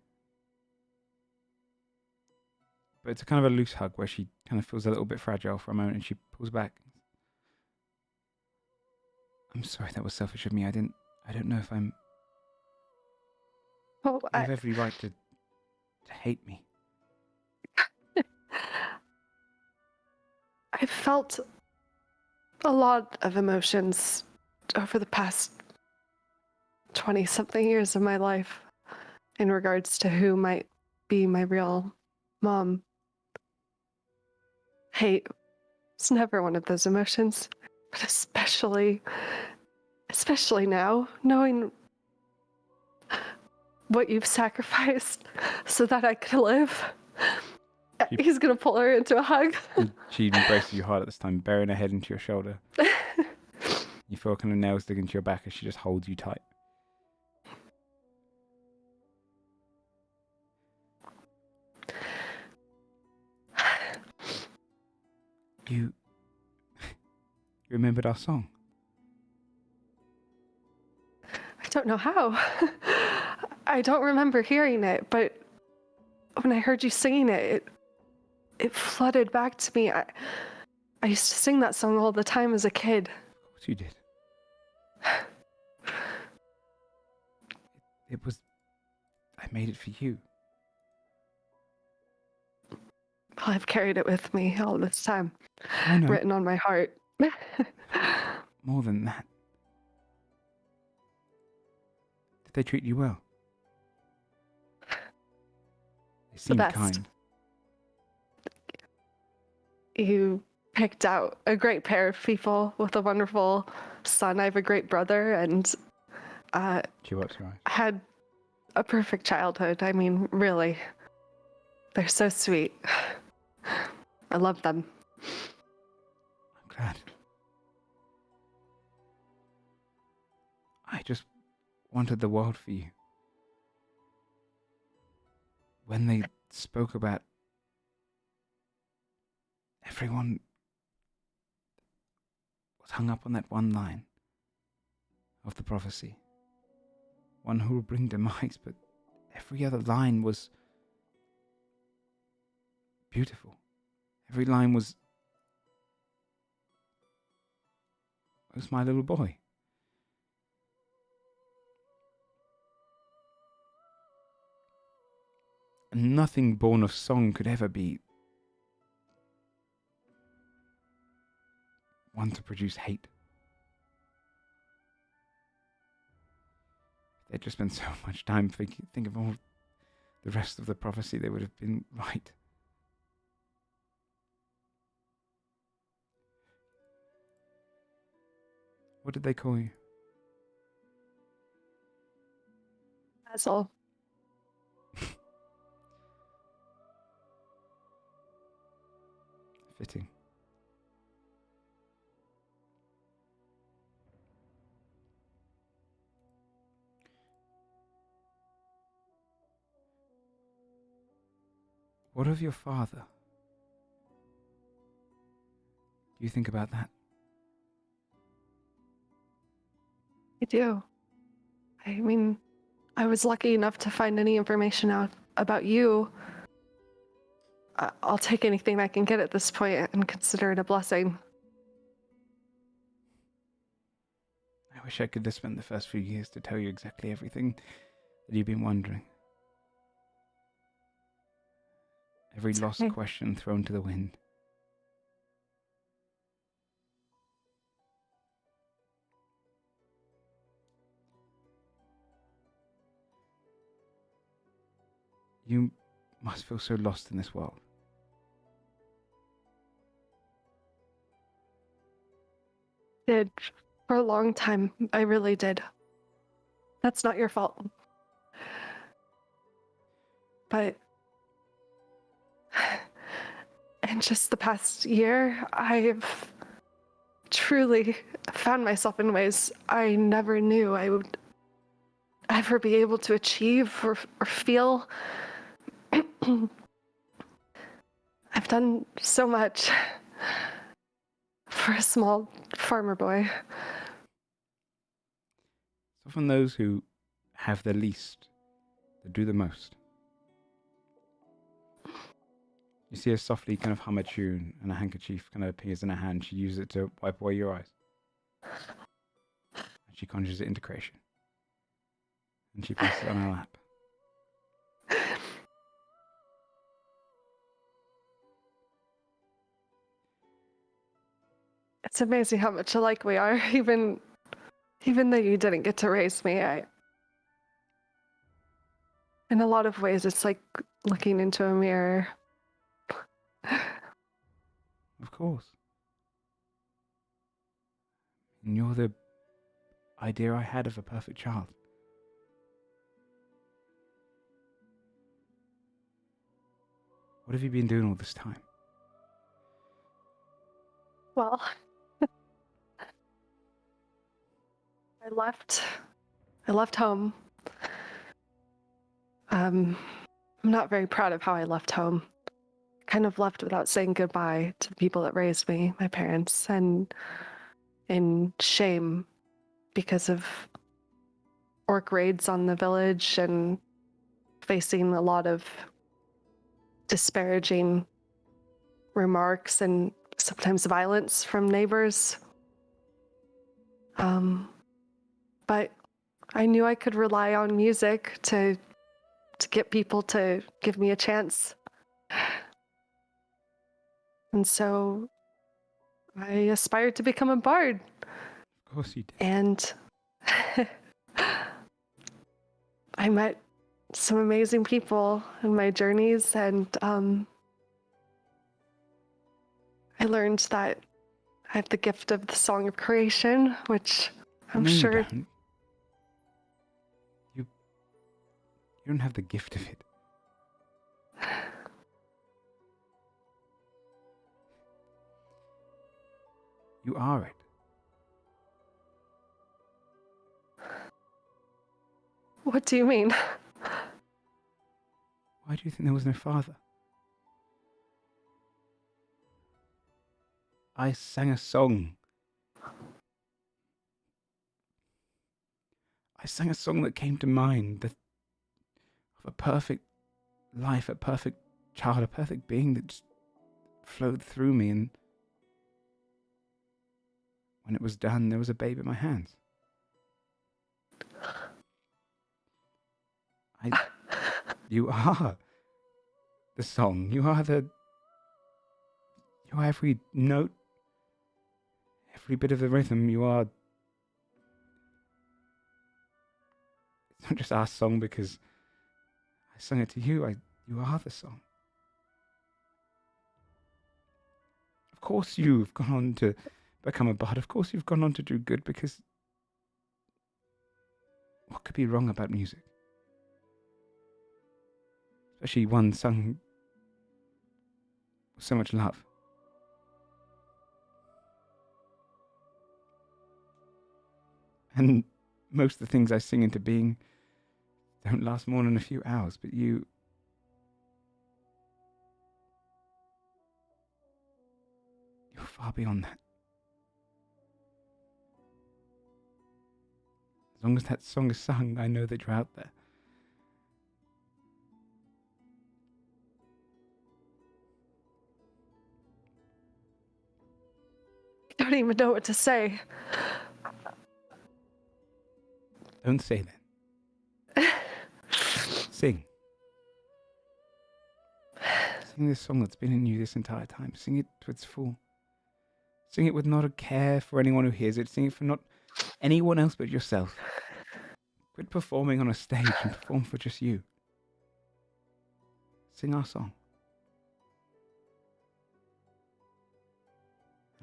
Speaker 1: But it's a kind of a loose hug where she kind of feels a little bit fragile for a moment and she pulls back. I'm sorry, that was selfish of me. I don't know if I'm...
Speaker 3: Oh,
Speaker 1: You have every right to hate me.
Speaker 3: I felt a lot of emotions over the past 20-something years of my life in regards to who might be my real mom. Hate is never one of those emotions, but especially now, knowing what you've sacrificed so that I could live. He's gonna pull her into a hug.
Speaker 1: She embraces you hard at this time, burying her head into your shoulder. You feel kind of nails dig into your back as she just holds you tight. You remembered our song?
Speaker 3: I don't know how. I don't remember hearing it, but when I heard you singing it, it flooded back to me. I used to sing that song all the time as a kid.
Speaker 1: Of course you did. It was... I made it for you.
Speaker 3: Well, I've carried it with me all this time,
Speaker 1: I know.
Speaker 3: written on my heart.
Speaker 1: More than that. Did they treat you well? They seemed
Speaker 3: best.
Speaker 1: kind.
Speaker 3: You picked out a great pair of people with a wonderful son. I have a great brother, and
Speaker 1: She wipes her eyes.
Speaker 3: had a perfect childhood. I mean, really. They're so sweet. I love them.
Speaker 1: I'm glad. I just wanted the world for you. when they spoke about everyone was hung up on that one line of the prophecy. One who will bring demise, but every other line was beautiful. Every line was my little boy. And nothing born of song could ever be one to produce hate. They'd just spent so much time think of all the rest of the prophecy, they would have been right. What did they call you?
Speaker 3: Basil.
Speaker 1: Fitting. What of your father? Do you think about that?
Speaker 3: I do. I mean, I was lucky enough to find any information out about you. I'll take anything I can get at this point and consider it a blessing.
Speaker 1: I wish I could have spent the first few years to tell you exactly everything that you've been wondering. Every lost question thrown to the wind. You must feel so lost in this world.
Speaker 3: Did for a long time. I really did. That's not your fault. But in just the past year, I've truly found myself in ways I never knew I would ever be able to achieve or feel. I've done so much for a small farmer boy.
Speaker 1: It's often those who have the least that do the most. You see her softly kind of hum a tune, and a handkerchief kind of appears in her hand. She uses it to wipe away your eyes. And she conjures it into creation. And she places it on her lap.
Speaker 3: It's amazing how much alike we are, even though you didn't get to raise me. In a lot of ways, it's like looking into a mirror.
Speaker 1: Of course. And you're the idea I had of a perfect child. What have you been doing all this time?
Speaker 3: Well, I left home. I'm not very proud of how I left home. Kind of left without saying goodbye to the people that raised me, my parents, and in shame because of orc raids on the village and facing a lot of disparaging remarks and sometimes violence from neighbors. But I knew I could rely on music to get people to give me a chance. And so I aspired to become a bard.
Speaker 1: Of course you did.
Speaker 3: And I met some amazing people in my journeys, and I learned that I have the gift of the song of creation, which I'm
Speaker 1: No,
Speaker 3: sure.
Speaker 1: You don't. You don't have the gift of it. You are it.
Speaker 3: What do you mean?
Speaker 1: Why do you think there was no father? I sang a song. I sang a song that came to mind of a perfect life, a perfect child, a perfect being that just flowed through me, and when it was done, there was a babe in my hands. You are the song. You are every note, every bit of the rhythm. You are. It's not just our song because I sung it to you. You are the song. Of course you've gone on to become a bard. Of course you've gone on to do good, because what could be wrong about music? Especially one sung with so much love. And most of the things I sing into being don't last more than a few hours, but you're far beyond that. As long as that song is sung, I know that you're out there.
Speaker 3: I don't even know what to say.
Speaker 1: Don't say that. Sing. Sing this song that's been in you this entire time. Sing it to its full. Sing it with not a care for anyone who hears it. Sing it for not anyone else but yourself. Quit performing on a stage and perform for just you. Sing our song.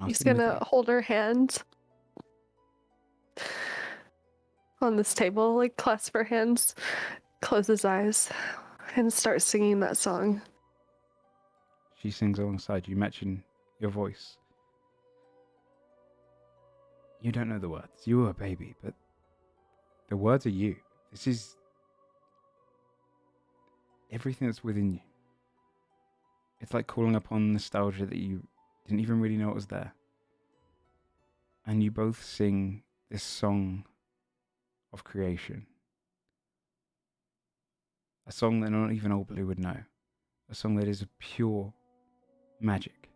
Speaker 3: He's gonna hold her hand on this table, like clasp her hands, close his eyes, and start singing that song.
Speaker 1: She sings alongside you, matching your voice. You don't know the words. You are a baby, but the words are you. This is everything that's within you. It's like calling upon nostalgia that you didn't even really know it was there. And you both sing this song of creation. A song that not even Old Blue would know. A song that is pure magic.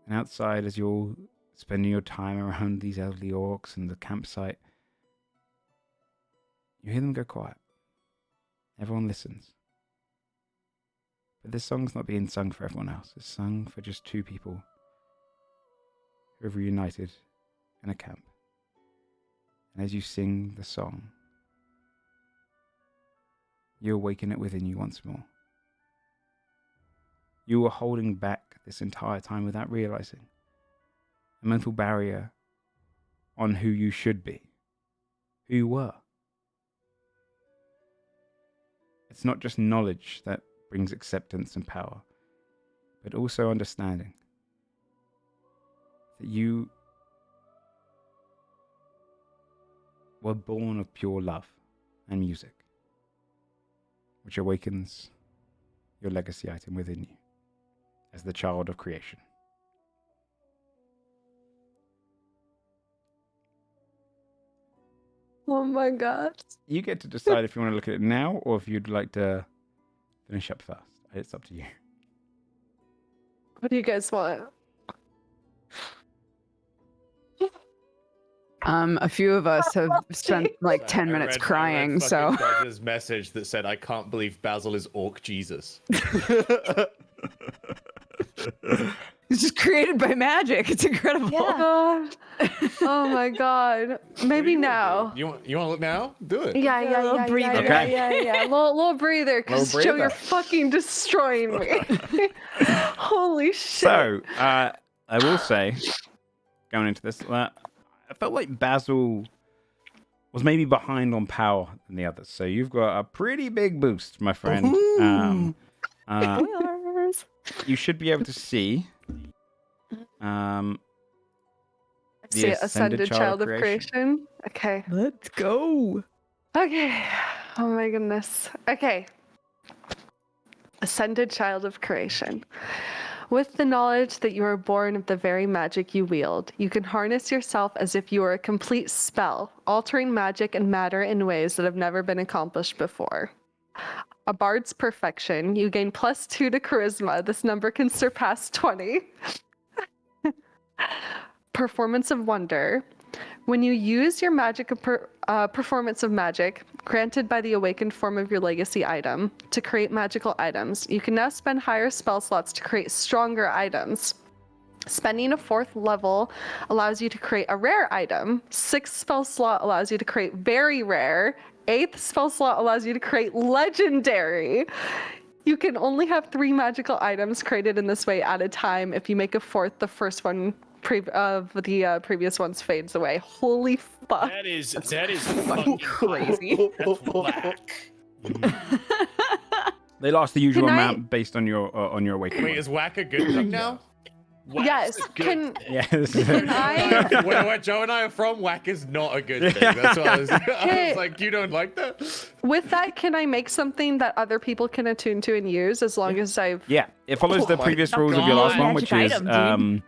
Speaker 1: And outside, as you're all spending your time around these elderly orcs and the campsite, you hear them go quiet. Everyone listens. But this song's not being sung for everyone else. It's sung for just two people who have reunited in a camp. And as you sing the song, you awaken it within you once more. You were holding back this entire time without realizing. A mental barrier on who you should be, who you were. It's not just knowledge that brings acceptance and power, but also understanding that you were born of pure love and music, which awakens your legacy item within you as the child of creation.
Speaker 3: Oh my god.
Speaker 1: You get to decide if you want to look at it now or if you'd like to finish up first. It's up to you.
Speaker 3: What do you guys want?
Speaker 7: A few of us have spent like 10 minutes crying, so.
Speaker 8: His message that said, "I can't believe Basil is Orc Jesus."
Speaker 7: It's just created by magic. It's incredible.
Speaker 3: Yeah. Oh my god. Maybe now.
Speaker 8: You want to look now? Do it.
Speaker 3: Yeah.
Speaker 2: little breather.
Speaker 3: Yeah. Little breather, because Joe, you're fucking destroying me. Holy shit.
Speaker 1: So, I will say, going into this, I felt like Basil was maybe behind on power than the others. So you've got a pretty big boost, my friend. You should be able to see.
Speaker 3: See, ascended child of creation. Okay.
Speaker 2: Let's go.
Speaker 3: Okay. Oh my goodness. Okay. Ascended child of creation. With the knowledge that you are born of the very magic you wield, you can harness yourself as if you were a complete spell, altering magic and matter in ways that have never been accomplished before. A bard's perfection. You gain +2 to charisma. This number can surpass 20. Performance of wonder. When you use your magic performance of magic, granted by the awakened form of your legacy item, to create magical items, you can now spend higher spell slots to create stronger items. Spending a 4th level allows you to create a rare item. 6th spell slot allows you to create very rare. 8th spell slot allows you to create legendary. You can only have 3 magical items created in this way at a time. If you make a 4th, the first one of the previous ones fades away. Holy fuck.
Speaker 4: That is fucking
Speaker 7: crazy.
Speaker 4: That's whack.
Speaker 1: They lost the usual
Speaker 3: Can I-
Speaker 1: amount based on your awakening.
Speaker 8: Wait, is whack a good thing now?
Speaker 4: Whack's
Speaker 3: Yes.
Speaker 4: a good-
Speaker 1: Yes.
Speaker 3: Can I?
Speaker 8: Where Joe and I are from, whack is not a good thing. That's what I was
Speaker 3: Okay.
Speaker 8: like, you don't like that?
Speaker 3: With that, can I make something that other people can attune to and use as long as I've...
Speaker 1: Yeah, it follows the
Speaker 6: my
Speaker 1: previous rules of your last one, which
Speaker 2: Magic
Speaker 1: is
Speaker 2: item,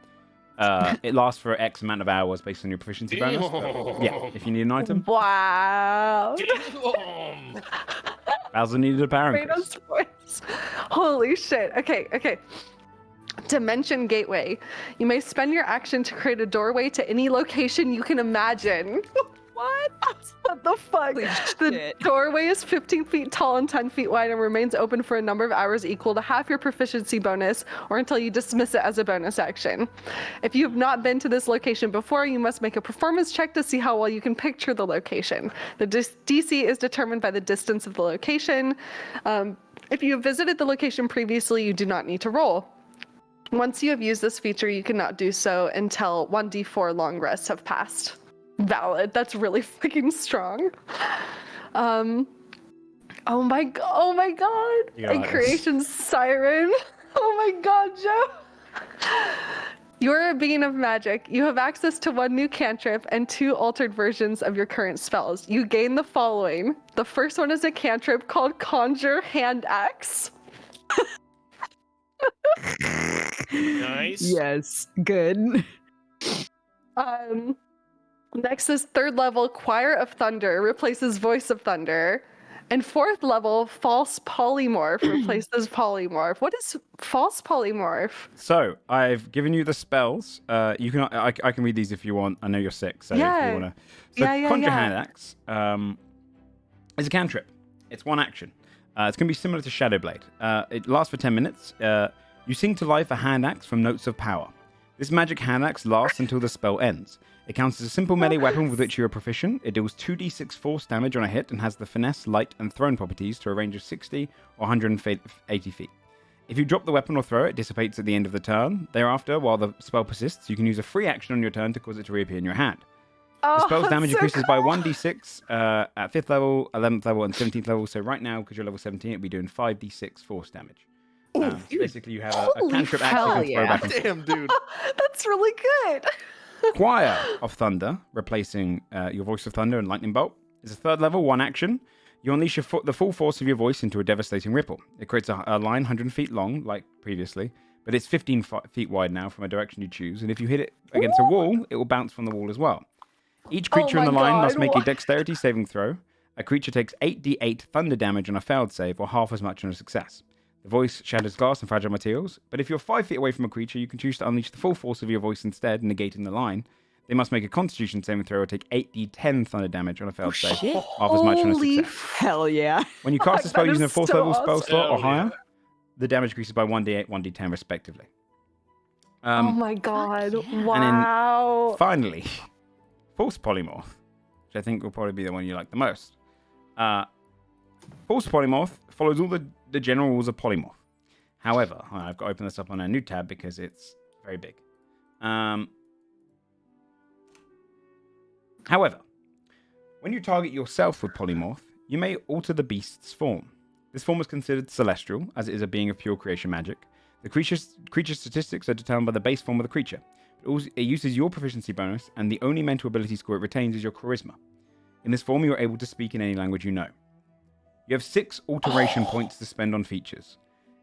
Speaker 1: it lasts for X amount of hours based on your proficiency bonus. But, yeah, if you need an item,
Speaker 3: Wow.
Speaker 4: Damn.
Speaker 1: Basil needed a power
Speaker 3: Kratos'
Speaker 1: increase.
Speaker 3: voice. Holy shit. Okay. Dimension Gateway. You may spend your action to create a doorway to any location you can imagine. What? What the fuck?
Speaker 7: Holy
Speaker 3: The
Speaker 7: shit.
Speaker 3: doorway is 15 feet tall and 10 feet wide and remains open for a number of hours equal to half your proficiency bonus or until you dismiss it as a bonus action. If you have not been to this location before, you must make a performance check to see how well you can picture the location. The DC is determined by the distance of the location. If you have visited the location previously, you do not need to roll. Once you have used this feature, you cannot do so until 1d4 long rests have passed. Valid. That's really fucking strong. Oh my god.
Speaker 1: You got
Speaker 3: And
Speaker 1: this.
Speaker 3: creation siren. Oh my god, Joe. You're a being of magic. You have access to 1 new cantrip and 2 altered versions of your current spells. You gain the following. The first one is a cantrip called Conjure Hand Axe.
Speaker 4: Nice.
Speaker 7: Yes, good.
Speaker 3: Next is 3rd level Choir of Thunder replaces Voice of Thunder. And 4th level False Polymorph replaces Polymorph. What is False Polymorph?
Speaker 1: So I've given you the spells. You can I can read these if you want. I know you're sick, so if
Speaker 3: Yeah.
Speaker 1: you want to. So
Speaker 3: Yeah,
Speaker 1: Conjure
Speaker 3: yeah.
Speaker 1: Hand Axe is a cantrip. It's 1 action. It's going to be similar to Shadowblade. It lasts for 10 minutes. You sing to life a hand axe from Notes of Power. This magic hand axe lasts until the spell ends. It counts as a simple melee weapon with which you are proficient. It deals 2d6 force damage on a hit and has the finesse, light, and thrown properties to a range of 60 or 180 feet. If you drop the weapon or throw it, it dissipates at the end of the turn. Thereafter, while the spell persists, you can use a free action on your turn to cause it to reappear in your hand. The spell's damage
Speaker 3: so
Speaker 1: increases by 1d6 at 5th level, 11th level, and 17th level. So right now, because you're level 17, it'll be doing 5d6 force damage. Basically, you have a
Speaker 3: Holy
Speaker 1: cantrip axe you
Speaker 7: hell
Speaker 1: can throw
Speaker 7: yeah.
Speaker 1: back and forth.
Speaker 6: Damn, dude.
Speaker 3: That's really good.
Speaker 1: Choir of Thunder, replacing your Voice of Thunder and Lightning Bolt, is a 3rd level, 1 action. You unleash the full force of your voice into a devastating ripple. It creates a line 100 feet long, like previously, but it's 15 feet wide now from a direction you choose. And if you hit it against a wall, it will bounce from the wall as well. Each creature in
Speaker 3: my
Speaker 1: the line
Speaker 3: God,
Speaker 1: must make a
Speaker 3: what?
Speaker 1: dexterity saving throw. A creature takes 8d8 thunder damage on a failed save, or half as much on a success. The voice shatters glass and fragile materials, but if you're 5 feet away from a creature, you can choose to unleash the full force of your voice instead, negating the line. They must make a constitution saving throw or take 8d10 thunder damage on a failed save, half as much on a
Speaker 3: Holy
Speaker 1: success.
Speaker 7: Hell yeah.
Speaker 1: When you cast a spell
Speaker 3: that
Speaker 1: using a
Speaker 3: is
Speaker 1: 4th
Speaker 3: so
Speaker 1: level spell
Speaker 3: awesome.
Speaker 1: slot or
Speaker 4: Hell yeah.
Speaker 1: higher, the damage increases by 1d8, 1d10 respectively.
Speaker 3: Oh my god. Wow.
Speaker 1: Finally, False Polymorph, which I think will probably be the one you like the most. False Polymorph follows all the general rules of Polymorph. However, I've got to open this up on a new tab because it's very big. However, when you target yourself with Polymorph, you may alter the beast's form. This form is considered celestial, as it is a being of pure creation magic. The creature's statistics are determined by the base form of the creature. It uses your proficiency bonus, and the only mental ability score it retains is your charisma. In this form, you are able to speak in any language you know. You have 6 alteration points to spend on features.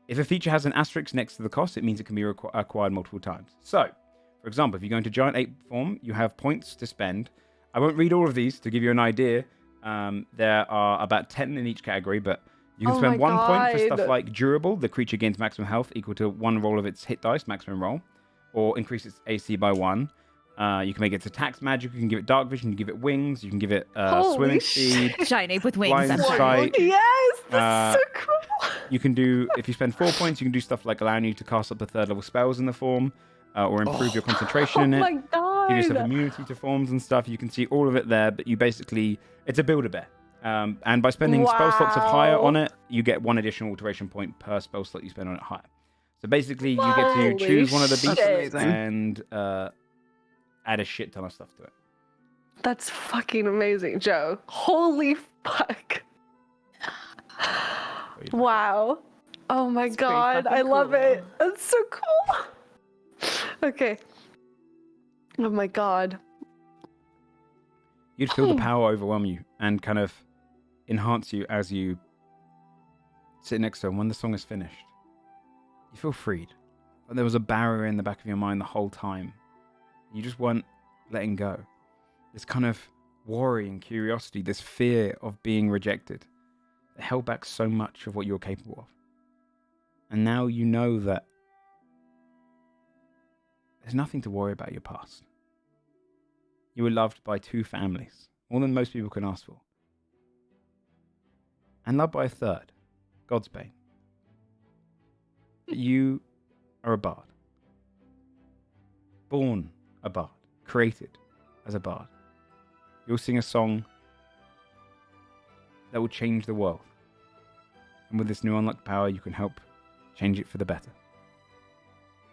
Speaker 1: If a feature has an asterisk next to the cost, it means it can be acquired multiple times. So, for example, if you go into giant ape form, you have points to spend. I won't read all of these to give you an idea. There are about 10 in each category, but you can spend 1 point for stuff like durable. The creature gains maximum health equal to 1 roll of its hit dice, maximum roll, or increase its AC by 1. You can make it attacks magic. You can give it dark vision. You can give it wings. You can give it swimming speed.
Speaker 2: Giant ape with wings.
Speaker 1: Blind
Speaker 2: I'm sorry.
Speaker 1: sight.
Speaker 3: Yes, this is so cool.
Speaker 1: You can do, if you spend 4 points, you can do stuff like allowing you to cast up to 3rd level spells in the form, or improve your concentration in it.
Speaker 3: Oh my god.
Speaker 1: Give yourself immunity to forms and stuff. You can see all of it there, but you basically, it's a Build-A-Bear. And by spending spell slots of higher on it, you get 1 additional alteration point per spell slot you spend on it higher. So basically, you get to choose one of the beasts and add a shit ton of stuff to it.
Speaker 3: That's fucking amazing, Joe. Holy fuck. Wow. Oh my god, I love it. That's so cool. Okay. Oh my god.
Speaker 1: You'd feel the power overwhelm you and kind of enhance you as you sit next to him. When the song is finished, you feel freed. But there was a barrier in the back of your mind the whole time. You just weren't letting go. This kind of worry and curiosity, this fear of being rejected, that held back so much of what you're capable of. And now you know that there's nothing to worry about your past. You were loved by 2 families, more than most people can ask for. And loved by a 3rd, God's Bane. But you are a bard. Born a bard, created as a bard. You'll sing a song that will change the world. And with this new unlocked power, you can help change it for the better.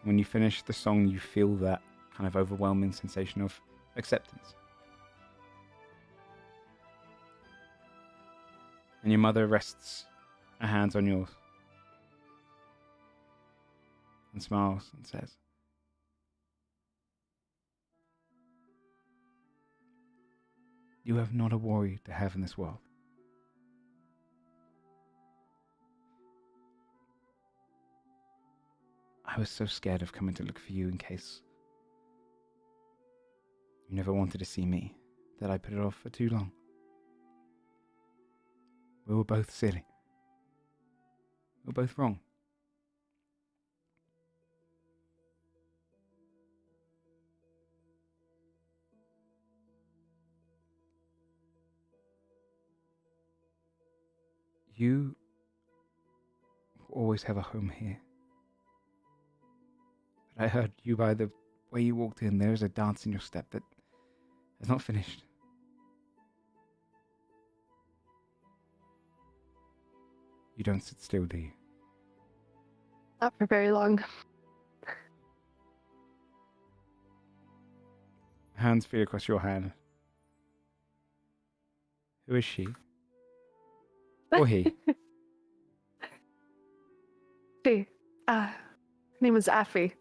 Speaker 1: When you finish the song, you feel that kind of overwhelming sensation of acceptance. And your mother rests her hands on yours and smiles and says, "You have not a worry to have in this world. I was so scared of coming to look for you in case you never wanted to see me that I put it off for too long. We were both silly. We were both wrong. You will always have a home here. But I heard you by the way you walked in. There's a dance in your step that has not finished. You don't sit still, do you?
Speaker 3: Not for very long.
Speaker 1: Hands feel across your hand. Who is she? Or he?
Speaker 3: She. Her name is Affy.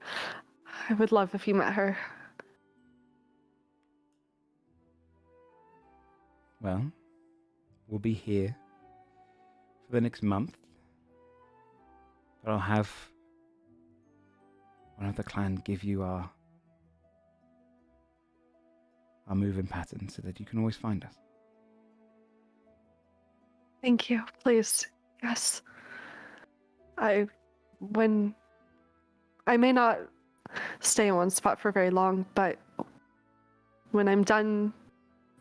Speaker 3: I would love if you met her.
Speaker 1: Well, we'll be here for the next month. But I'll have one of the clan give you our moving pattern so that you can always find us.
Speaker 3: Thank you. Please. Yes. I may not stay in one spot for very long, but when I'm done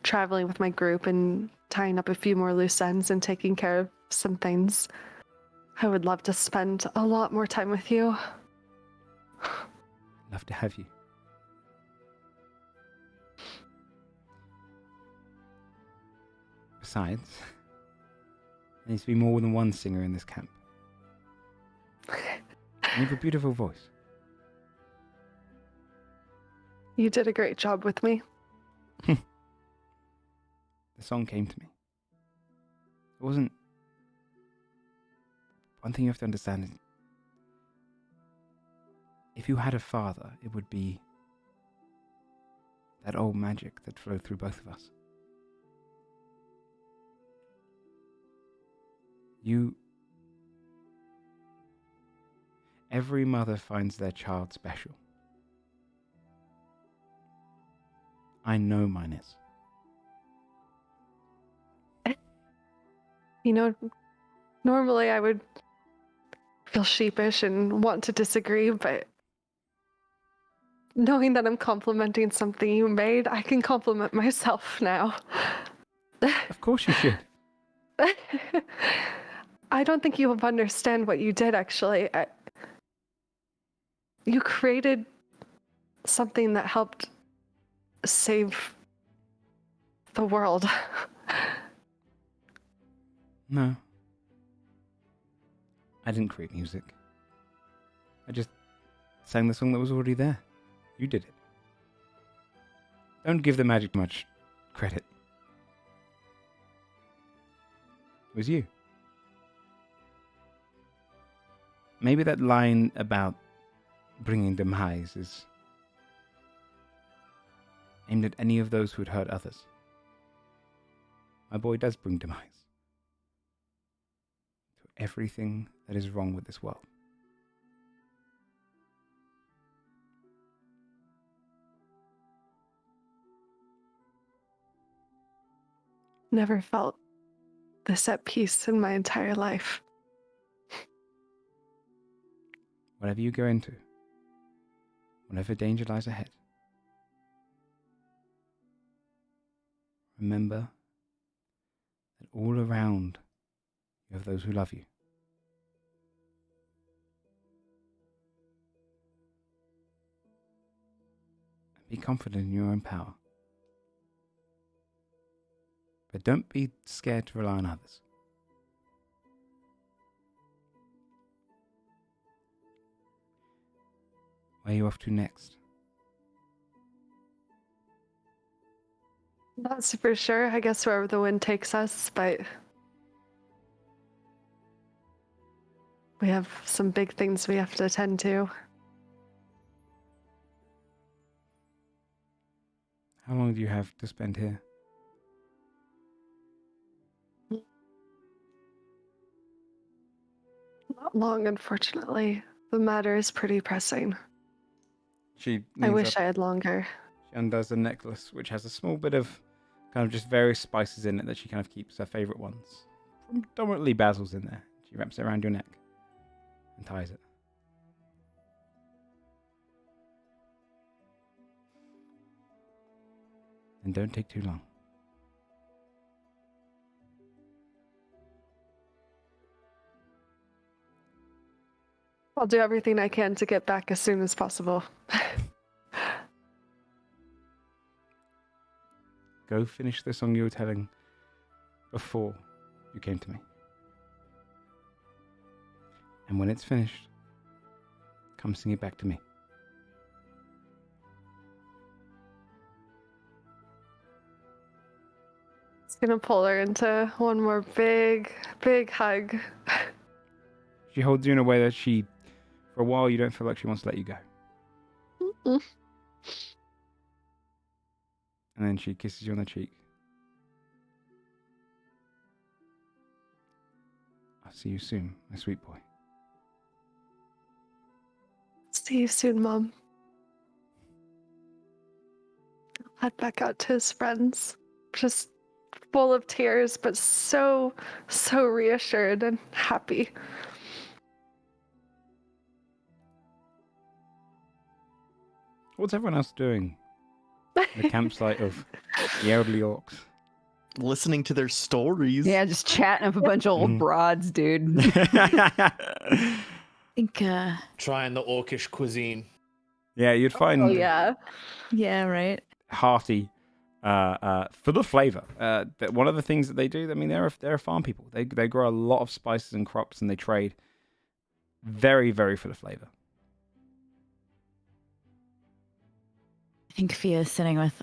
Speaker 3: traveling with my group and tying up a few more loose ends and taking care of some things, I would love to spend a lot more time with you.
Speaker 1: Love to have you. Besides, there needs to be more than one singer in this camp. You have a beautiful voice.
Speaker 3: You did a great job with me.
Speaker 1: The song came to me. It wasn't... One thing you have to understand is, if you had a father, it would be that old magic that flowed through both of us. Every mother finds their child special. I know mine is.
Speaker 3: You know, normally I would feel sheepish and want to disagree, but knowing that I'm complimenting something you made, I can compliment myself now.
Speaker 1: Of course you should.
Speaker 3: I don't think you understand what you did, actually. You created something that helped save the world.
Speaker 1: No. I didn't create music. I just sang the song that was already there. You did it. Don't give the magic much credit. It was you. Maybe that line about bringing demise is aimed at any of those who would hurt others. My boy does bring demise to everything that is wrong with this world.
Speaker 3: Never felt this at peace in my entire life.
Speaker 1: Whatever you go into, whatever danger lies ahead, remember that all around you have those who love you. And be confident in your own power. But don't be scared to rely on others. Where are you off to next?
Speaker 3: Not super sure. I guess wherever the wind takes us, but we have some big things we have to attend to.
Speaker 1: How long do you have to spend here?
Speaker 3: Not long, unfortunately. The matter is pretty pressing.
Speaker 1: She
Speaker 3: I
Speaker 1: leans
Speaker 3: wish
Speaker 1: up.
Speaker 3: I had longer.
Speaker 1: She undoes a necklace which has a small bit of kind of just various spices in it that she kind of keeps her favourite ones. Predominantly Basil's in there. She wraps it around your neck and ties it. And don't take too long.
Speaker 3: I'll do everything I can to get back as soon as possible.
Speaker 1: Go finish the song you were telling before you came to me. And when it's finished, come sing it back to me.
Speaker 3: It's gonna pull her into one more big, big hug.
Speaker 1: She holds you in a way that for a while, you don't feel like she wants to let you go.
Speaker 3: Mm-mm.
Speaker 1: And then she kisses you on the cheek. I'll see you soon, my sweet boy.
Speaker 3: See you soon, Mom. Head back out to his friends. Just full of tears, but so reassured and happy.
Speaker 1: What's everyone else doing? The campsite of the elderly orcs.
Speaker 6: Listening to their stories.
Speaker 7: Yeah, just chatting up a bunch of old broads, dude.
Speaker 2: I think,
Speaker 8: Trying the orcish cuisine.
Speaker 1: Yeah, you'd find
Speaker 3: Oh yeah.
Speaker 2: yeah, right.
Speaker 1: hearty for the flavor. That one of the things that they do, I mean, they're farm people. They grow a lot of spices and crops, and they trade. Very, very full of flavor.
Speaker 2: I think Fia's sitting with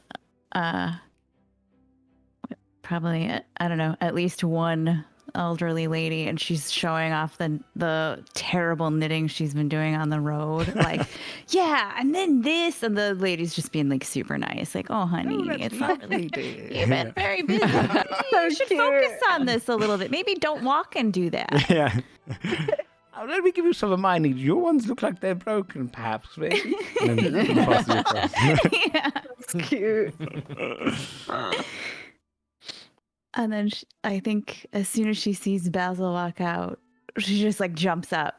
Speaker 2: probably, I don't know, at least one elderly lady, and she's showing off the terrible knitting she's been doing on the road. Like, yeah, and then this, and the lady's just being like super nice, like, oh honey, it's not really. You've been very busy. You should focus on this a little bit. Maybe don't walk and do that.
Speaker 1: Yeah. Oh, let me give you some of my needs. Your ones look like they're broken, perhaps, maybe. And then pass it across.
Speaker 2: Yeah.
Speaker 3: It's cute.
Speaker 2: And then I think as soon as she sees Basil walk out, she just like jumps up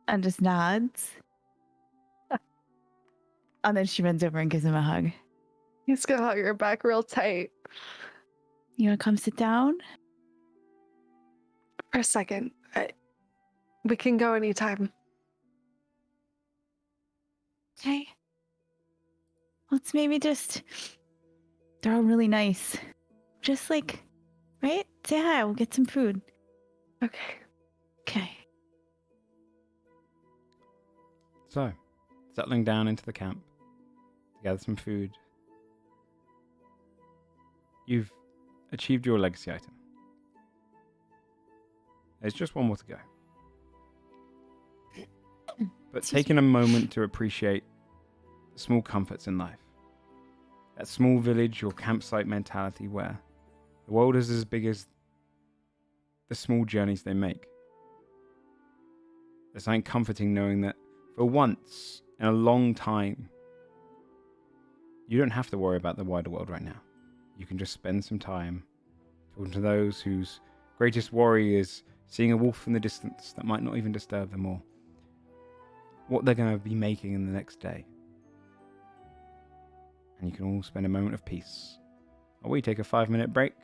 Speaker 2: and just nods. And then she bends over and gives him a hug.
Speaker 3: He's gonna hug her back real tight.
Speaker 2: You want to come sit down?
Speaker 3: For a second. We can go anytime.
Speaker 2: Okay. Let's maybe just. They're all really nice. Just like, right? Say hi. We'll get some food.
Speaker 3: Okay.
Speaker 2: Okay.
Speaker 1: So, settling down into the camp to gather some food. You've achieved your legacy item. There's just one more to go. But taking a moment to appreciate the small comforts in life. That small village or campsite mentality where the world is as big as the small journeys they make. There's something comforting knowing that for once in a long time, you don't have to worry about the wider world right now. You can just spend some time talking to those whose greatest worry is seeing a wolf in the distance that might not even disturb them, or what they're going to be making in the next day. And you can all spend a moment of peace. Or we take a 5-minute break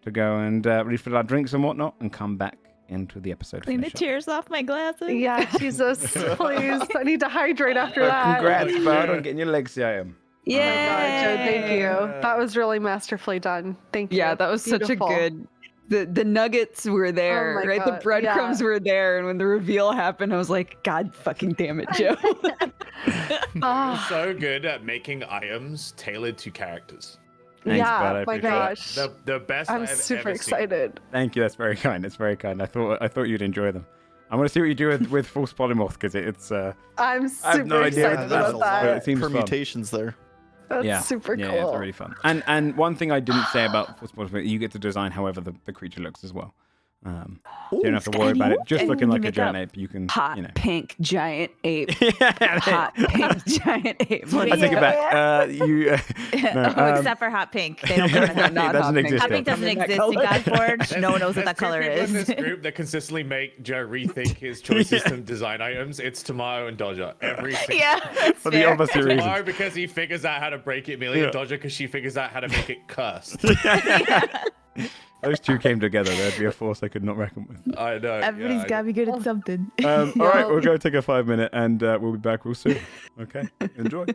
Speaker 1: to go and refill our drinks and whatnot and come back into the episode.
Speaker 2: Clean the tears off my glasses.
Speaker 3: Yeah, Jesus, please. I need to hydrate after that.
Speaker 1: Congrats, bud, on getting your legacy item.
Speaker 3: Yeah. Oh my God, Joe, thank you. That was really masterfully done. Thank you.
Speaker 7: Yeah, that was
Speaker 3: Beautiful.
Speaker 7: such a good. The nuggets were there,
Speaker 3: my
Speaker 7: right?
Speaker 3: God,
Speaker 7: The breadcrumbs were there, and when the reveal happened, I was like, God fucking damn it, Joe.
Speaker 8: You're so good at making items tailored to characters.
Speaker 1: Thanks,
Speaker 3: yeah,
Speaker 1: bud, I
Speaker 3: my
Speaker 1: appreciate
Speaker 3: gosh.
Speaker 8: The best
Speaker 3: I'm
Speaker 8: I've
Speaker 3: super
Speaker 8: ever seen.
Speaker 3: excited.
Speaker 1: Thank you, that's very kind. It's very kind. I thought you'd enjoy them. I'm going to see what you do with false polymorph because it's.
Speaker 3: I'm
Speaker 1: I have
Speaker 3: super
Speaker 1: no idea
Speaker 3: excited
Speaker 1: what
Speaker 3: about
Speaker 1: but
Speaker 3: that.
Speaker 1: it seems fun.
Speaker 6: Permutations there.
Speaker 3: That's super cool.
Speaker 1: Yeah, it's really fun. And one thing I didn't say about false polymorph, you get to design however the creature looks as well. So you don't have to worry about it just looking like a giant ape. You can,
Speaker 7: Hot
Speaker 1: pink
Speaker 7: giant ape.
Speaker 1: yeah,
Speaker 7: Hot pink giant ape.
Speaker 1: I take it back.
Speaker 2: Except for hot pink. They don't
Speaker 1: Yeah,
Speaker 2: put it
Speaker 7: not
Speaker 1: doesn't
Speaker 7: hot pink.
Speaker 1: exist
Speaker 2: Hot pink
Speaker 1: yet.
Speaker 2: doesn't exist in Godforged. No one knows what that color
Speaker 8: There's two people
Speaker 2: is.
Speaker 8: in this group that consistently make Joe rethink his choices to design items. It's Tomato and Dodger. Every single
Speaker 2: Yeah, that's
Speaker 1: For the
Speaker 2: fair.
Speaker 1: opposite
Speaker 8: Tomato
Speaker 1: reasons.
Speaker 8: because he figures out how to break it million,
Speaker 1: Yeah.
Speaker 8: Dodger because she figures out how to make it cursed.
Speaker 1: Those two came together. There'd be a force I could not reckon with.
Speaker 8: I know.
Speaker 2: Everybody's got to be good at something.
Speaker 1: All right, we'll go take a 5-minute and we'll be back real soon. Okay, enjoy.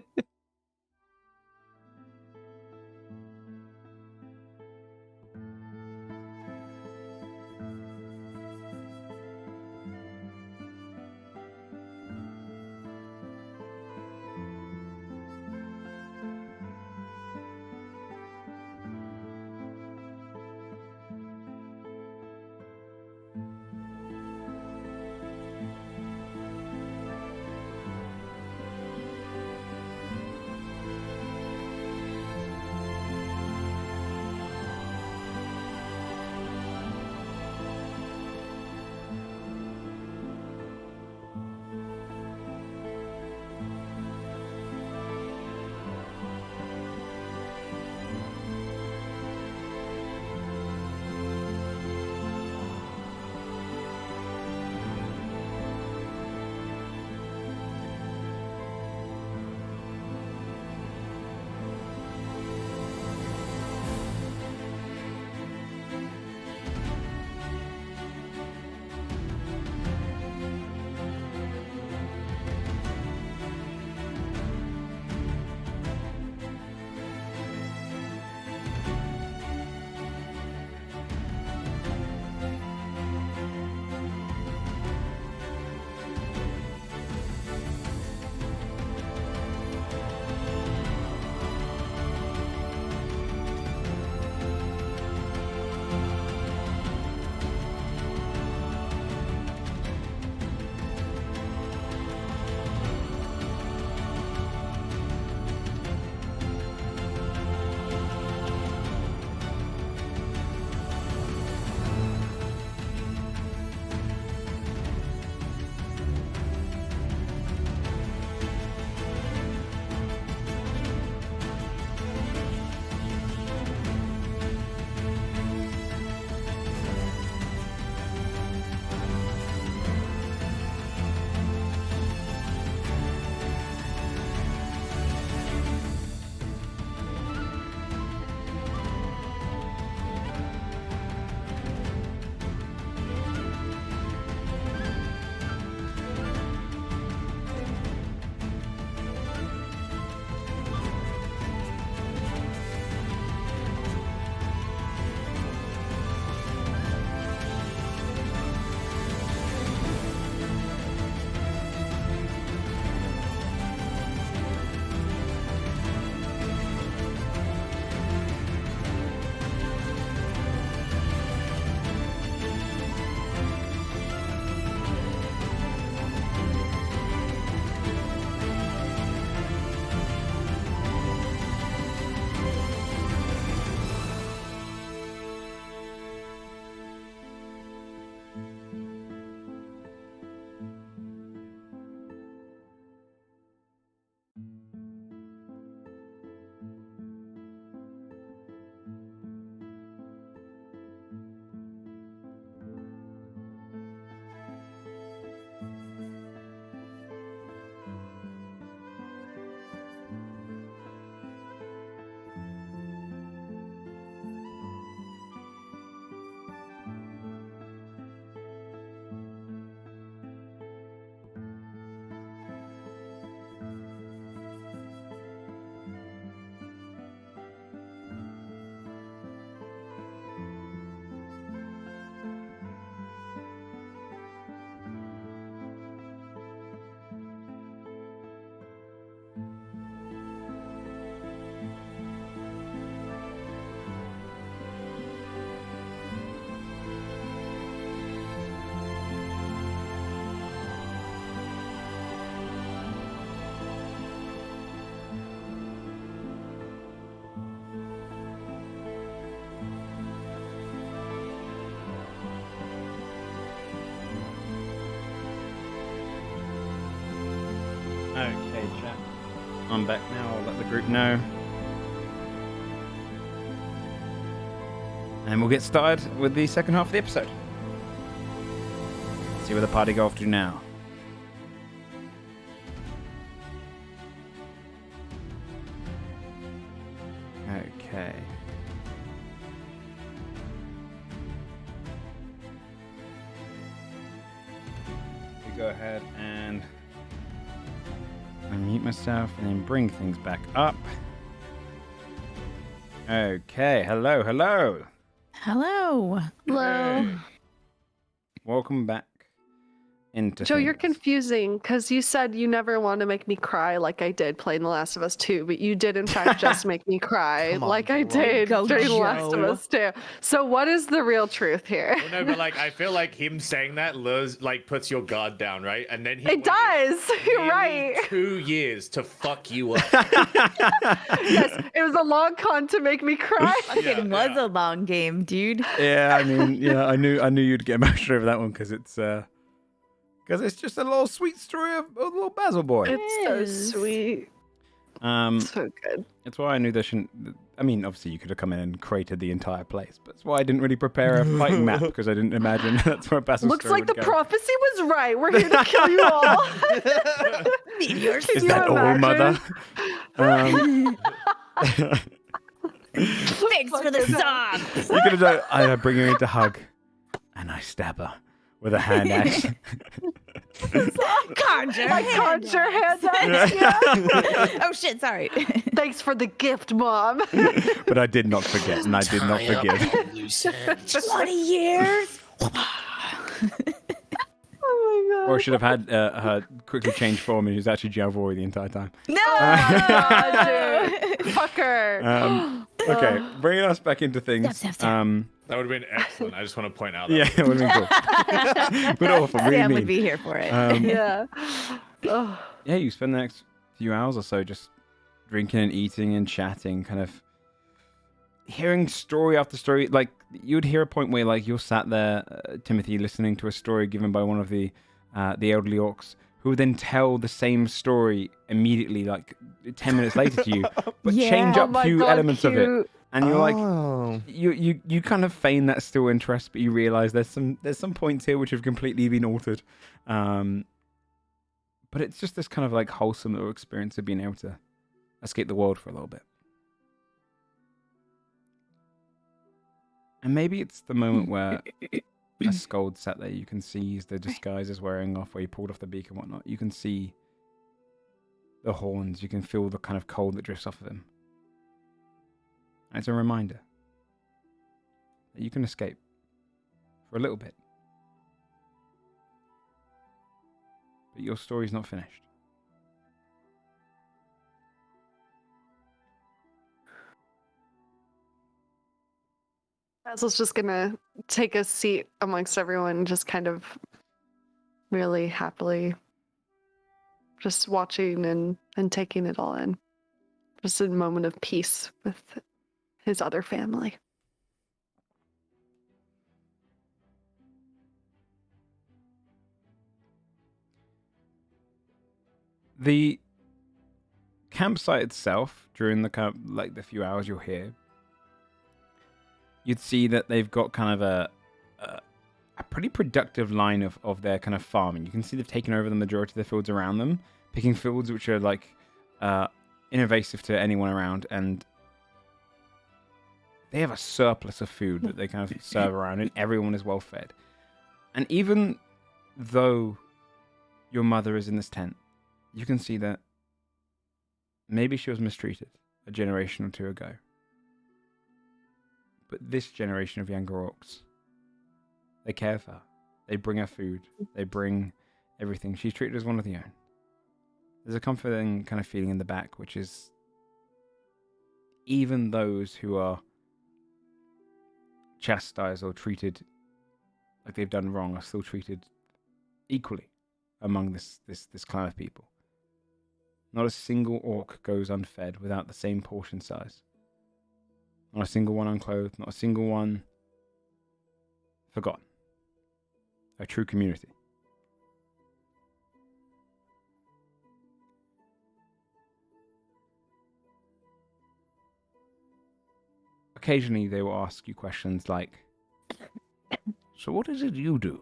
Speaker 1: I'm back now. I'll let the group know. And we'll get started with the second half of the episode. See where the party go off to now. Okay. We go ahead and unmute myself and then bring things back up. Okay. Hello.
Speaker 2: Hello.
Speaker 3: Hello.
Speaker 1: Welcome back into
Speaker 3: Joe, you're
Speaker 1: things.
Speaker 3: confusing because you said you never want to make me cry like I did playing The Last of Us 2, but you did in fact just make me cry
Speaker 6: Come on,
Speaker 3: like I
Speaker 6: Joe.
Speaker 3: did
Speaker 2: Go,
Speaker 3: during The Last of
Speaker 2: Joe.
Speaker 3: Us 2. So what is the real truth here?
Speaker 8: Well, no, but like I feel like him saying that like puts your guard down, right? And then he
Speaker 3: It
Speaker 8: waited
Speaker 3: does. You're
Speaker 8: nearly
Speaker 3: right.
Speaker 8: 2 years to fuck you up.
Speaker 3: Yes, it was a long con to make me cry.
Speaker 2: Fucking was a long game, dude.
Speaker 1: Yeah, I mean, yeah, I knew you'd get emotional over that one because it's just a little sweet story of a little Basil boy.
Speaker 3: It's so
Speaker 2: is.
Speaker 3: sweet. So good.
Speaker 1: That's why I knew there shouldn't. I mean, obviously you could have come in and created the entire place, but that's why I didn't really prepare a fighting map because I didn't imagine that's where Basil's
Speaker 3: Looks
Speaker 1: story
Speaker 3: like the
Speaker 1: would go.
Speaker 3: prophecy was right. We're here to kill you all.
Speaker 2: Meteors.
Speaker 3: Can
Speaker 1: Is
Speaker 3: you
Speaker 1: that all,
Speaker 3: imagine?
Speaker 1: mother?
Speaker 2: Thanks for the song.
Speaker 1: You could have done. I bring her in to hug, and I stab her with a hand axe.
Speaker 2: Conjure.
Speaker 3: I conjure hand axe, yeah.
Speaker 2: Oh shit! Sorry.
Speaker 3: Thanks for the gift, Mom.
Speaker 1: But I did not forget, and I did not
Speaker 4: Tie up
Speaker 1: forgive.
Speaker 4: the loose ends.
Speaker 2: 20 years.
Speaker 3: Oh my god.
Speaker 1: Or should have had her quickly change form, and she was actually Jalvoy the entire time.
Speaker 2: No.
Speaker 3: God, dude. Fuck her.
Speaker 1: Okay, bringing us back into things.
Speaker 2: Stop, stop.
Speaker 8: That would have been excellent. I just want to point out that.
Speaker 1: Yeah, it would have been cool. But awful, really
Speaker 2: Sam
Speaker 1: mean.
Speaker 2: would be here for it.
Speaker 3: Yeah. Oh.
Speaker 1: Yeah, you spend the next few hours or so just drinking and eating and chatting, kind of hearing story after story. Like, you'd hear a point where, like, you're sat there, Timothy, listening to a story given by one of the elderly orcs, who would then tell the same story immediately, like 10 minutes later to you, but
Speaker 2: Yeah.
Speaker 1: change
Speaker 3: Oh
Speaker 1: up
Speaker 3: my
Speaker 1: few
Speaker 3: God,
Speaker 1: elements of it.
Speaker 3: cute.
Speaker 1: And you're like,
Speaker 6: Oh.
Speaker 1: you kind of feign that still interest, but you realize there's some points here which have completely been altered. But it's just this kind of like wholesome little experience of being able to escape the world for a little bit. And maybe it's the moment where a Scold sat there, you can see the disguise is wearing off, where he pulled off the beak and whatnot. You can see the horns, you can feel the kind of cold that drifts off of him. And it's a reminder that you can escape for a little bit. But your story's not finished.
Speaker 3: Basil's just gonna take a seat amongst everyone, just kind of really happily just watching and taking it all in. Just a moment of peace with his other family.
Speaker 1: The campsite itself, during the kind of, like the few hours you're here, you'd see that they've got kind of a pretty productive line of their kind of farming. You can see they've taken over the majority of the fields around them, picking fields which are like invasive to anyone around, and they have a surplus of food that they kind of serve around, and everyone is well fed. And even though your mother is in this tent, you can see that maybe she was mistreated a generation or two ago. But this generation of younger orcs, they care for her. They bring her food. They bring everything. She's treated as one of their own. There's a comforting kind of feeling in the back, which is even those who are chastised or treated like they've done wrong are still treated equally among this clan of people. Not a single orc goes unfed without the same portion size. Not a single one unclothed, not a single one forgotten. A true community. occasionally they will ask you questions like, so what is it you do?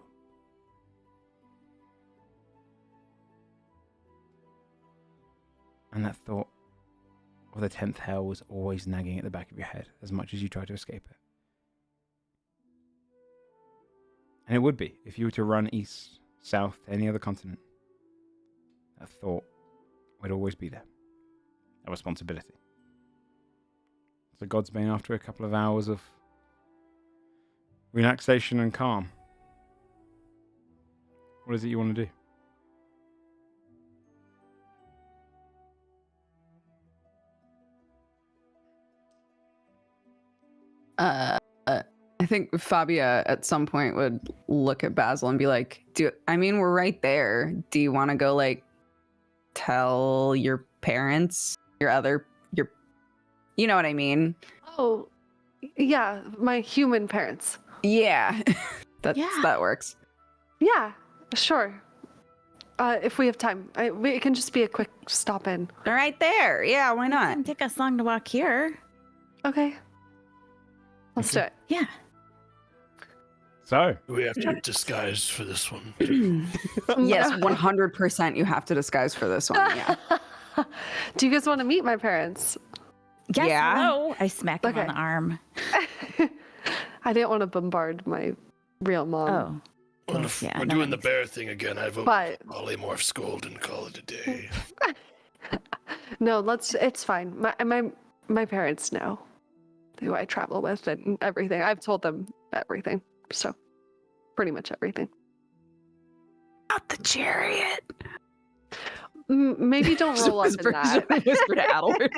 Speaker 1: And that thought of the 10th hell was always nagging at the back of your head as much as you try to escape it. And it would be if you were to run east, south, to any other continent. That thought would always be there. A responsibility. So Godsbane, after a couple of hours of relaxation and calm, what is it you want to do?
Speaker 7: I think Fabia at some point would look at Basil and be like, we're right there. Do you want to go like tell your parents, your you know what I mean?
Speaker 3: Oh, yeah, my human parents.
Speaker 7: Yeah. That works.
Speaker 3: Yeah, sure. If we have time, it can just be a quick stop in.
Speaker 7: They're right there. Yeah, why
Speaker 2: It
Speaker 7: not?
Speaker 2: doesn't take us long to walk here.
Speaker 3: Okay. Let's do it.
Speaker 2: Yeah.
Speaker 1: So,
Speaker 4: We have to disguise for this one.
Speaker 7: Yes, 100% you have to disguise for this one. Yeah.
Speaker 3: Do you guys want to meet my parents?
Speaker 2: Yes,
Speaker 7: Yeah.
Speaker 2: hello. I smack him on
Speaker 3: Okay.
Speaker 2: the arm.
Speaker 3: I didn't want to bombard my real mom.
Speaker 2: Oh.
Speaker 4: Well, if
Speaker 2: Yeah,
Speaker 4: we're
Speaker 2: that
Speaker 4: doing the
Speaker 2: makes
Speaker 4: bear thing again, I vote
Speaker 3: But-
Speaker 4: polymorph scold and call it a day.
Speaker 3: No, it's fine. My parents know who I travel with and everything. I've told them everything. So, pretty much everything.
Speaker 7: Not the chariot.
Speaker 3: Maybe don't roll up in that.
Speaker 7: Whisper to Adler.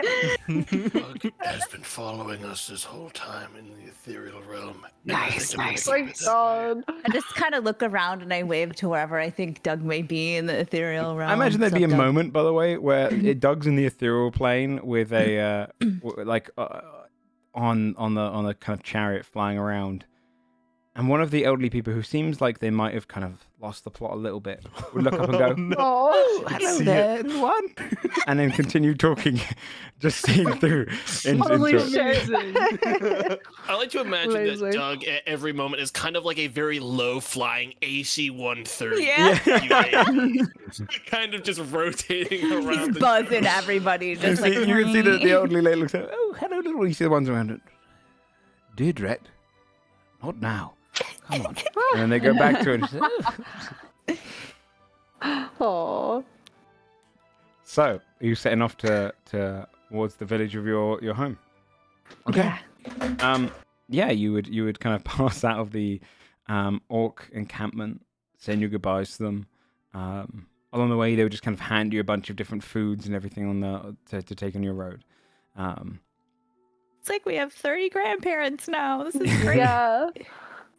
Speaker 4: Bug has been following us this whole time in the ethereal realm. and I
Speaker 7: Nice,
Speaker 4: think I'm gonna
Speaker 7: nice.
Speaker 3: Oh my
Speaker 4: keep it that way.
Speaker 3: god.
Speaker 2: I just kind of look around and I wave to wherever I think Doug may be in the ethereal realm.
Speaker 1: I imagine there'd be a
Speaker 2: Doug?
Speaker 1: moment, by the way, where Doug's in the ethereal plane with a on the kind of chariot flying around, and one of the elderly people who seems like they might have kind of lost the plot a little bit would look up and go,
Speaker 3: Oh,
Speaker 1: "Hello there, everyone," and then continue talking, just seeing through into
Speaker 3: Holy
Speaker 1: it.
Speaker 3: shit.
Speaker 4: I like to imagine
Speaker 3: Amazing.
Speaker 4: that Doug at every moment is kind of like a very low flying AC-130.
Speaker 7: Yeah.
Speaker 4: Kind of just rotating
Speaker 2: He's
Speaker 4: around. the-
Speaker 2: buzzing everybody.
Speaker 1: You
Speaker 2: Just
Speaker 1: see,
Speaker 2: like,
Speaker 1: you can see that the elderly lady looks at, "Oh, hello, little." You see the ones around it. Dear Dret, not now. Come on. And then they go back to it. And say, "Oh."
Speaker 3: Oh.
Speaker 1: So, are you setting off towards the village of your home? Okay.
Speaker 3: Yeah.
Speaker 1: Yeah, you would kind of pass out of the orc encampment, saying your goodbyes to them. Along the way, they would just kind of hand you a bunch of different foods and everything on to take on your road.
Speaker 2: It's like we have 30 grandparents now. This is great.
Speaker 3: Yeah.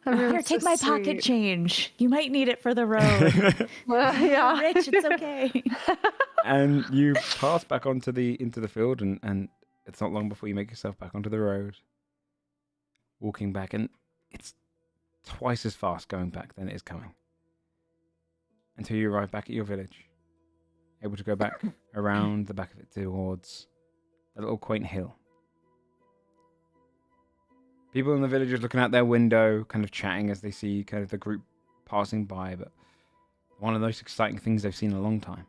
Speaker 2: Here, take my pocket change. You might need it for the road.
Speaker 3: Yeah.
Speaker 2: You're rich, it's okay.
Speaker 1: And you pass back into the field, and it's not long before you make yourself back onto the road. Walking back, and it's twice as fast going back than it is coming. Until you arrive back at your village, able to go back around the back of it towards a little quaint hill. People in the village are looking out their window, kind of chatting as they see kind of the group passing by, but one of the most exciting things they've seen in a long time.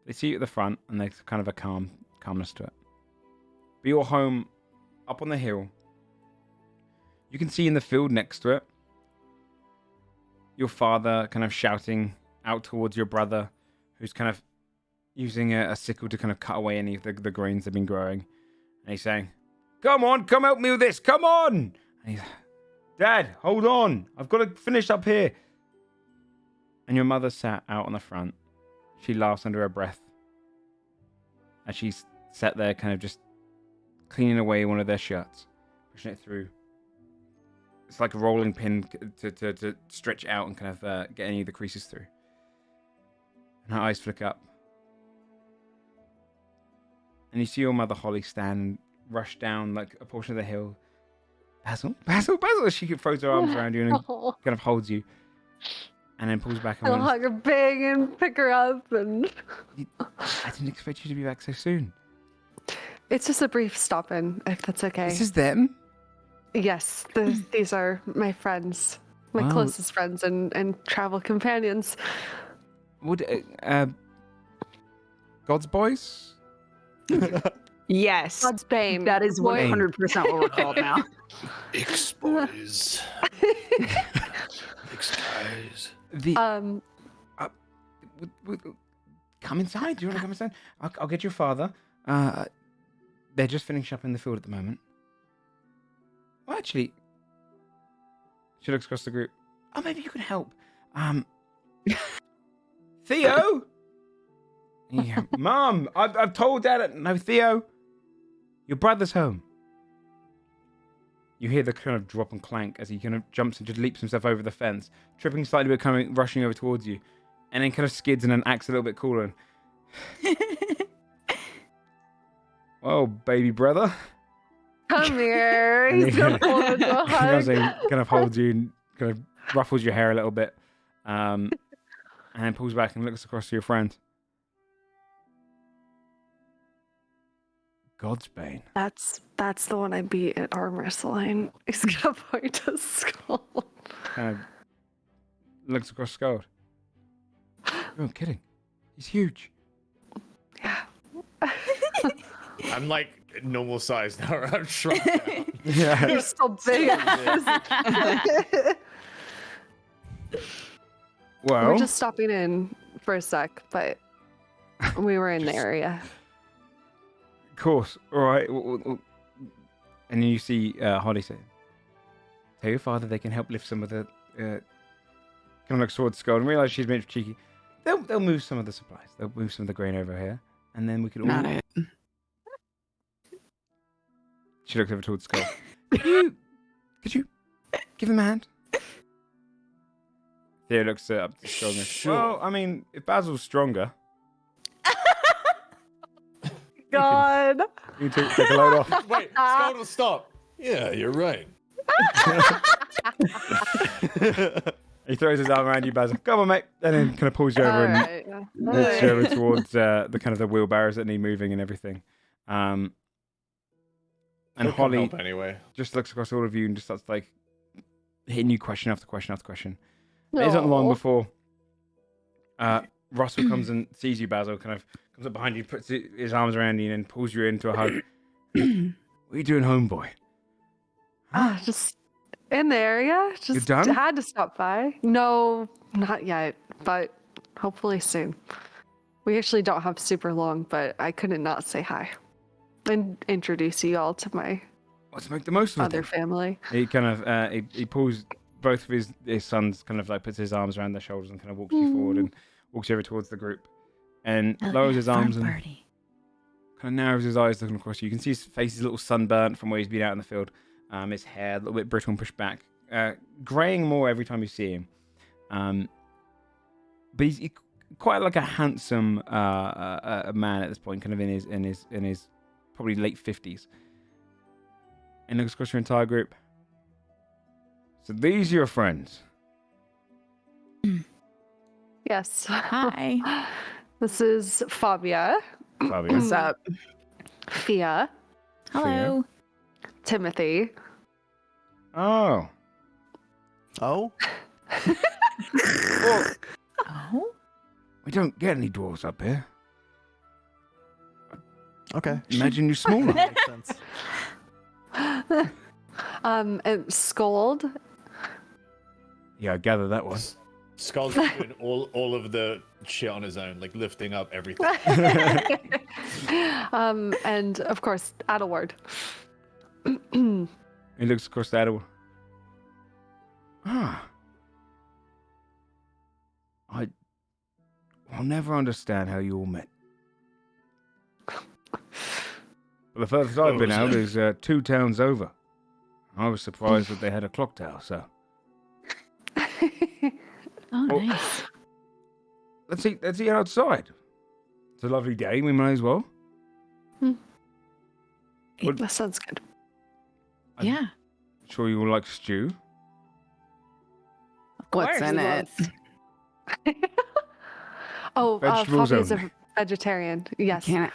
Speaker 1: They see you at the front, and there's kind of a calmness to it. But your home, up on the hill, you can see in the field next to it, your father kind of shouting out towards your brother, who's kind of using a sickle to kind of cut away any of the grains they've been growing. And he's saying, "Come on, come help me with this, come on!" And he's, "Dad, hold on, I've got to finish up here." And your mother sat out on the front. She laughs under her breath as she's sat there kind of just cleaning away one of their shirts, pushing it through. It's like a rolling pin to stretch out and kind of get any of the creases through. And her eyes flick up. And you see your mother Holly stand and rush down like a portion of the hill. Basil, Basil, Basil! She throws her arms around you and
Speaker 3: Oh.
Speaker 1: kind of holds you. And then pulls back and
Speaker 3: I'll
Speaker 1: goes,
Speaker 3: hug her big and pick her up, and
Speaker 1: "I didn't expect you to be back so soon."
Speaker 3: it's just a brief stop in, if that's okay.
Speaker 1: This is them?
Speaker 3: Yes, these are my friends, my
Speaker 1: Wow.
Speaker 3: closest friends and travel companions.
Speaker 1: Would God's boys?
Speaker 7: Yes.
Speaker 3: God's Bane.
Speaker 7: That is
Speaker 3: Boy-
Speaker 7: 100% what we're called now.
Speaker 4: X boys. X guys.
Speaker 1: The
Speaker 3: Um,
Speaker 1: come inside. Do you want to come inside? I'll get your father. They're just finishing up in the field at the moment. Well, actually, she looks across the group. Oh, maybe you can help. Theo. Yeah, Mom, I've told Dad. No, Theo, your brother's home. You hear the kind of drop and clank as he kind of jumps and just leaps himself over the fence, tripping slightly but coming rushing over towards you, and then kind of skids and then acts a little bit cooler. Oh, baby brother.
Speaker 3: come here.
Speaker 1: And
Speaker 3: He's
Speaker 1: he-
Speaker 3: gonna pull into a
Speaker 1: He goes
Speaker 3: hug.
Speaker 1: and kind of holds you and kind of ruffles your hair a little bit, and then pulls back and looks across to your friend. God's Bane.
Speaker 3: That's the one I beat at arm wrestling. He's gonna point to Skull.
Speaker 1: Kind of looks across Skull. You're not kidding. He's huge.
Speaker 3: Yeah.
Speaker 8: I'm like normal size now. I'm shrunk down.
Speaker 1: Yeah.
Speaker 3: You're so big.
Speaker 1: Well,
Speaker 3: We're just stopping in for a sec, but we were in the area.
Speaker 1: of course. All right. And then you see Holly say, "Tell your father they can help lift some of the." Kind of looks towards Skull and realize she's been cheeky. They'll move some of the supplies. They'll move some of the grain over here, and then we could all.
Speaker 7: Not it.
Speaker 1: She looks over towards Skull. Could you give him a hand? Theo looks up to Skull and goes,
Speaker 5: Sure.
Speaker 1: well, I mean, if Basil's stronger,
Speaker 3: God.
Speaker 1: you can take a load off.
Speaker 5: Wait, Scott, stop. Yeah, you're right.
Speaker 1: He throws his arm around you, Basil. Come on, mate. And then kind of pulls you over and
Speaker 3: Alright, yeah.
Speaker 1: walks you over towards the kind of the wheelbarrows that need moving and everything. And
Speaker 8: He'll come
Speaker 1: Holly
Speaker 8: help anyway.
Speaker 1: just looks across all of you and just starts like hitting you question after question after question. It isn't long
Speaker 3: Aw.
Speaker 1: before Russell comes and sees you, Basil, kind of comes up behind you, puts his arms around you, and then pulls you into a hug. What are you doing, homeboy?
Speaker 3: Just in the area. Just
Speaker 1: done?
Speaker 3: had to stop by. No, not yet, but hopefully soon. We actually don't have super long, but I couldn't not say hi and introduce you all to my
Speaker 1: Let's make the most of it.
Speaker 3: other
Speaker 1: then.
Speaker 3: family.
Speaker 1: He kind of he pulls both of his sons, kind of like puts his arms around their shoulders and kind of walks you forward and walks you over towards the group, and lowers his arms and
Speaker 2: party.
Speaker 1: kind of narrows his eyes looking across you. You can see his face is a little sunburnt from where he's been out in the field. His hair a little bit brittle and pushed back, graying more every time you see him. But he's quite like a handsome man at this point, kind of in his probably late 50s. And looks across your entire group. So these are your friends.
Speaker 3: Yes.
Speaker 2: Hi.
Speaker 3: This is Fabia,
Speaker 1: Fabio.
Speaker 7: What's up?
Speaker 3: Fia,
Speaker 2: Hello.
Speaker 3: Timothy.
Speaker 1: Oh.
Speaker 6: Oh,
Speaker 2: Oh.
Speaker 1: We don't get any dwarves up here.
Speaker 6: okay.
Speaker 1: Imagine you smaller.
Speaker 6: Makes sense.
Speaker 3: And Scold.
Speaker 1: Yeah, I gather that one.
Speaker 8: Skull's doing all of the shit on his own, like lifting up everything.
Speaker 3: And of course, Adelward.
Speaker 1: He looks across the Adel. Ah. I'll never understand how you all met. Well, the furthest I've been out is 2 towns over. I was surprised that they had a clock tower, so.
Speaker 2: Oh,
Speaker 1: Oh.
Speaker 2: nice.
Speaker 1: Let's eat outside. It's a lovely day, we might as well. What-
Speaker 3: That sounds good.
Speaker 1: I'm
Speaker 2: Yeah.
Speaker 1: sure you all like stew.
Speaker 2: Of
Speaker 7: What's
Speaker 2: course.
Speaker 7: in it?
Speaker 3: Oh,
Speaker 1: Vegetables
Speaker 3: Fabia's
Speaker 1: only.
Speaker 3: a vegetarian. Yes.
Speaker 7: Can't.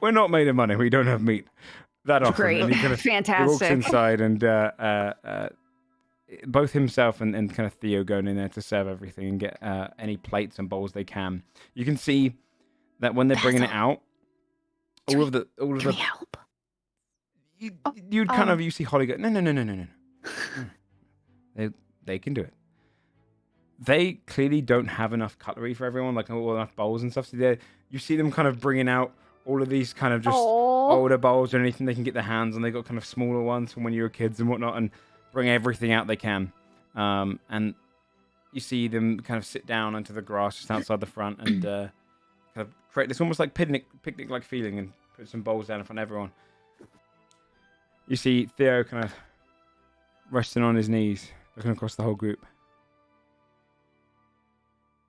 Speaker 1: We're not made of money, we don't have meat. that often.
Speaker 7: Great.
Speaker 1: And he kind of, he walks
Speaker 7: Fantastic.
Speaker 1: inside, and both himself and kind of Theo going in there to serve everything and get any plates and bowls they can. You can see that when they're bringing it out, all of the
Speaker 2: Can we help?
Speaker 1: you'd kind of, you see Holly go, no. They can do it. They clearly don't have enough cutlery for everyone, like all enough bowls and stuff. So you see them kind of bringing out all of these kind of just older bowls or anything they can get their hands on. They got kind of smaller ones from when you were kids and whatnot, and bring everything out they can. And you see them kind of sit down onto the grass just outside the front and kind of create this almost like picnic-like feeling and put some bowls down in front of everyone. You see Theo kind of resting on his knees, looking across the whole group.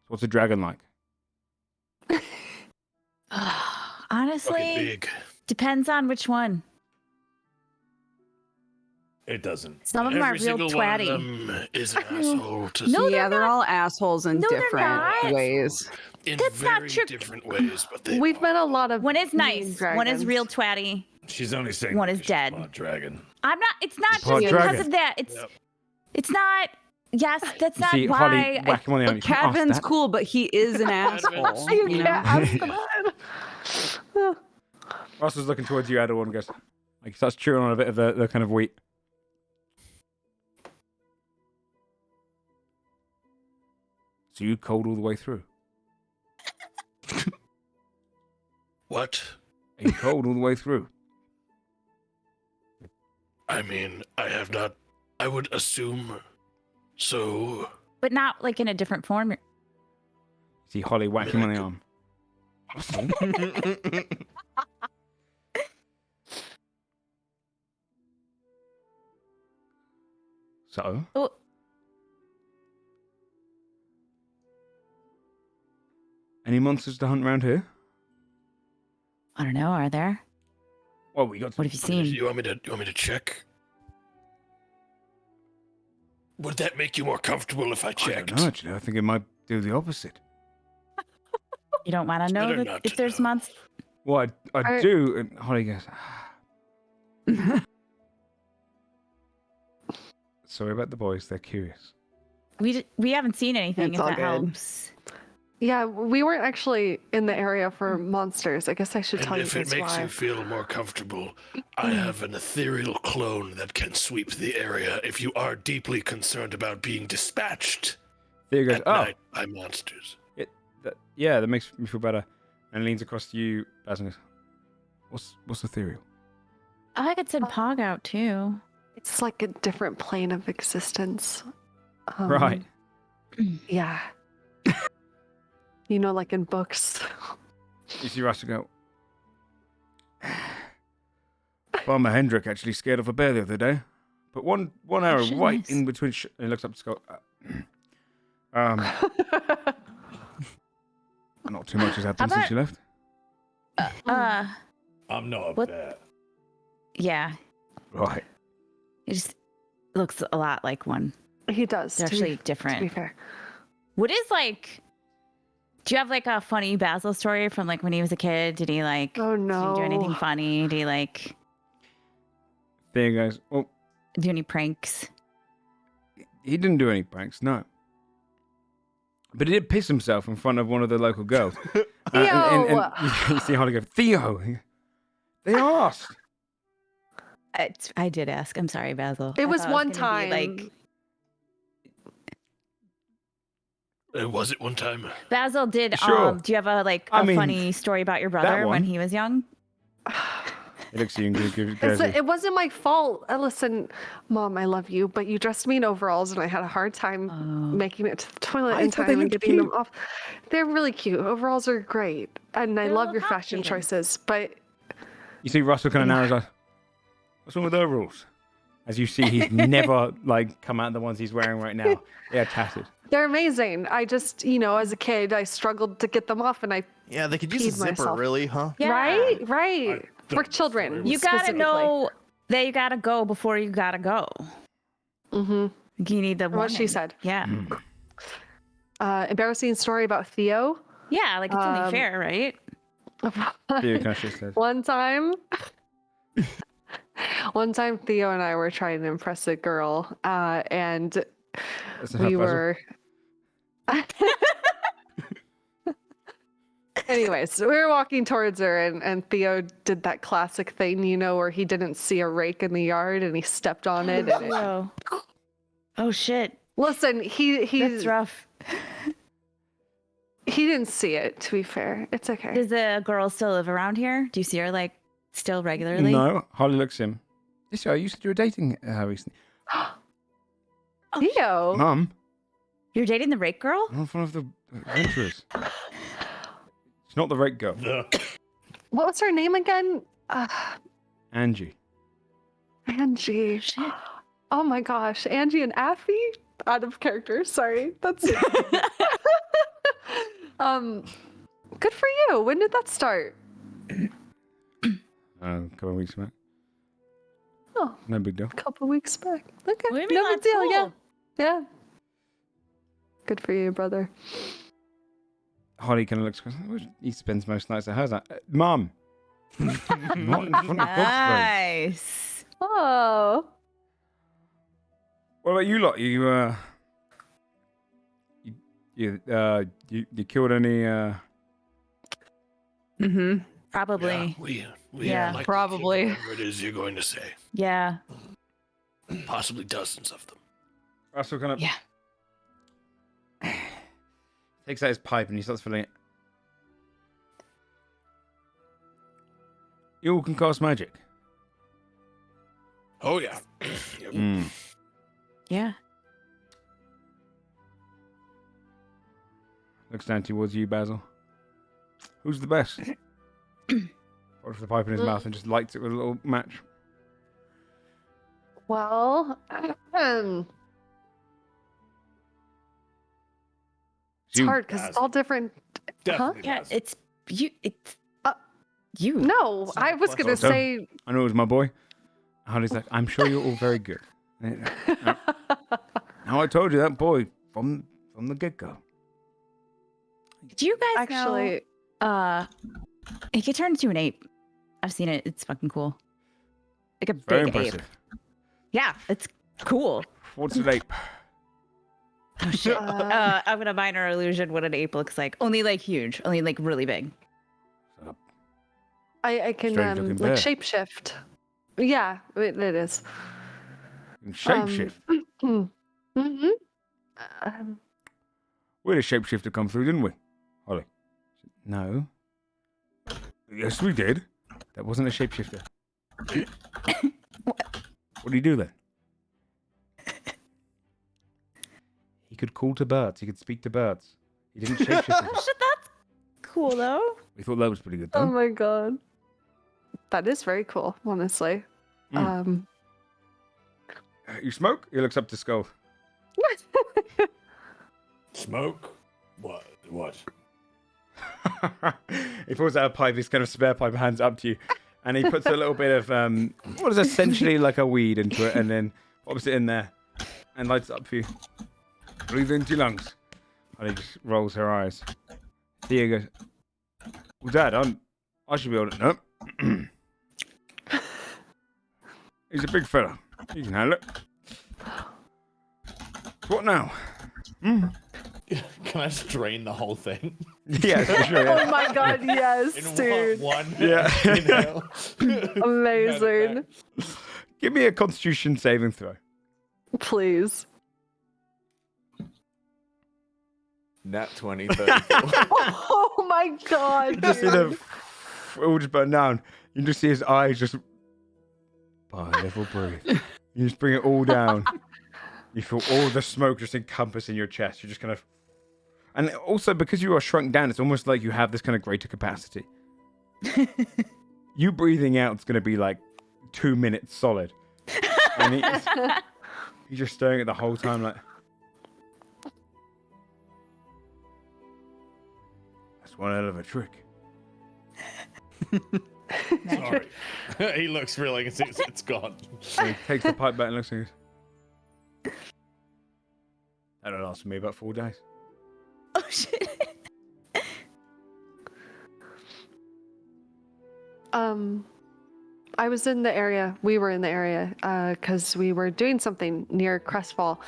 Speaker 1: What's a dragon like?
Speaker 2: Honestly,
Speaker 4: Fucking big.
Speaker 2: depends on which one.
Speaker 5: It doesn't.
Speaker 2: Some of them are
Speaker 4: Every
Speaker 2: real
Speaker 4: single one of
Speaker 2: twatty.
Speaker 4: them is an asshole to
Speaker 2: No,
Speaker 7: Yeah, they're all assholes in
Speaker 2: No, they're
Speaker 7: different
Speaker 2: not.
Speaker 7: ways.
Speaker 4: in
Speaker 2: That's not
Speaker 4: very
Speaker 2: true.
Speaker 4: different ways, but they
Speaker 3: We've met a lot of
Speaker 2: One is
Speaker 3: mean
Speaker 2: nice. One is
Speaker 3: dragons.
Speaker 2: real twatty.
Speaker 5: She's only saying
Speaker 2: One is
Speaker 5: she's
Speaker 2: dead.
Speaker 5: a dragon.
Speaker 2: I'm not. It's not just
Speaker 1: Part
Speaker 2: because
Speaker 1: dragon.
Speaker 2: of that. It's.
Speaker 4: Yep.
Speaker 2: It's not. Yes, that's
Speaker 1: You
Speaker 2: not
Speaker 1: see
Speaker 2: why.
Speaker 1: Holly whack him on the arm.
Speaker 7: But
Speaker 1: You can ask
Speaker 7: Cadvan's
Speaker 1: that.
Speaker 7: cool, but he is an asshole.
Speaker 3: You
Speaker 7: you
Speaker 3: can't
Speaker 7: know?
Speaker 3: ask that.
Speaker 1: Ross was looking towards you, Adel, and goes, like, he starts chewing on a bit of the kind of wheat. So you cold all the way through?
Speaker 4: What?
Speaker 1: Are you cold all the way through?
Speaker 4: I mean, I have not. I would assume so.
Speaker 2: But not like in a different form.
Speaker 1: See Holly whack him on the arm. So?
Speaker 2: Oh.
Speaker 1: Any monsters to hunt around here?
Speaker 2: I don't know. Are there?
Speaker 1: Well, we got.
Speaker 2: What have you seen?
Speaker 4: You want me to check? Would that make you more comfortable if I
Speaker 1: I
Speaker 4: checked?
Speaker 1: don't know, actually. I think it might do the opposite.
Speaker 2: You don't want to know
Speaker 4: better
Speaker 2: that
Speaker 4: not
Speaker 2: if
Speaker 4: to
Speaker 2: there's
Speaker 4: know.
Speaker 2: monsters.
Speaker 1: Well, I do. And Holly goes, sorry about the boys. They're curious.
Speaker 2: We haven't seen anything.
Speaker 7: It's
Speaker 2: If
Speaker 7: all
Speaker 2: that
Speaker 7: good.
Speaker 2: helps.
Speaker 3: Yeah, we weren't actually in the area for monsters. I guess I should
Speaker 4: And
Speaker 3: tell you
Speaker 4: if it
Speaker 3: guys
Speaker 4: makes
Speaker 3: why.
Speaker 4: you feel more comfortable, I have an ethereal clone that can sweep the area if you are deeply concerned about being dispatched
Speaker 1: Theo goes,
Speaker 4: at
Speaker 1: oh,
Speaker 4: night by monsters.
Speaker 1: yeah, that makes me feel better. And leans across to you, Basil, and goes, what's ethereal?
Speaker 2: I could send Pog out too.
Speaker 3: It's like a different plane of existence.
Speaker 1: Right.
Speaker 3: Yeah. You know, like in books.
Speaker 1: You see Russell go, Farmer Hendrick actually scared of a bear the other day. But one arrow
Speaker 2: shit,
Speaker 1: right
Speaker 2: nice.
Speaker 1: in between. And he looks up to Scott. Not too much has happened
Speaker 2: How
Speaker 1: since you left.
Speaker 5: I'm not a
Speaker 2: What-
Speaker 5: bear.
Speaker 2: Yeah.
Speaker 1: Right.
Speaker 2: It just looks a lot like one.
Speaker 3: He does.
Speaker 2: They're
Speaker 3: to be-
Speaker 2: actually
Speaker 3: To be
Speaker 2: different.
Speaker 3: fair.
Speaker 2: What is like? Do you have like a funny Basil story from like when he was a kid? Did he like?
Speaker 3: Oh
Speaker 2: Did
Speaker 3: no.
Speaker 2: he do anything funny? Did he like
Speaker 1: There he goes, well,
Speaker 2: do any pranks?
Speaker 1: he didn't do any pranks, no. But he did piss himself in front of one of the local girls.
Speaker 3: Theo!
Speaker 1: You see Holly go, Theo! They asked!
Speaker 2: I did ask. I'm sorry, Basil.
Speaker 3: It
Speaker 2: I
Speaker 3: was
Speaker 2: thought
Speaker 3: one
Speaker 2: gonna be,
Speaker 3: time.
Speaker 4: Was it one time?
Speaker 2: Basil did.
Speaker 1: Sure.
Speaker 2: Do you have a like
Speaker 1: I
Speaker 2: a
Speaker 1: mean,
Speaker 2: funny story about your brother
Speaker 1: one.
Speaker 2: when he was young?
Speaker 1: He looks at you and
Speaker 3: It's,
Speaker 1: goes,
Speaker 3: it wasn't my fault. Listen, Mom, I love you, but you dressed me in overalls, and I had a hard time
Speaker 2: Oh.
Speaker 3: making it to the toilet
Speaker 1: I
Speaker 3: in
Speaker 1: thought they
Speaker 3: time and
Speaker 1: looked
Speaker 3: getting them
Speaker 1: cute.
Speaker 3: off. They're really cute. Overalls are great, and I
Speaker 2: They're a
Speaker 3: love
Speaker 2: little
Speaker 3: your fashion
Speaker 2: complicated.
Speaker 3: choices. But
Speaker 1: You see Russell kind of narrows eyes. What's wrong with overalls? As you see, he's never like come out of the ones he's wearing right now. They are tattered.
Speaker 3: they're amazing. I just, as a kid, I struggled to get them off, and I
Speaker 6: Yeah, they could use a
Speaker 3: Peed
Speaker 6: zipper,
Speaker 3: myself.
Speaker 6: really, huh?
Speaker 2: Yeah.
Speaker 3: right for
Speaker 5: don't
Speaker 3: children.
Speaker 2: You gotta
Speaker 3: specifically.
Speaker 2: know that you gotta go before you gotta go.
Speaker 3: Mhm.
Speaker 2: You need the
Speaker 3: What she
Speaker 2: warning.
Speaker 3: said.
Speaker 2: Yeah.
Speaker 3: Embarrassing story about Theo.
Speaker 2: Yeah, like it's only fair, right?
Speaker 1: Theo kind of shakes his head.
Speaker 3: One time, One time, Theo and I were trying to impress a girl, and
Speaker 1: That's not
Speaker 3: we
Speaker 1: Basil.
Speaker 3: were. Anyways, so we were walking towards her, and Theo did that classic thing, you know, where he didn't see a rake in the yard and he stepped on it. And
Speaker 2: Whoa. Oh shit.
Speaker 3: listen, he
Speaker 2: That's rough.
Speaker 3: he didn't see it. To be fair, it's okay.
Speaker 2: Does the girl still live around here? Do you see her like still regularly?
Speaker 1: No, Harley looks at him. Yes, I used to do a dating recently.
Speaker 3: Theo,
Speaker 1: Mum,
Speaker 2: You're dating the rake girl?
Speaker 1: I'm one of the adventurers. It's not the rake girl.
Speaker 3: what was her name again?
Speaker 1: Angie.
Speaker 3: Angie.
Speaker 2: Shit.
Speaker 3: Oh my gosh, Angie and Affy? Out of character, sorry. That's good for you. When did that start?
Speaker 1: A couple of weeks back.
Speaker 3: Oh,
Speaker 1: No big deal.
Speaker 3: a couple weeks back. Okay,
Speaker 2: What do you mean
Speaker 3: no big
Speaker 2: that's
Speaker 3: deal. Yeah,
Speaker 2: cool?
Speaker 3: yeah. Good for you, brother.
Speaker 1: Harley kind of looks. He spends most nights at hers. Mum. Not in front of God's
Speaker 2: Nice.
Speaker 3: Oh,
Speaker 1: What about you lot? You killed any?
Speaker 7: Mm-hmm.
Speaker 2: Probably.
Speaker 4: Yeah, we
Speaker 2: Yeah.
Speaker 4: are like
Speaker 7: Probably.
Speaker 4: whatever it is you're going to say.
Speaker 2: Yeah.
Speaker 4: Possibly dozens of them.
Speaker 1: Russell kind of
Speaker 2: Yeah.
Speaker 1: takes out his pipe and he starts filling it. You all can cast magic.
Speaker 4: Oh yeah. Yep.
Speaker 2: Yeah.
Speaker 1: Looks down towards you, Basil. Who's the best? Puts the pipe in his mouth and just lights it with a little match.
Speaker 3: well, it's
Speaker 1: You-
Speaker 3: hard because it's all different.
Speaker 5: Definitely
Speaker 2: Yeah.
Speaker 5: Basil.
Speaker 2: It's you. It's
Speaker 3: Uh,
Speaker 2: you.
Speaker 3: No, I was gonna
Speaker 1: So-
Speaker 3: say.
Speaker 1: I know it was my boy. Harley's like, I'm sure you're all very good. Now I told you that boy from the get go.
Speaker 2: Do you guys
Speaker 3: Actually,
Speaker 2: know? He could turn into an ape. I've seen it. It's fucking cool. Like a
Speaker 1: Very
Speaker 2: big
Speaker 1: impressive.
Speaker 2: ape. Yeah, it's cool.
Speaker 1: What's an ape?
Speaker 2: Oh shit. I'm gonna minor illusion what an ape looks like. Only like huge. Only like really big.
Speaker 3: I can
Speaker 1: Strange looking
Speaker 3: like
Speaker 1: bear.
Speaker 3: shapeshift. Yeah, it is.
Speaker 1: Shapeshift.
Speaker 3: Mm-hmm.
Speaker 1: We had a shapeshifter come through, didn't we? Holly. No. Yes, we did. That wasn't a shapeshifter. What do you do then? He could call to birds. He could speak to birds. He didn't shapeshift.
Speaker 2: Shit, that's cool though.
Speaker 1: We thought that was pretty good,
Speaker 3: Oh
Speaker 1: though.
Speaker 3: my god, that is very cool. Honestly.
Speaker 1: You smoke? He looks up to Skull.
Speaker 5: Smoke? What? What?
Speaker 1: He pulls out a pipe, his kind of spare pipe, hands up to you, and he puts a little bit of what is essentially like a weed into it, and then pops it in there, and lights it up for you. Breathe into your lungs. And he just rolls her eyes. Thea goes, "Well, Dad, I should be able to." No. He's a big fella. You can handle it. What now?
Speaker 8: Can I just drain the whole thing?
Speaker 1: Yeah, for sure.
Speaker 3: Oh
Speaker 1: Yeah.
Speaker 3: my god, yes,
Speaker 8: In
Speaker 3: dude.
Speaker 8: one
Speaker 1: Yeah.
Speaker 8: inhale.
Speaker 3: Amazing.
Speaker 1: Give me a Constitution saving throw.
Speaker 3: Please.
Speaker 8: Nat 20, 34.
Speaker 3: Oh my god.
Speaker 1: You just see
Speaker 3: dude.
Speaker 1: the all just burn down. You just see his eyes just by a little breathe. You just bring it all down. You feel all the smoke just encompassing your chest. You're just kind of, and also because you are shrunk down, it's almost like you have this kind of greater capacity. You breathing out is going to be like 2 minutes solid, and he's just staring at the whole time like. That's one hell of a trick.
Speaker 8: Sorry. He looks really, it's gone.
Speaker 1: And he takes the pipe back and looks at you. That'll last me about 4 days.
Speaker 2: Oh shit.
Speaker 3: I was in the area. We were in the area because we were doing something near Crestfall,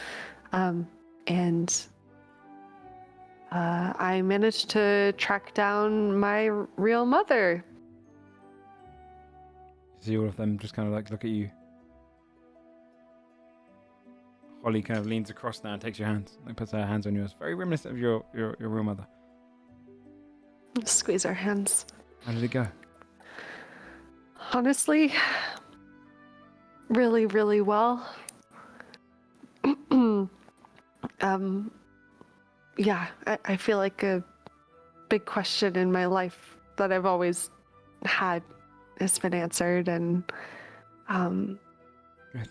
Speaker 3: and I managed to track down my real mother.
Speaker 1: See all of them just kind of like look at you. Holly kind of leans across now and takes your hands, like puts her hands on yours, very reminiscent of your real mother.
Speaker 3: Squeeze our hands.
Speaker 1: How did it go?
Speaker 3: Honestly, really, really well. Yeah, I feel like a big question in my life that I've always had has been answered, and
Speaker 1: Good.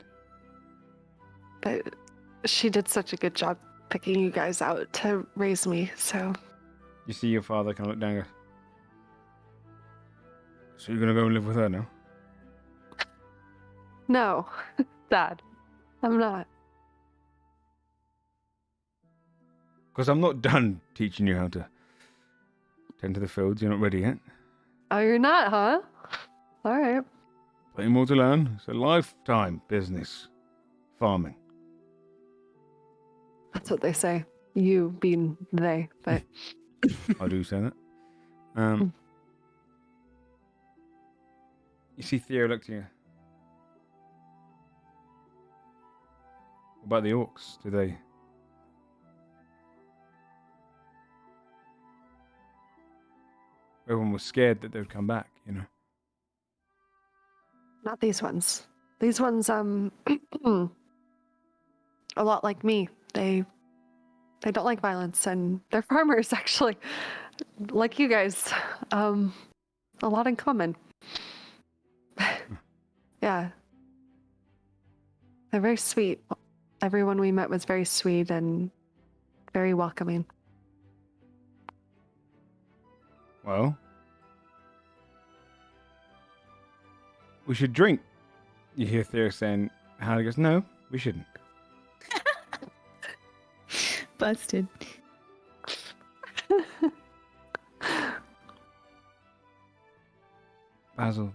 Speaker 3: but she did such a good job picking you guys out to raise me, so
Speaker 1: You see your father kind of look down and go, so you're going to go and live with her now?
Speaker 3: no, Dad, I'm not.
Speaker 1: Because I'm not done teaching you how to tend to the fields. You're not ready yet.
Speaker 3: Oh, you're not, huh? All right.
Speaker 1: Plenty more to learn. It's a lifetime business. Farming.
Speaker 3: That's what they say. You being they, but
Speaker 1: I do say that. You see Theo look to you. What about the orcs? Do they... Everyone was scared that they would come back, you know.
Speaker 3: not these ones. These ones, a lot like me. They don't like violence, and they're farmers, actually, like you guys. A lot in common. Yeah. They're very sweet. Everyone we met was very sweet and very welcoming.
Speaker 1: Well, we should drink. You hear Theo saying, Harry goes, no, we shouldn't.
Speaker 2: Busted.
Speaker 1: Basil.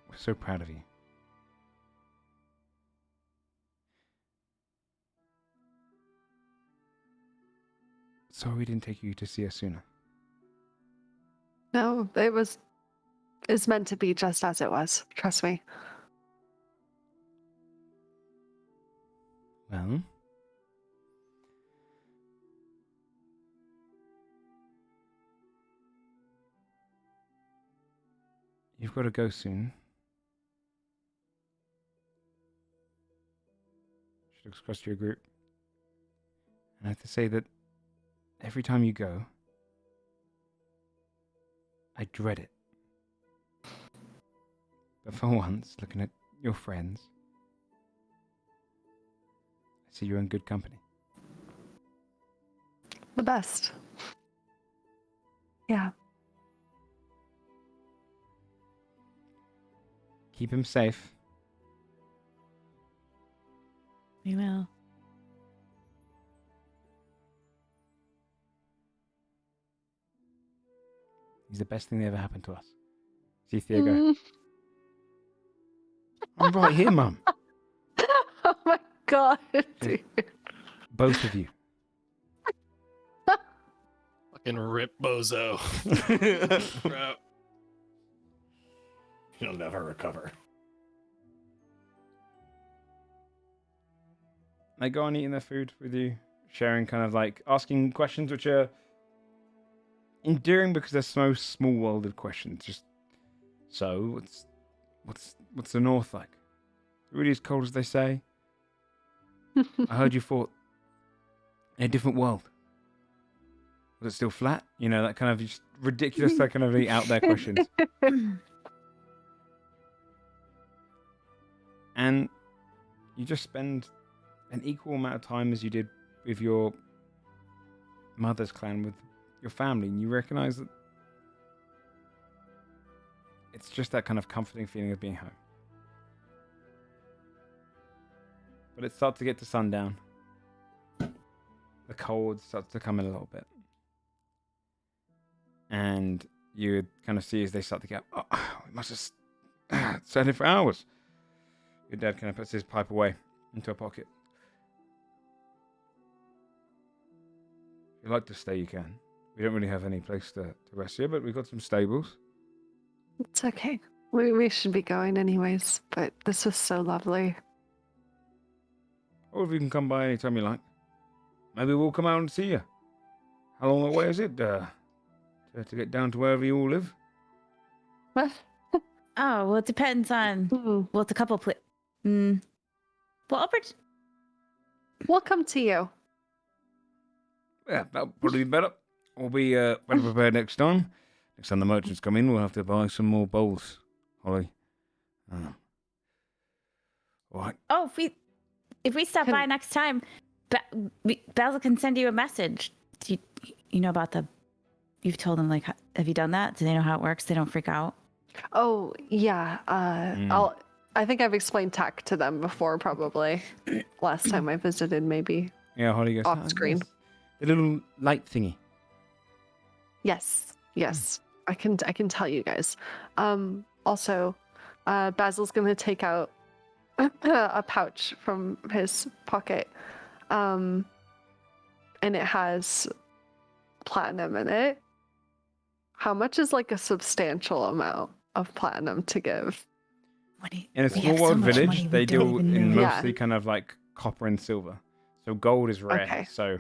Speaker 1: We're so proud of you. Sorry we didn't take you to see us sooner.
Speaker 3: No, it's meant to be just as it was. Trust me.
Speaker 1: Well, you've got to go soon. She looks across to your group. And I have to say that every time you go, I dread it. But for once, looking at your friends, I see you're in good company.
Speaker 3: The best. Yeah.
Speaker 1: Keep him safe.
Speaker 2: We will.
Speaker 1: He's the best thing that ever happened to us. See Theo go, I'm right here, Mum.
Speaker 3: Oh my god, dude.
Speaker 1: Both of you.
Speaker 4: Fucking rip bozo. Crap.
Speaker 5: He'll never recover.
Speaker 1: They go on eating their food with you, sharing kind of like asking questions which are endearing because they're so small-worlded questions. Just so what's the north like? Really as cold as they say? I heard you fought in a different world. Was it still flat? You know, that kind of just ridiculous, that kind of out there questions. And you just spend an equal amount of time as you did with your mother's clan, with your family, and you recognize that it's just that kind of comforting feeling of being home. But it starts to get to sundown. The cold starts to come in a little bit. and you kind of see as they start to get, oh, we must have sat here for hours. Your dad kind of puts his pipe away into a pocket. If you'd like to stay, you can. We don't really have any place to rest here, but we've got some stables.
Speaker 3: It's okay. We should be going anyways, but this was so lovely.
Speaker 1: Or if you can come by anytime you like. Maybe we'll come out and see you. How long away is it to get down to wherever you all live?
Speaker 3: What?
Speaker 2: Oh, well, it depends on. Well, it's a couple Well,
Speaker 3: We'll come to you.
Speaker 1: Yeah, that'll probably be better. We'll be better prepared next time. Next time the merchants come in, we'll have to buy some more bowls, Holly. All right.
Speaker 2: Oh, if we stop by next time, Basil can send you a message. Do you know about the? You've told them, like, have you done that? Do they know how it works? They don't freak out.
Speaker 3: Oh yeah. I think I've explained tech to them before, probably. Last time I visited, maybe.
Speaker 1: Yeah, Holly goes
Speaker 3: Off screen.
Speaker 1: Yes. The little light thingy.
Speaker 3: Yes. I can tell you guys. Also, Basil's gonna take out a pouch from his pocket, and it has platinum in it. How much is like a substantial amount of platinum to give?
Speaker 1: In a small world village, they deal in mostly kind of like copper and silver. So gold is rare,
Speaker 3: Okay.
Speaker 1: so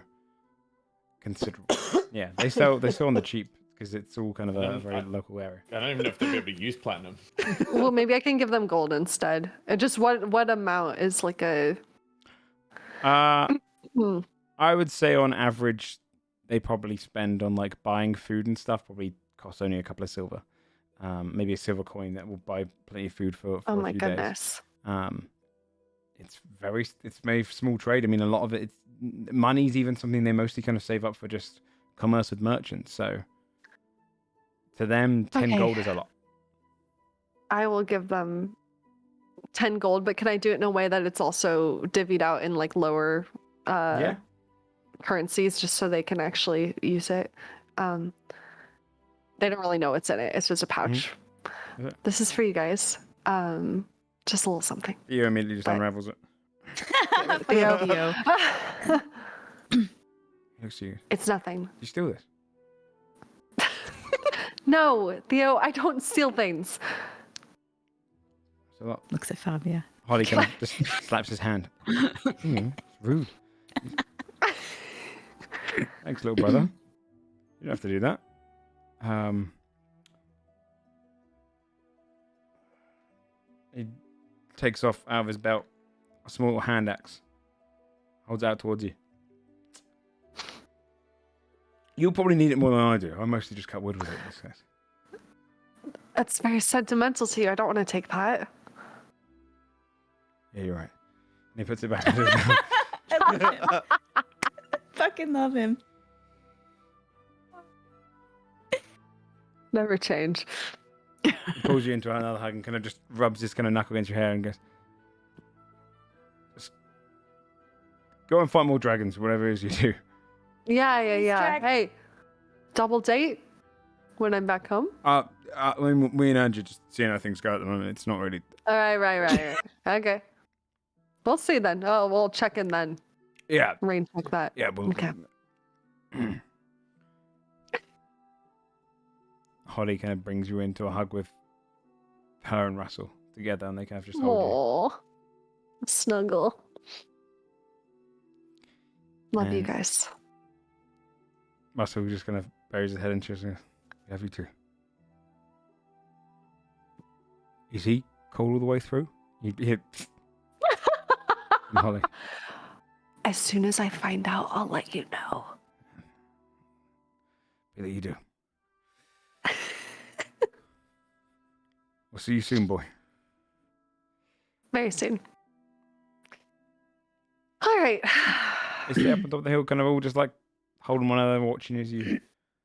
Speaker 1: considerable. Yeah, they sell on the cheap because it's all kind of a very local area.
Speaker 8: I don't even know if they'll be able to use platinum.
Speaker 3: Well, maybe I can give them gold instead. And just what amount is like a?
Speaker 1: I would say on average, they probably spend on like buying food and stuff. Probably costs only a couple of silver. Maybe a silver coin that will buy plenty of food for
Speaker 3: Oh
Speaker 1: a
Speaker 3: my
Speaker 1: few
Speaker 3: goodness.
Speaker 1: days. It's made small trade. I mean, a lot of it, money's even something they mostly kind of save up for just commerce with merchants. So to them, 10
Speaker 3: Okay.
Speaker 1: gold is a lot.
Speaker 3: I will give them 10 gold, but can I do it in a way that it's also divvied out in like lower
Speaker 1: Yeah.
Speaker 3: currencies just so they can actually use it? They don't really know what's in it. It's just a pouch.
Speaker 1: Yeah.
Speaker 3: This is for you guys. Just a little something.
Speaker 1: You immediately just
Speaker 3: But-
Speaker 1: unravels it.
Speaker 2: Theo.
Speaker 1: Looks to you.
Speaker 3: It's nothing.
Speaker 1: You steal this?
Speaker 3: No, Theo, I don't steal things.
Speaker 1: It's a lot.
Speaker 2: Looks at Fabia.
Speaker 1: Holly kind of just slaps his hand. It's rude. Thanks, little brother. You don't have to do that. He takes off out of his belt a small hand axe. Holds out towards you. You'll probably need it more than I do. I mostly just cut wood with it. This case.
Speaker 3: That's very sentimental to you. I don't want to take that.
Speaker 1: Yeah, you're right. And he puts it back in his mouth.
Speaker 2: I love him. Fucking love him.
Speaker 3: Never change.
Speaker 1: He pulls you into another hug and kind of just rubs his kind of knuckle against your hair and goes, just go and fight more dragons, whatever it is you do.
Speaker 3: Yeah. Hey, double date when I'm back home?
Speaker 1: Me and Andrew just seeing how things go at the moment. It's not really.
Speaker 3: All right. Okay. We'll see then. Oh, we'll check in then.
Speaker 1: Yeah.
Speaker 3: Rain check that.
Speaker 1: Yeah. Well,
Speaker 3: Okay.
Speaker 1: Holly kind of brings you into a hug with her and Russell together, and they kind of just hold
Speaker 3: Aww. Snuggle. Love you
Speaker 1: And-
Speaker 3: guys.
Speaker 1: you. Russell just kind of buries his head into her and goes, love you too. Is he cold all the way through? And Holly.
Speaker 3: As soon as I find out, I'll let you know.
Speaker 1: Be that you do. We'll see you soon, boy.
Speaker 3: Very soon. All right.
Speaker 1: Is the up on top of the hill kind of all just like holding one another, watching as you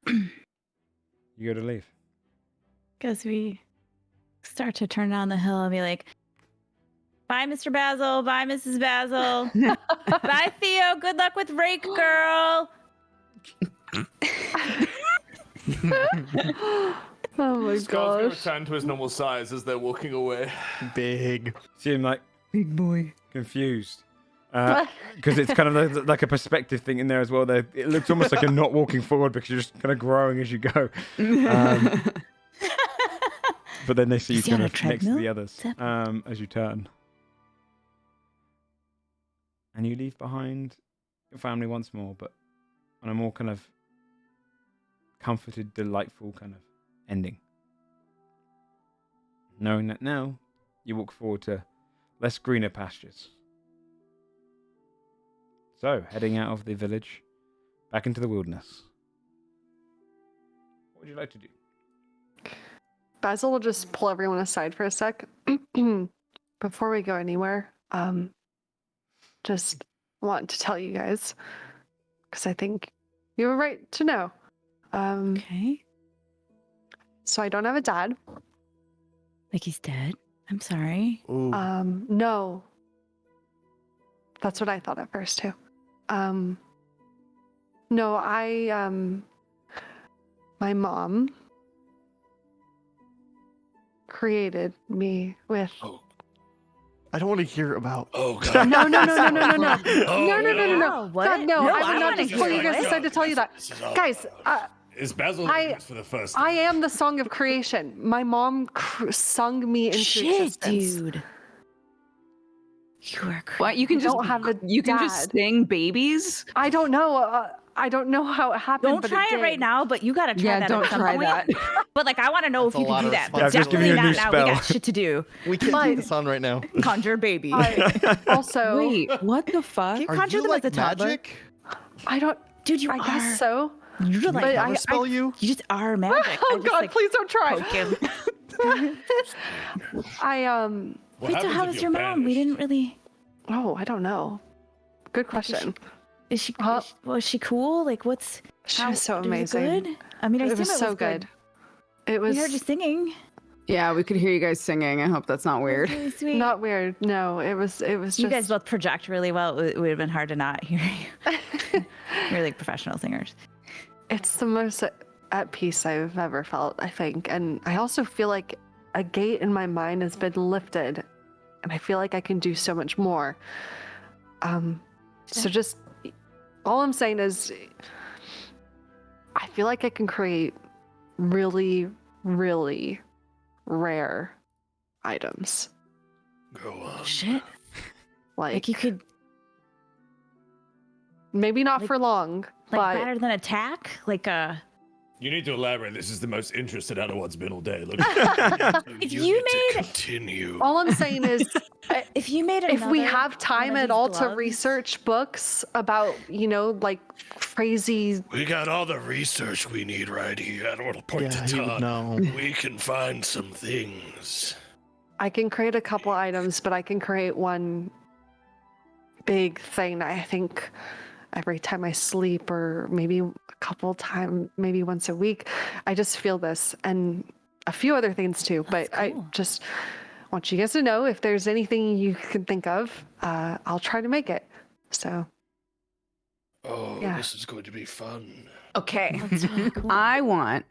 Speaker 1: go to leave?
Speaker 2: Because we start to turn down the hill and be like, bye, Mr. Basil. Bye, Mrs. Basil. Bye, Theo. Good luck with Rake Girl.
Speaker 3: Oh my
Speaker 5: Skull's gonna
Speaker 3: gosh.
Speaker 5: return to his normal size as they're walking away.
Speaker 6: Big.
Speaker 1: See him like
Speaker 2: Big boy.
Speaker 1: confused. Because it's kind of like a perspective thing in there as well. It looks almost like you're not walking forward because you're just kind of growing as you go. But then they see you
Speaker 2: Is he on
Speaker 1: kind
Speaker 2: a
Speaker 1: of next to the
Speaker 2: treadmill?
Speaker 1: others as you turn. And you leave behind your family once more, but on a more kind of comforted, delightful kind of ending. Knowing that now you walk forward to less greener pastures. So, heading out of the village, back into the wilderness. What would you like to do?
Speaker 3: Basil will just pull everyone aside for a sec. Before we go anywhere, just want to tell you guys, because I think you have a right to know.
Speaker 2: Okay.
Speaker 3: So I don't have a dad.
Speaker 2: Like he's dead. I'm sorry.
Speaker 6: Ooh.
Speaker 3: No. That's what I thought at first too. No, my mom created me with.
Speaker 4: Oh,
Speaker 6: I don't want to hear about.
Speaker 4: oh God.
Speaker 3: No.
Speaker 4: Oh,
Speaker 2: What?
Speaker 3: God, no,
Speaker 2: No,
Speaker 3: I would
Speaker 2: I
Speaker 3: not
Speaker 2: wanna
Speaker 3: just pull
Speaker 2: hear
Speaker 3: you guys
Speaker 2: it.
Speaker 3: aside to tell you that.
Speaker 4: This is all-
Speaker 3: Guys,
Speaker 5: Is Basil
Speaker 3: I-
Speaker 5: doing this for the first
Speaker 3: I
Speaker 5: time?
Speaker 3: am the song of creation. My mom sung me into
Speaker 2: Shit,
Speaker 3: existence.
Speaker 2: dude. You are crazy.
Speaker 7: What? You can
Speaker 3: I
Speaker 7: just
Speaker 3: don't have a
Speaker 7: you can just
Speaker 3: dad.
Speaker 7: sing babies?
Speaker 3: I don't know. I don't know how it happened.
Speaker 2: Don't
Speaker 3: but
Speaker 2: try it
Speaker 3: did.
Speaker 2: right now, but you gotta try
Speaker 7: Yeah,
Speaker 2: that.
Speaker 7: don't
Speaker 2: at some
Speaker 7: try
Speaker 2: point.
Speaker 7: that.
Speaker 2: But like, I want to know
Speaker 6: That's
Speaker 2: if you
Speaker 6: a lot
Speaker 2: can do
Speaker 6: of
Speaker 2: that. But
Speaker 1: Yeah, I've just given
Speaker 2: definitely
Speaker 1: you a
Speaker 2: not
Speaker 1: new
Speaker 2: now. We
Speaker 1: spell.
Speaker 2: got shit to do.
Speaker 6: We can't
Speaker 3: But-
Speaker 6: take this on right now.
Speaker 2: Conjure baby.
Speaker 3: Also,
Speaker 7: Wait, what the fuck?
Speaker 2: You
Speaker 6: Are
Speaker 2: conjure
Speaker 6: you
Speaker 2: them
Speaker 6: like
Speaker 2: as a toddler.
Speaker 6: magic?
Speaker 3: I don't.
Speaker 2: Dude, you
Speaker 3: I
Speaker 2: are.
Speaker 3: guess so.
Speaker 2: You're like,
Speaker 3: But
Speaker 6: Counter spell you?
Speaker 2: you just are magic. I
Speaker 3: Oh
Speaker 2: just,
Speaker 3: God,
Speaker 2: like,
Speaker 3: please don't try.
Speaker 2: poke him.
Speaker 3: I
Speaker 5: What
Speaker 2: Wait, so
Speaker 5: happens
Speaker 2: how
Speaker 5: if
Speaker 2: was
Speaker 5: you're
Speaker 2: your mom? We
Speaker 5: banished?
Speaker 2: didn't really.
Speaker 3: Oh, I don't know. Good question.
Speaker 2: Is she?
Speaker 3: Huh?
Speaker 2: Was she cool? Like, what's?
Speaker 3: She
Speaker 2: how-
Speaker 3: was so
Speaker 2: was it
Speaker 3: amazing.
Speaker 2: Good? I mean, I
Speaker 3: It
Speaker 2: assume
Speaker 3: was so good. It
Speaker 2: We
Speaker 3: was
Speaker 2: heard you singing.
Speaker 7: Yeah, we could hear you guys singing. I hope that's not weird.
Speaker 2: Really sweet.
Speaker 3: not weird. No, it was just.
Speaker 2: You guys both project really well. It would have been hard to not hear you. You're like professional singers.
Speaker 3: It's the most at peace I've ever felt, I think. And I also feel like a gate in my mind has been lifted and I feel like I can do so much more. So just all I'm saying is I feel like I can create really, really rare items.
Speaker 4: Go on.
Speaker 2: Shit.
Speaker 3: Like,
Speaker 2: Like you could
Speaker 3: maybe not
Speaker 2: like-
Speaker 3: for long,
Speaker 2: like
Speaker 3: but
Speaker 2: better than attack. Like
Speaker 5: You need to elaborate. This is the most interested out of what's been all day. Look,
Speaker 2: If you
Speaker 4: need to
Speaker 2: made-
Speaker 4: continue.
Speaker 3: all I'm saying is
Speaker 2: if you made
Speaker 3: if we
Speaker 2: another
Speaker 3: have time
Speaker 2: one of
Speaker 3: at
Speaker 2: these
Speaker 3: all to
Speaker 2: gloves-
Speaker 3: research books about, like crazy.
Speaker 4: We got all the research we need right here. I don't want to point
Speaker 6: Yeah,
Speaker 4: to
Speaker 6: he would
Speaker 4: Todd.
Speaker 6: know.
Speaker 4: We can find some things.
Speaker 3: I can create a couple items, but I can create one big thing that I think every time I sleep, or maybe a couple times, maybe once a week, I just feel this, and a few other things too.
Speaker 2: That's
Speaker 3: But I
Speaker 2: cool.
Speaker 3: just want you guys to know if there's anything you can think of, I'll try to make it. So
Speaker 4: Oh,
Speaker 3: Yeah.
Speaker 4: this is going to be fun.
Speaker 7: Okay.
Speaker 2: That's really cool.
Speaker 7: I want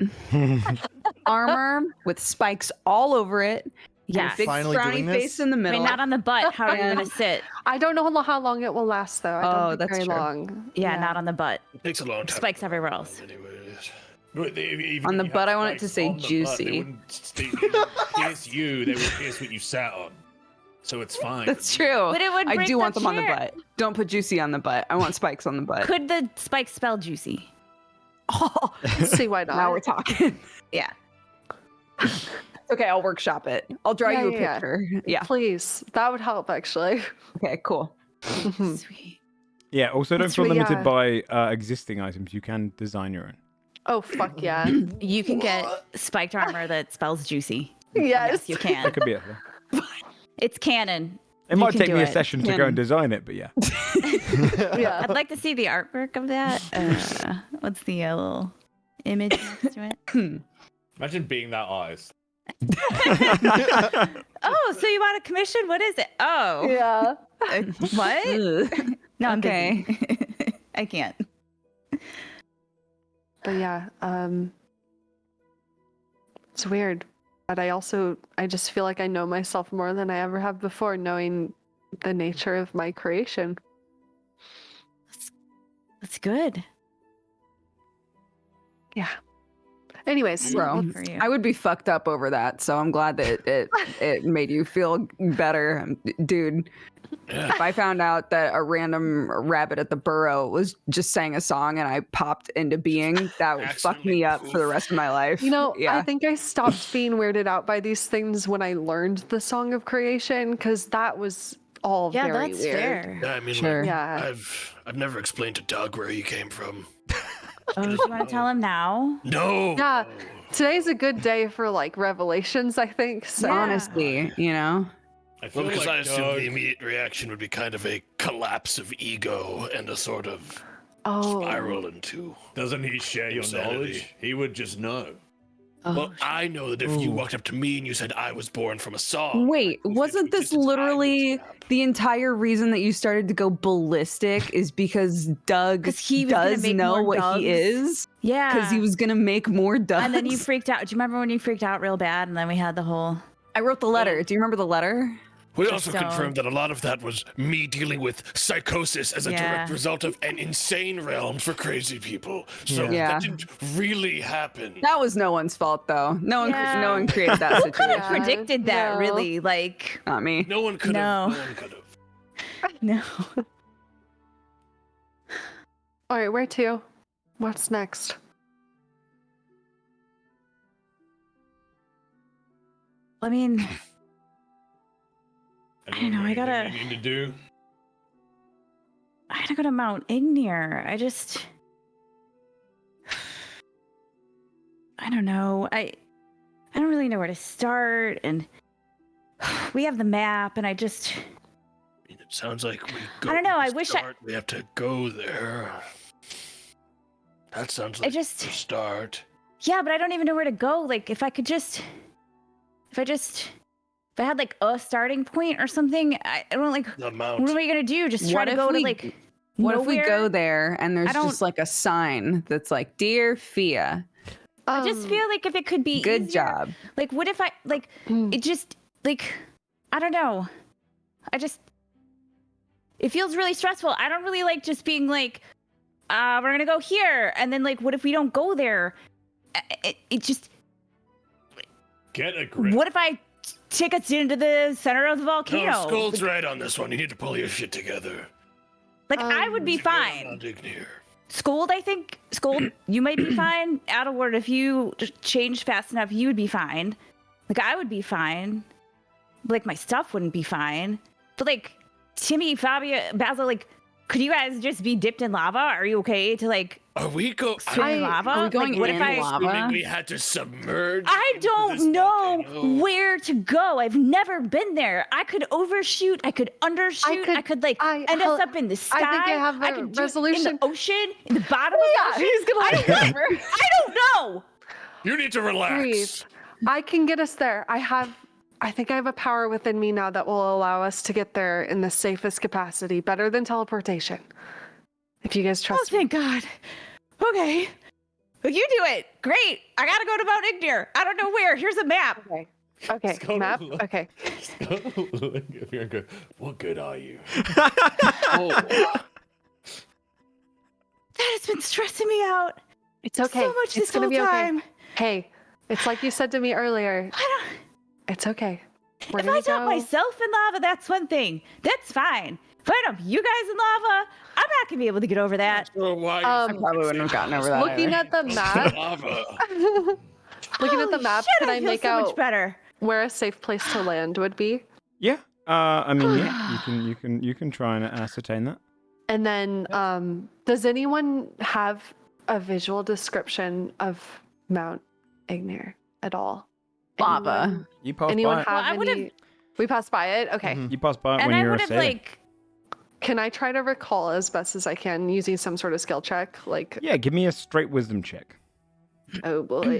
Speaker 7: armor with spikes all over it.
Speaker 2: Yeah.
Speaker 7: And a big
Speaker 6: Finally
Speaker 7: frowny
Speaker 6: doing this?
Speaker 7: face in the
Speaker 2: Wait,
Speaker 7: middle.
Speaker 2: not on the butt. How are you gonna sit?
Speaker 3: I don't know how long it will last, though. I don't
Speaker 7: Oh,
Speaker 3: think
Speaker 7: that's
Speaker 3: very
Speaker 7: true.
Speaker 3: long.
Speaker 2: Yeah, not on the butt.
Speaker 4: It takes a long time.
Speaker 2: Spikes everywhere else.
Speaker 4: Anyways.
Speaker 5: But even
Speaker 7: On
Speaker 5: if
Speaker 7: the
Speaker 5: you
Speaker 7: butt,
Speaker 5: had
Speaker 7: I want it to
Speaker 5: spikes
Speaker 7: say
Speaker 5: on the butt,
Speaker 7: juicy.
Speaker 5: They wouldn't pierce you. They would pierce what you sat on. So it's fine.
Speaker 7: That's true.
Speaker 2: But it would
Speaker 7: I
Speaker 2: break
Speaker 7: do
Speaker 2: the
Speaker 7: want them on the
Speaker 2: chair.
Speaker 7: butt. Don't put juicy on the butt. I want spikes on the butt.
Speaker 2: Could the spikes spell juicy?
Speaker 7: Oh,
Speaker 3: Let's see why not.
Speaker 7: now we're talking.
Speaker 2: Yeah.
Speaker 7: Okay, I'll workshop it. I'll draw
Speaker 3: Yeah,
Speaker 7: you a
Speaker 3: yeah, yeah.
Speaker 7: picture. Yeah.
Speaker 3: Please, that would help actually.
Speaker 7: Okay, cool.
Speaker 2: Sweet.
Speaker 1: Yeah, also don't
Speaker 3: That's
Speaker 1: feel
Speaker 3: really,
Speaker 1: limited by existing items. You can design your own.
Speaker 3: Oh fuck yeah!
Speaker 2: You can get spiked armor that spells juicy.
Speaker 3: Yes.
Speaker 2: You
Speaker 1: That
Speaker 2: can.
Speaker 1: could be a thing.
Speaker 2: It's canon.
Speaker 1: It
Speaker 2: You
Speaker 1: might
Speaker 2: can
Speaker 1: take
Speaker 2: do
Speaker 1: me a
Speaker 2: it.
Speaker 1: session to go and design it, but yeah.
Speaker 3: Yeah.
Speaker 2: I'd like to see the artwork of that. What's the little image next to it?
Speaker 8: Imagine being that artist.
Speaker 2: Oh, so you want a commission? What is it? Oh,
Speaker 3: Yeah.
Speaker 2: what?
Speaker 7: Ugh.
Speaker 2: No, I'm
Speaker 7: Okay.
Speaker 2: busy. I can't.
Speaker 3: But yeah, It's weird. But I just feel like I know myself more than I ever have before, knowing the nature of my creation.
Speaker 2: That's good.
Speaker 3: Yeah. Anyways,
Speaker 7: Bro,
Speaker 2: for you.
Speaker 7: I would be fucked up over that, so I'm glad that it made you feel better. Dude, if I found out that a random rabbit at the burrow was just sang a song and I popped into being, that would fuck me up for the rest of my life.
Speaker 3: you know,
Speaker 7: yeah.
Speaker 3: I think I stopped being weirded out by these things when I learned the Song of Creation, because that was all
Speaker 2: Yeah,
Speaker 3: very
Speaker 2: that's
Speaker 3: weird.
Speaker 2: fair.
Speaker 4: Yeah, I mean,
Speaker 7: Sure.
Speaker 4: like,
Speaker 3: Yeah.
Speaker 4: I've never explained to Doug where he came from.
Speaker 2: Oh, do you want to tell him now?
Speaker 4: No.
Speaker 3: Yeah. Today's a good day for like revelations, I think. So
Speaker 7: Honestly, you know?
Speaker 5: I feel
Speaker 4: Well, because I
Speaker 5: like
Speaker 4: assumed
Speaker 5: Doug,
Speaker 4: the immediate reaction would be kind of a collapse of ego and a sort of
Speaker 3: oh,
Speaker 4: spiral into.
Speaker 5: doesn't he share your
Speaker 4: Insanity.
Speaker 5: knowledge? He would just know.
Speaker 4: Well, I know that if you
Speaker 6: Ooh.
Speaker 4: walked up to me and you said I was born from a song.
Speaker 7: Wait,
Speaker 4: I would
Speaker 7: wasn't
Speaker 4: think
Speaker 7: this
Speaker 4: just as I would
Speaker 7: literally
Speaker 4: snap.
Speaker 7: the entire reason that you started to go ballistic is because Doug
Speaker 2: 'Cause he was gonna
Speaker 7: does
Speaker 2: make
Speaker 7: know
Speaker 2: more
Speaker 7: what
Speaker 2: Dougs?
Speaker 7: he is?
Speaker 2: Yeah.
Speaker 7: Because he was gonna make more Dougs.
Speaker 2: And then you freaked out. Do you remember when you freaked out real bad? And then we had the whole.
Speaker 7: I wrote the letter. Do you remember the letter?
Speaker 4: We also
Speaker 2: So-
Speaker 4: confirmed that a lot of that was me dealing with psychosis as a direct
Speaker 2: Yeah.
Speaker 4: result of an insane realm for crazy people. So
Speaker 7: Yeah.
Speaker 4: that didn't really happen.
Speaker 7: That was no one's fault, though. No one,
Speaker 2: Yeah.
Speaker 7: no one created that situation.
Speaker 3: Yeah.
Speaker 2: Predicted that,
Speaker 3: no.
Speaker 2: really. Like,
Speaker 7: Not me.
Speaker 4: No one could
Speaker 2: No.
Speaker 4: have. No one could have.
Speaker 2: no.
Speaker 3: all right, where to? What's next?
Speaker 2: I mean, I don't know, I
Speaker 5: Anything
Speaker 2: gotta-
Speaker 5: you need to do.
Speaker 2: I gotta go to Mount Igneir. I don't know. I don't really know where to start, and we have the map, and
Speaker 4: I mean, it sounds like we go.
Speaker 2: I don't know,
Speaker 4: to
Speaker 2: I wish I-
Speaker 4: start, we have to go there. That sounds like
Speaker 2: just-
Speaker 4: the start.
Speaker 2: yeah, but I don't even know where to go. Like, if I had like a starting point or something, I don't like.
Speaker 4: The mount.
Speaker 2: What are we gonna do? Just try
Speaker 7: What
Speaker 2: to
Speaker 7: if
Speaker 2: go to
Speaker 7: we-
Speaker 2: like.
Speaker 7: What if we
Speaker 2: nowhere?
Speaker 7: go there and there's
Speaker 2: I don't-
Speaker 7: just like a sign that's like, "Dear Fia,
Speaker 2: I just feel like if it could be
Speaker 7: good
Speaker 2: easier,
Speaker 7: job."
Speaker 2: Like, what if I like
Speaker 3: Mm.
Speaker 2: it? Just like I don't know. It feels really stressful. I don't really like just being like, we're gonna go here, and then like, what if we don't go there? It just.
Speaker 5: Get a grip.
Speaker 2: What if I take us into the center of the volcano?
Speaker 4: No, Skull's right on this one. You need to pull your shit together.
Speaker 2: Like, I would be
Speaker 4: To go to
Speaker 2: fine.
Speaker 4: Mount Igneir.
Speaker 2: Scold, I think. Scold, you might be fine. Adelward, if you changed fast enough, you would be fine. Like, I would be fine. Like, my stuff wouldn't be fine. But, like, Timmy, Fabia, Basil, like, could you guys just be dipped in lava? Are you okay to, like,
Speaker 4: Are we go?
Speaker 2: swim in lava?
Speaker 7: Are we going
Speaker 2: like, what
Speaker 7: in
Speaker 2: if I...
Speaker 7: lava?
Speaker 4: Assuming we had to submerge.
Speaker 2: I
Speaker 4: into this
Speaker 2: don't know
Speaker 4: volcano.
Speaker 2: where to go. I've never been there. I could overshoot. I could undershoot. I could end us up in the sky.
Speaker 3: I think I have a
Speaker 2: could do it in
Speaker 3: resolution.
Speaker 2: the ocean, in the bottom of the ocean.
Speaker 3: he's gonna
Speaker 2: I don't know. I don't know.
Speaker 4: You need to relax.
Speaker 3: breathe. I can get us there. I think I have a power within me now that will allow us to get there in the safest capacity, better than teleportation. If you guys
Speaker 2: Oh,
Speaker 3: trust me.
Speaker 2: thank God. Okay. Well, you do it. Great. I gotta go to Mount Igneir. I don't know where. Here's a map.
Speaker 3: Okay,
Speaker 5: go
Speaker 3: map.
Speaker 5: look.
Speaker 3: Okay.
Speaker 5: Look at you and go, what good are you?
Speaker 2: That has been stressing me out
Speaker 3: It's okay.
Speaker 2: so much
Speaker 3: it's
Speaker 2: this
Speaker 3: gonna
Speaker 2: whole
Speaker 3: be okay.
Speaker 2: time.
Speaker 3: Hey, it's like you said to me earlier.
Speaker 2: I
Speaker 3: It's okay. We're
Speaker 2: don't, if I
Speaker 3: gonna
Speaker 2: dump
Speaker 3: go.
Speaker 2: myself in lava, that's one thing. That's fine. If I dump you guys in lava, I'm not gonna be able to get over that.
Speaker 4: Sure, why
Speaker 3: I
Speaker 7: I probably wouldn't have gotten over that.
Speaker 3: Looking
Speaker 7: either.
Speaker 3: at the map,
Speaker 4: lava.
Speaker 3: looking at the
Speaker 2: Holy
Speaker 3: map,
Speaker 2: shit,
Speaker 3: can I
Speaker 2: feel
Speaker 3: make
Speaker 2: so
Speaker 3: out
Speaker 2: much better?
Speaker 3: where a safe place to land would be?
Speaker 1: Yeah. I mean, yeah. You can try and ascertain that.
Speaker 3: And then, does anyone have a visual description of Mount Igneir at all?
Speaker 7: Lava.
Speaker 3: Anyone,
Speaker 1: You passed
Speaker 3: anyone
Speaker 1: by it.
Speaker 3: have
Speaker 2: Well, I would've-
Speaker 3: any? We passed by it. Okay.
Speaker 6: Mhm.
Speaker 1: You passed by it
Speaker 2: And
Speaker 1: when
Speaker 2: I
Speaker 1: you were
Speaker 2: would have
Speaker 1: sailing.
Speaker 2: like
Speaker 3: Can I try to recall as best as I can using some sort of skill check? Like,
Speaker 1: Yeah, give me a straight wisdom check.
Speaker 3: oh boy.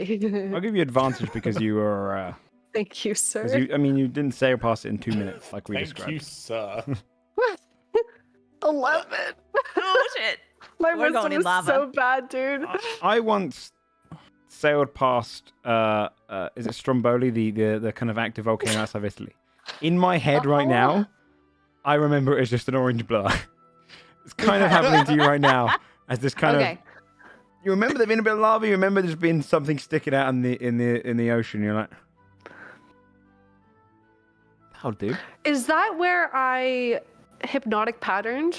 Speaker 1: I'll give you advantage because you were.
Speaker 3: Thank you,
Speaker 1: 'Cause
Speaker 3: sir.
Speaker 1: you didn't sail past it in 2 minutes like we
Speaker 5: Thank
Speaker 1: described.
Speaker 5: you, sir.
Speaker 3: 11.
Speaker 2: oh shit.
Speaker 3: My
Speaker 2: We're going
Speaker 3: wisdom
Speaker 2: in
Speaker 3: is
Speaker 2: lava.
Speaker 3: so bad, dude.
Speaker 1: I once sailed past. Is it Stromboli, the kind of active volcano outside of Italy? In my head right now, I remember it as just an orange blur. It's kind of happening to you right now as this kind of. You remember there being a bit of lava. You remember there's been something sticking out in the ocean. You're like, that'll do.
Speaker 3: Is that where I hypnotic patterned?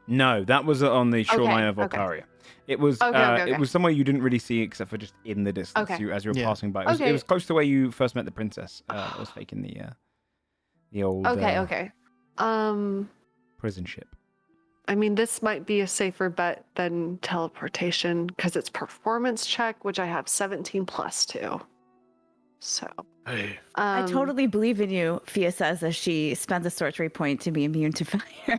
Speaker 1: No, that was on the shoreline of
Speaker 3: Okay.
Speaker 1: Volcaria. It was
Speaker 3: Okay.
Speaker 1: it was somewhere you didn't really see except for just in the distance as you were passing by. It was close to where you first met the princess. That was faking the old prison ship.
Speaker 3: I mean, this might be a safer bet than teleportation because it's performance check, which I have 17 plus 2. So.
Speaker 4: Hey,
Speaker 2: I totally believe in you, Fia says as she spends a sorcery point to be immune to fire.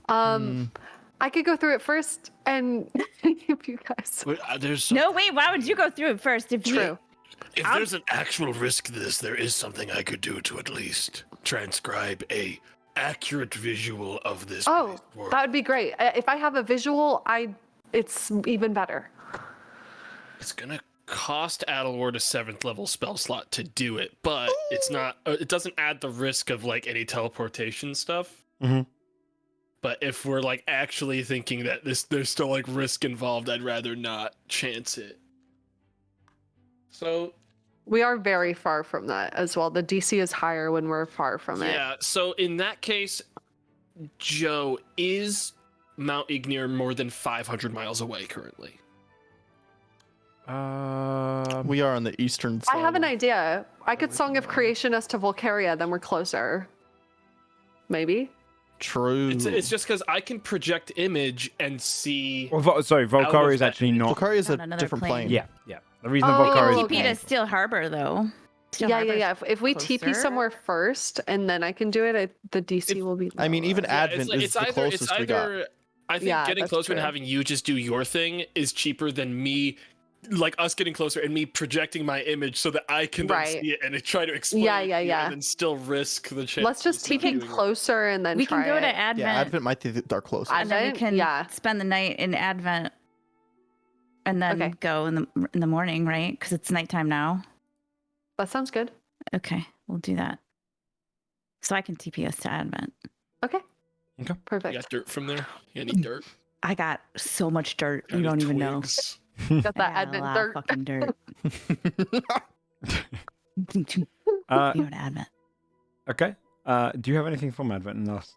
Speaker 3: I could go through it first and if you guys.
Speaker 4: there's
Speaker 2: No, wait, why would you go through it first? If
Speaker 3: True.
Speaker 4: If there's an actual risk to this, there is something I could do to at least transcribe a accurate visual of this.
Speaker 3: Oh,
Speaker 4: place for-
Speaker 3: that would be great. If I have a visual, it's even better.
Speaker 4: It's gonna cost Adelward a 7th level spell slot to do it, but it's not. It doesn't add the risk of like any teleportation stuff.
Speaker 1: Mm-hmm.
Speaker 4: But if we're like actually thinking that there's still like risk involved, I'd rather not chance it. So
Speaker 3: We are very far from that as well. The DC is higher when we're far from it.
Speaker 4: yeah, so in that case, Joe, is Mount Igneir more than 500 miles away currently?
Speaker 6: We are on the eastern side.
Speaker 3: I have an idea. I could Song of Creation us to Volcaria, then we're closer. Maybe.
Speaker 6: True.
Speaker 4: It's just because I can project image and see.
Speaker 1: Well, sorry, Volcaria is actually not.
Speaker 6: Volcaria is a
Speaker 2: On another
Speaker 6: different plane.
Speaker 2: plane.
Speaker 1: Yeah. The reason
Speaker 3: Oh,
Speaker 1: Volcaria is.
Speaker 3: okay.
Speaker 2: TP to Steel Harbor, though. Steel
Speaker 3: Yeah.
Speaker 2: Harbor's
Speaker 3: If we TP
Speaker 2: closer.
Speaker 3: somewhere first and then I can do it, the DC will be.
Speaker 6: I mean, even
Speaker 3: lower.
Speaker 6: Advent is the closest we got.
Speaker 4: I think
Speaker 3: Yeah,
Speaker 4: getting
Speaker 3: that's
Speaker 4: closer and
Speaker 3: true.
Speaker 4: having you just do your thing is cheaper than me, like us getting closer and me projecting my image so that I can then
Speaker 3: Right.
Speaker 4: see it and try to explain
Speaker 3: Yeah,
Speaker 4: it
Speaker 3: yeah,
Speaker 4: to you
Speaker 3: yeah.
Speaker 4: and then still risk the chance.
Speaker 3: Let's just TP closer and then
Speaker 2: We
Speaker 3: try
Speaker 2: can go
Speaker 3: it.
Speaker 2: to Advent,
Speaker 6: Yeah, Advent might be our closest.
Speaker 2: and then we
Speaker 3: Advent?
Speaker 2: can
Speaker 3: Yeah.
Speaker 2: spend the night in Advent, and then
Speaker 3: Okay.
Speaker 2: go in the morning, right? Because it's nighttime now.
Speaker 3: That sounds good.
Speaker 2: Okay, we'll do that. So I can TP us to Advent.
Speaker 3: Okay.
Speaker 1: Okay.
Speaker 4: You
Speaker 3: Perfect.
Speaker 4: got dirt from there? You got any dirt?
Speaker 2: I got so much dirt,
Speaker 4: Got
Speaker 2: you
Speaker 4: any
Speaker 2: don't even know.
Speaker 4: twigs?
Speaker 3: Got
Speaker 2: I
Speaker 3: that
Speaker 2: got a
Speaker 3: Advent
Speaker 2: lot
Speaker 3: dirt.
Speaker 2: of fucking dirt. You
Speaker 1: Uh,
Speaker 2: know, to Advent.
Speaker 1: okay. Do you have anything from Advent in the last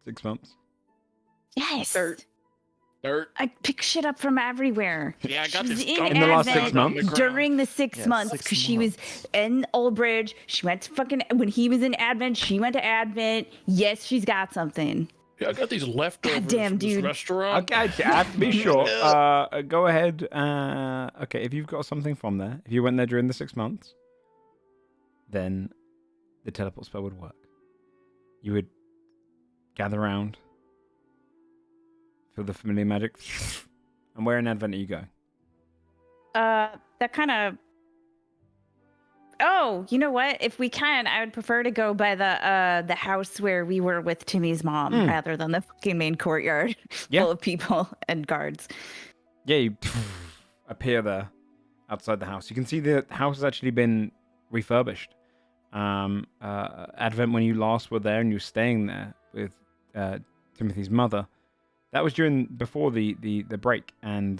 Speaker 1: 6 months?
Speaker 2: Yes.
Speaker 3: Dirt.
Speaker 4: Dirt.
Speaker 2: I pick shit up from everywhere.
Speaker 4: Yeah, I got
Speaker 2: She's
Speaker 4: this
Speaker 2: in
Speaker 4: dump
Speaker 1: In the last
Speaker 2: Advent
Speaker 1: 6 months?
Speaker 2: during the 6
Speaker 6: Yeah,
Speaker 2: months
Speaker 6: 6
Speaker 2: because she was in Old Bridge. She went to fucking when he was in Advent. She went to Advent. Yes, she's got something.
Speaker 4: Yeah, I got these leftovers
Speaker 2: Goddamn,
Speaker 4: from this
Speaker 2: dude.
Speaker 4: restaurant.
Speaker 1: Okay, I have to be sure. Go ahead. Okay, if you've got something from there, if you went there during the 6 months, then the teleport spell would work. You would gather around, feel the familiar magic, and where in Advent are you going?
Speaker 2: That kind of. Oh, you know what? If we can, I would prefer to go by the house where we were with Timmy's mom rather than the fucking main courtyard
Speaker 1: Yeah.
Speaker 2: full of people and guards.
Speaker 1: Yeah, you appear there outside the house. You can see the house has actually been refurbished. Advent, when you last were there and you were staying there with Timothy's mother, that was before the break, and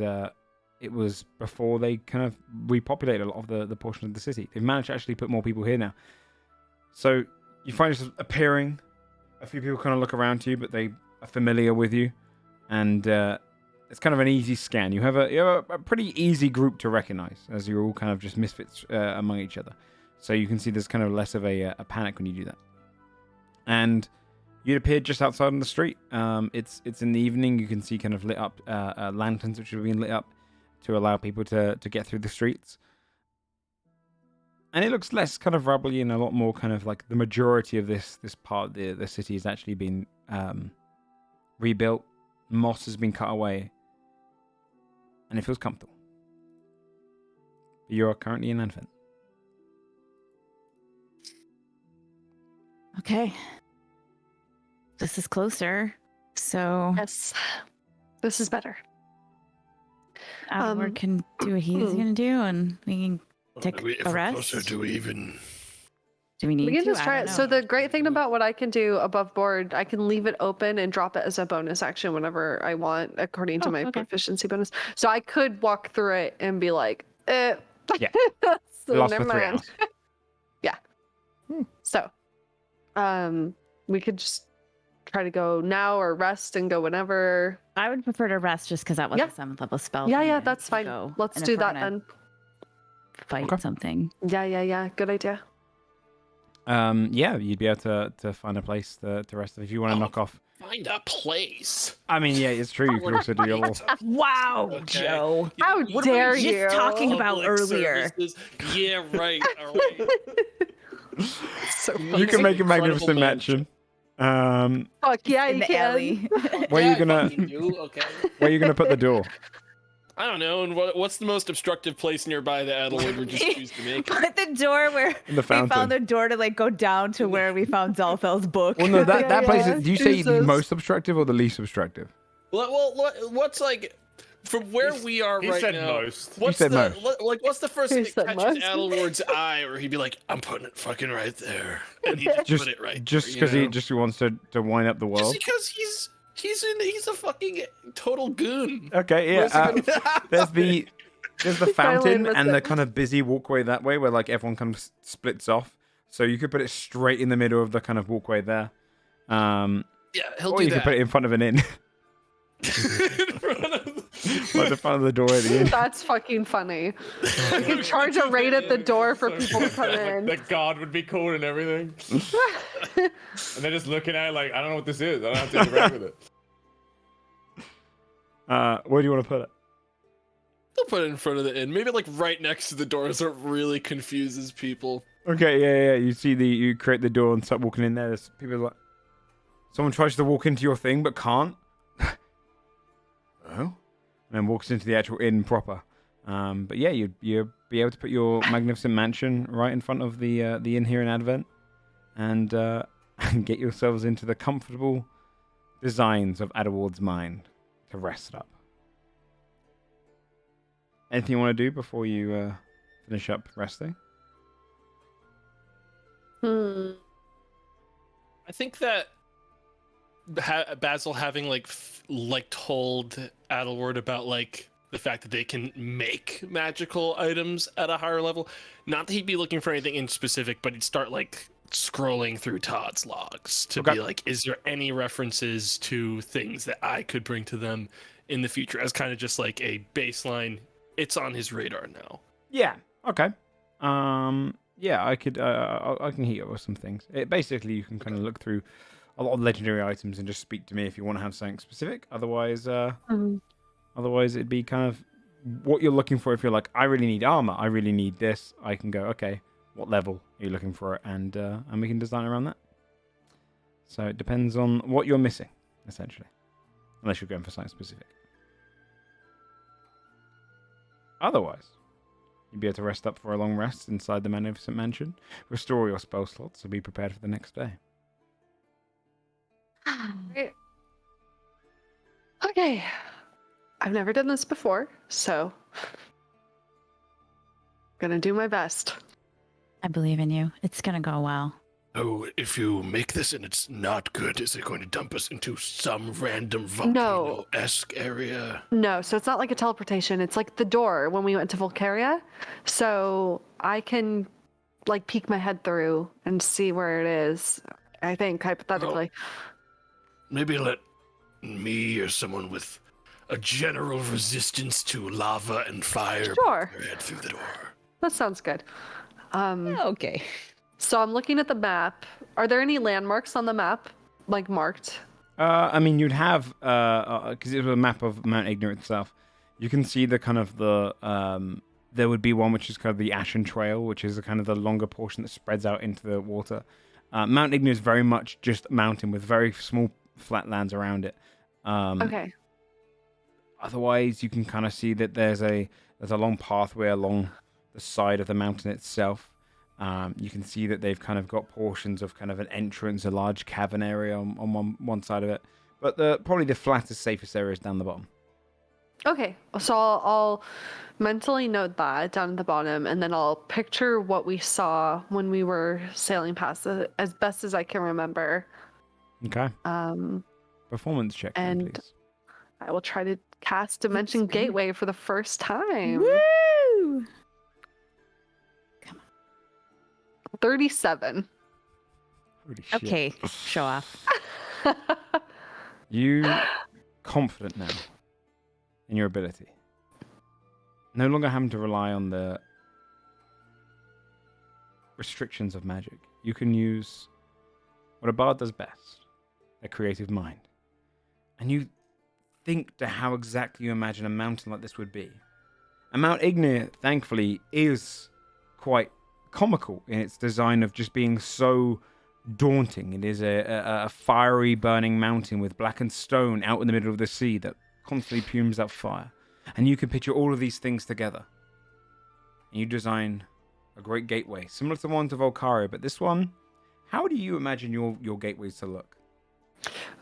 Speaker 1: it was before they kind of repopulated a lot of the portion of the city. They've managed to actually put more people here now. So you find yourself appearing. A few people kind of look around to you, but they are familiar with you, and it's kind of an easy scan. You have a pretty easy group to recognize, as you're all kind of just misfits among each other. So you can see there's kind of less of a panic when you do that. And you'd appeared just outside on the street. It's in the evening. You can see kind of lit up lanterns which have been lit up to allow people to get through the streets. And it looks less kind of rubbly and a lot more kind of like the majority of this part of the city has actually been rebuilt. Moss has been cut away. And it feels comfortable. You are currently in Advent.
Speaker 2: Okay. This is closer. So
Speaker 3: Yes. This is better.
Speaker 2: Adward can do what he's gonna do, and we can take
Speaker 4: If
Speaker 2: a
Speaker 4: we're
Speaker 2: rest.
Speaker 4: closer, do we even?
Speaker 2: Do we need
Speaker 3: We can
Speaker 2: to?
Speaker 3: just
Speaker 2: I
Speaker 3: try
Speaker 2: don't
Speaker 3: it.
Speaker 2: know.
Speaker 3: So the great thing about what I can do above board, I can leave it open and drop it as a bonus action whenever I want, according to my proficiency bonus. So I could walk through it and be like,
Speaker 1: Yeah.
Speaker 3: so
Speaker 1: Lost
Speaker 3: never
Speaker 1: for 3
Speaker 3: mind.
Speaker 1: hours.
Speaker 3: Yeah. So, we could just try to go now or rest and go whenever.
Speaker 2: I would prefer to rest just because that was
Speaker 3: Yeah.
Speaker 2: a 7th level spell.
Speaker 3: Yeah,
Speaker 2: for
Speaker 3: yeah,
Speaker 2: me
Speaker 3: that's
Speaker 2: to
Speaker 3: fine.
Speaker 2: go.
Speaker 3: Let's
Speaker 2: And if
Speaker 3: do
Speaker 2: we're
Speaker 3: that
Speaker 2: gonna
Speaker 3: then.
Speaker 2: Fight
Speaker 1: Okay.
Speaker 2: something.
Speaker 3: Yeah. Good idea.
Speaker 1: Yeah, you'd be able to find a place to rest if you want to knock off.
Speaker 4: Find a place.
Speaker 1: I mean, yeah, it's true. You could also do your little.
Speaker 2: Wow,
Speaker 4: Okay.
Speaker 2: Joe.
Speaker 3: How
Speaker 4: What
Speaker 3: dare
Speaker 2: just
Speaker 3: you?
Speaker 2: talking about
Speaker 4: Public
Speaker 2: earlier.
Speaker 4: services. Yeah, right. All right.
Speaker 3: So
Speaker 1: You can make a magnificent mansion.
Speaker 3: fuck yeah,
Speaker 2: In
Speaker 3: you
Speaker 2: the
Speaker 3: can.
Speaker 2: alley.
Speaker 1: Where
Speaker 4: Yeah,
Speaker 1: you
Speaker 4: I
Speaker 1: gonna
Speaker 4: fucking do, okay.
Speaker 1: where you gonna put the door?
Speaker 4: I don't know. And what's the most obstructive place nearby that Adelwood would just choose to make?
Speaker 2: Put the door where
Speaker 1: In the
Speaker 2: we
Speaker 1: fountain.
Speaker 2: found the door to like go down to where we found Zalfel's book.
Speaker 1: Well, no, that
Speaker 3: Yeah,
Speaker 1: place.
Speaker 3: yeah.
Speaker 1: Do you say the
Speaker 3: Jesus.
Speaker 1: most obstructive or the least obstructive?
Speaker 4: Well, what's like from where we are
Speaker 8: He
Speaker 4: right
Speaker 8: said
Speaker 4: now?
Speaker 8: most.
Speaker 4: What's
Speaker 1: said
Speaker 4: the
Speaker 1: most.
Speaker 4: what's the first
Speaker 3: He
Speaker 4: thing
Speaker 3: said
Speaker 4: that catches
Speaker 3: most.
Speaker 4: Adelward's eye, or he'd be like, "I'm putting it fucking right there," and he just
Speaker 1: Just
Speaker 4: put it right.
Speaker 1: just
Speaker 4: there,
Speaker 1: because
Speaker 4: you
Speaker 1: he
Speaker 4: know?
Speaker 1: just wants to wind up the
Speaker 4: Just
Speaker 1: world.
Speaker 4: because he's a fucking total goon.
Speaker 1: Okay, yeah. There's the fountain
Speaker 3: miss
Speaker 1: and
Speaker 3: it.
Speaker 1: the kind of busy walkway that way, where like everyone kind of splits off. So you could put it straight in the middle of the kind of walkway there.
Speaker 4: Yeah, he'll
Speaker 1: Or
Speaker 4: do
Speaker 1: you
Speaker 4: that.
Speaker 1: could put it in front of an inn,
Speaker 4: In front of-
Speaker 1: like the front of the door at the inn.
Speaker 3: That's fucking funny. We can charge a rate at the door for people to come in.
Speaker 8: The guard would be cool and everything. And they're just looking at it like, I don't know what this is. I don't have to interact with it.
Speaker 1: Where do you want to put it?
Speaker 4: They'll put it in front of the inn, maybe like right next to the door, so it really confuses people.
Speaker 1: Okay, yeah. You create the door and start walking in there. There's people like, someone tries to walk into your thing but can't. Oh, and then walks into the actual inn proper. But yeah, you'd be able to put your magnificent mansion right in front of the inn here in Advent, and get yourselves into the comfortable designs of Adeward's mind to rest up. Anything you want to do before you finish up resting?
Speaker 3: Hmm.
Speaker 4: I think that Basil having like told Adelward about like the fact that they can make magical items at a higher level. Not that he'd be looking for anything in specific, but he'd start like scrolling through Todd's logs to
Speaker 1: Okay.
Speaker 4: be like, is there any references to things that I could bring to them in the future as kind of just like a baseline? It's on his radar now.
Speaker 1: Yeah. Okay. Yeah, I could. I can hit you up with some things. Basically, you can kind of look through a lot of legendary items and just speak to me if you want to have something specific. Otherwise, it'd be kind of what you're looking for. If you're like, I really need armor, I really need this, I can go, okay, what level are you looking for, and we can design around that. So it depends on what you're missing, essentially, unless you're going for something specific. Otherwise, you'd be able to rest up for a long rest inside the magnificent mansion, restore your spell slots, and be prepared for the next day.
Speaker 3: Right. Okay. I've never done this before, so gonna do my best.
Speaker 2: I believe in you. It's gonna go well.
Speaker 4: Oh, if you make this and it's not good, is it going to dump us into some random
Speaker 3: No.
Speaker 4: volcano-esque area?
Speaker 3: No, so it's not like a teleportation. It's like the door when we went to Volcaria. So I can like peek my head through and see where it is. I think hypothetically.
Speaker 4: Maybe let me or someone with a general resistance to lava and fire
Speaker 3: Sure.
Speaker 4: put their head through the door.
Speaker 3: That sounds good.
Speaker 2: Okay.
Speaker 3: So I'm looking at the map. Are there any landmarks on the map, like marked?
Speaker 1: I mean, you'd have because it was a map of Mount Igneir itself. You can see the kind of the there would be one which is kind of the Ashen Trail, which is the kind of the longer portion that spreads out into the water. Mount Igneir is very much just a mountain with very small flatlands around it.
Speaker 3: Okay.
Speaker 1: Otherwise, you can kind of see that there's a long pathway along the side of the mountain itself. You can see that they've kind of got portions of kind of an entrance, a large cavern area on one side of it. But probably the flattest, safest area is down the bottom.
Speaker 3: Okay, so I'll mentally note that down at the bottom, and then I'll picture what we saw when we were sailing past it as best as I can remember.
Speaker 1: Okay.
Speaker 3: Um,
Speaker 1: Performance check, then,
Speaker 3: and
Speaker 1: please.
Speaker 3: I will try to cast Dimension
Speaker 2: That's great.
Speaker 3: Gateway for the first time.
Speaker 2: Woo!
Speaker 3: 37.
Speaker 1: Holy shit.
Speaker 2: Okay, show off.
Speaker 1: You confident now in your ability. No longer having to rely on the restrictions of magic. You can use what a bard does best, their creative mind. And you think to how exactly you imagine a mountain like this would be. And Mount Igneir, thankfully, is quite comical in its design of just being so daunting. It is a fiery burning mountain with blackened stone out in the middle of the sea that constantly fumes up fire. And you can picture all of these things together. And you design a great gateway, similar to the one to Volcaria, but this one, how do you imagine your gateways to look?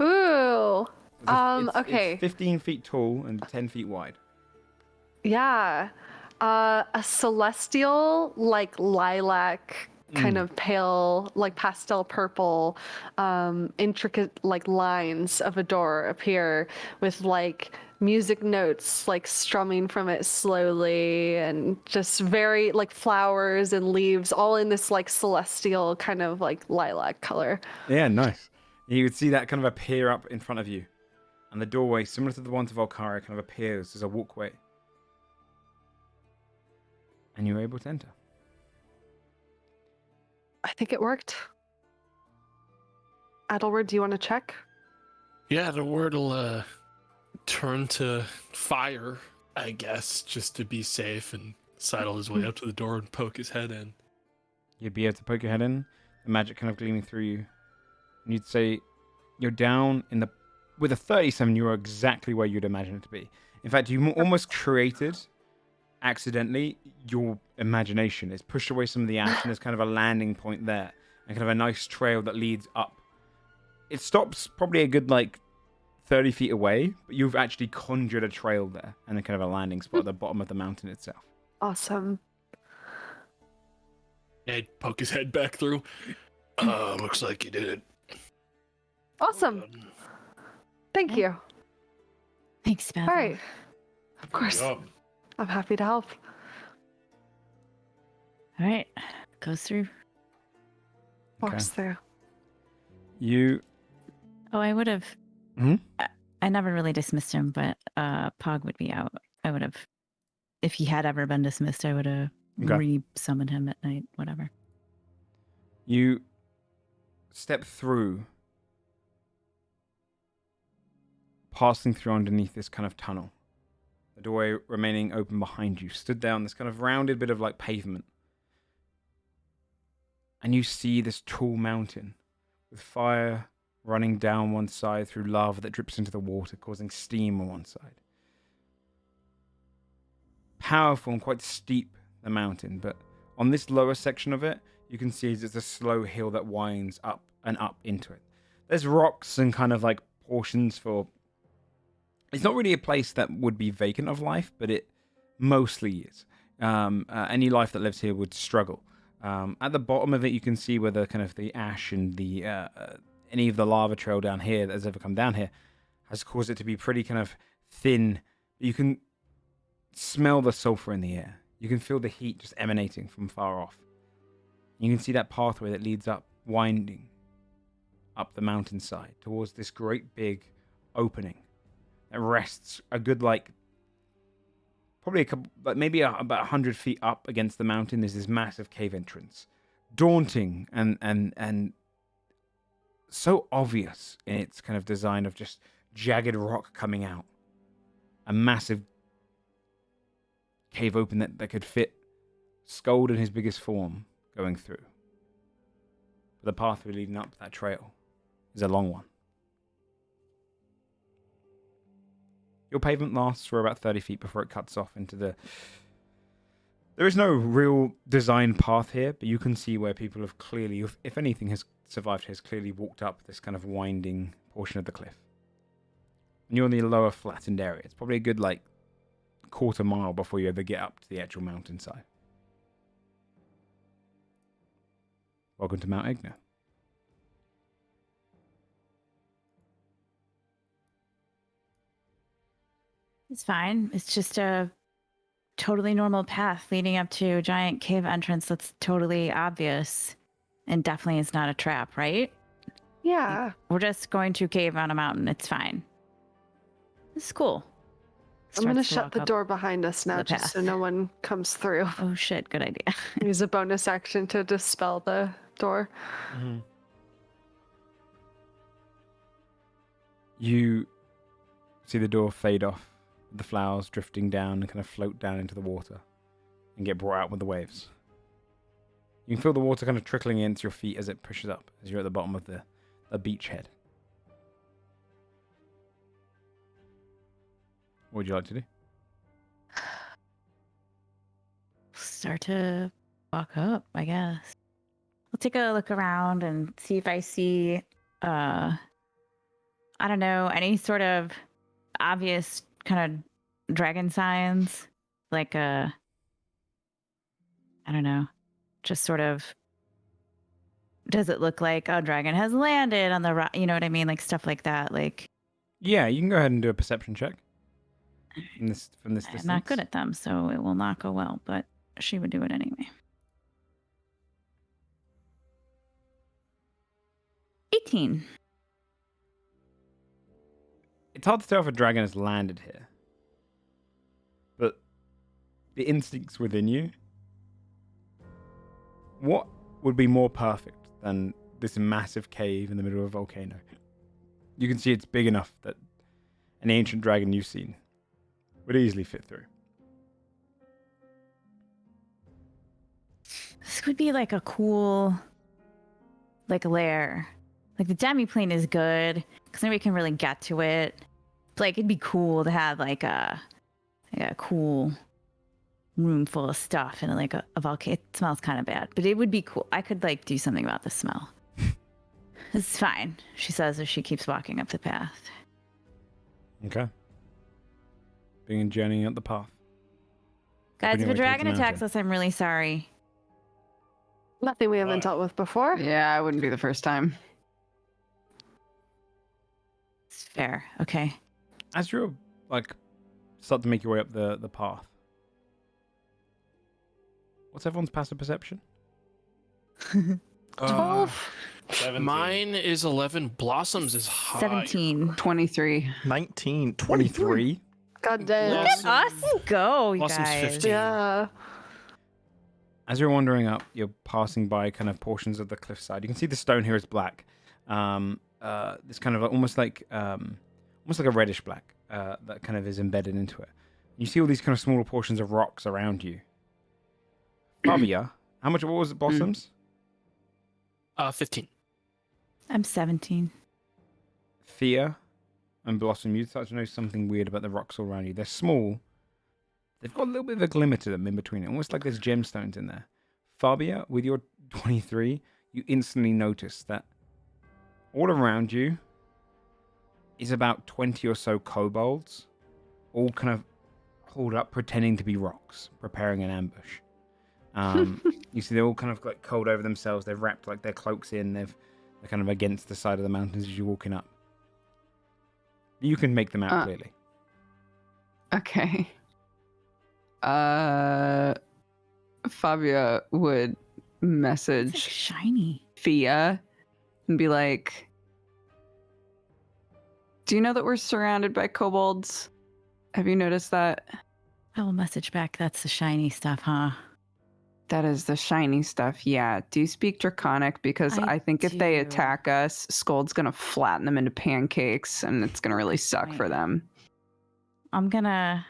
Speaker 3: Ooh.
Speaker 1: It's
Speaker 3: Okay.
Speaker 1: 15 feet tall and 10 feet wide.
Speaker 3: Yeah. A celestial, like lilac, kind of pale, like pastel purple, intricate like lines of a door appear with like music notes like strumming from it slowly, and just very like flowers and leaves all in this like celestial kind of like lilac color.
Speaker 1: Yeah, nice. You would see that kind of appear up in front of you. And the doorway, similar to the one to Volcaria, kind of appears as a walkway. And you're able to enter.
Speaker 3: I think it worked. Adelward, do you want to check?
Speaker 4: Yeah, the word will turn to fire, I guess, just to be safe, and sidle his way up to the door and poke his head in.
Speaker 1: You'd be able to poke your head in, the magic kind of gleaming through you. And you'd say, you're down in the... With a 37, you are exactly where you'd imagine it to be. In fact, you almost created, accidentally, your imagination. It's pushed away some of the ash, and there's kind of a landing point there. And kind of a nice trail that leads up. It stops probably a good, 30 feet away, but you've actually conjured a trail there. And then kind of a landing spot at the bottom of the mountain itself.
Speaker 3: Awesome.
Speaker 4: Yeah, he'd poke his head back through. Looks like you did it.
Speaker 3: Awesome. Thank you.
Speaker 2: Thanks, Basil.
Speaker 3: All right. Of course.
Speaker 5: Yup.
Speaker 3: I'm happy to help.
Speaker 2: All right, goes through.
Speaker 3: Walks through.
Speaker 1: You...
Speaker 2: Oh, I would have.
Speaker 1: Hmm?
Speaker 2: I never really dismissed him, but Pog would be out. I would have, if he had ever been dismissed, I would have
Speaker 1: Okay.
Speaker 2: re-summoned him at night. Whatever.
Speaker 1: You step through, passing through underneath this kind of tunnel. The doorway remaining open behind you. Stood down this kind of rounded bit of pavement. And you see this tall mountain with fire running down one side through lava that drips into the water, causing steam on one side. Powerful and quite steep, the mountain, but on this lower section of it, you can see there's a slow hill that winds up and up into it. There's rocks and kind of portions for... It's not really a place that would be vacant of life, but it mostly is. Any life that lives here would struggle. At the bottom of it, you can see where the kind of the ash and the any of the lava trail down here that has ever come down here has caused it to be pretty kind of thin. You can smell the sulfur in the air. You can feel the heat just emanating from far off. You can see that pathway that leads up, winding up the mountainside towards this great big opening that rests a good probably a couple, maybe about 100 feet up against the mountain. There's this massive cave entrance, daunting and so obvious in its kind of design of just jagged rock coming out. A massive cave open that could fit Scold in his biggest form going through. But the pathway leading up that trail is a long one. Your pavement lasts for about 30 feet before it cuts off into the... There is no real design path here, but you can see where people have clearly, if anything has survived here, has clearly walked up this kind of winding portion of the cliff. And you're in the lower flattened area. It's probably a good quarter mile before you ever get up to the actual mountainside. Welcome to Mount Igneir.
Speaker 2: It's fine. It's just a totally normal path leading up to a giant cave entrance that's totally obvious and definitely is not a trap, right?
Speaker 3: Yeah.
Speaker 2: We're just going to cave on a mountain. It's fine. This is cool.
Speaker 3: I'm going to
Speaker 2: Starts
Speaker 3: shut
Speaker 2: walk
Speaker 3: the
Speaker 2: up
Speaker 3: door behind us now
Speaker 2: the
Speaker 3: just so
Speaker 2: path.
Speaker 3: no one comes through.
Speaker 2: Oh shit, good idea.
Speaker 3: Use a bonus action to dispel the door.
Speaker 1: You see the door fade off, the flowers drifting down and kind of float down into the water and get brought out with the waves. You can feel the water kind of trickling into your feet as it pushes up, as you're at the bottom of the beachhead. What would you like to do?
Speaker 2: Start to walk up, I guess. I'll take a look around and see if I see, I don't know, any sort of obvious kind of dragon signs. Like, I don't know, just sort of, does it look like a dragon has landed on the rock? You know what I mean? Like stuff like that. Like,
Speaker 1: Yeah, you can go ahead and do a perception check. From this distance.
Speaker 2: I'm not good at them, so it will not go well, but she would do it anyway. 18.
Speaker 1: It's hard to tell if a dragon has landed here. But the instincts within you, what would be more perfect than this massive cave in the middle of a volcano? You can see it's big enough that an ancient dragon you've seen would easily fit through.
Speaker 2: This would be like a cool, like, lair. Like, the demi-plane is good, because nobody can really get to it. But, like, it'd be cool to have, like a cool room full of stuff and, like, a volcano. It smells kind of bad, but it would be cool. I could, like, do something about the smell. It's fine, she says as she keeps walking up the path.
Speaker 1: Okay. Being journeying up the path.
Speaker 2: Guys,
Speaker 1: Open
Speaker 2: if
Speaker 1: your
Speaker 2: a
Speaker 1: way
Speaker 2: dragon
Speaker 1: towards the
Speaker 2: attacks
Speaker 1: mountain.
Speaker 2: us, I'm really sorry.
Speaker 3: Nothing we haven't dealt with before.
Speaker 7: Yeah, it wouldn't be the first time.
Speaker 2: It's fair. Okay.
Speaker 1: As you're, like, start to make your way up the path, what's everyone's passive perception?
Speaker 3: 12.
Speaker 8: 17.
Speaker 4: Mine is 11. Blossoms is high.
Speaker 2: 17.
Speaker 7: 23.
Speaker 6: 19,
Speaker 1: 23.
Speaker 3: God damn.
Speaker 2: Look at us go, you
Speaker 4: Blossom's
Speaker 2: guys.
Speaker 4: 15.
Speaker 3: Yeah.
Speaker 1: As you're wandering up, you're passing by kind of portions of the cliffside. You can see the stone here is black. This kind of almost like a reddish black that kind of is embedded into it. You see all these kind of smaller portions of rocks around you. Fabia, what was it, Blossoms?
Speaker 4: 15.
Speaker 2: I'm 17.
Speaker 1: Thea and Blossom, you start to know something weird about the rocks all around you. They're small. They've got a little bit of a glimmer to them in between it, almost like there's gemstones in there. Fabia, with your 23, you instantly notice that all around you is about 20 or so kobolds, all kind of pulled up, pretending to be rocks, preparing an ambush. You see they're all kind of like coiled over themselves. They've wrapped like their cloaks in. They're kind of against the side of the mountains as you're walking up. You can make them out clearly.
Speaker 7: Okay. Fabia would
Speaker 2: It's like
Speaker 7: message
Speaker 2: shiny.
Speaker 7: Thea and be like, do you know that we're surrounded by kobolds? Have you noticed that?
Speaker 2: I will message back. That's the shiny stuff, huh?
Speaker 7: That is the shiny stuff, yeah. Do you speak Draconic? Because
Speaker 2: I
Speaker 7: I think if they
Speaker 2: do.
Speaker 7: attack us, Scold's gonna flatten them into pancakes and it's gonna really suck
Speaker 2: Right.
Speaker 7: for them.
Speaker 2: I'm gonna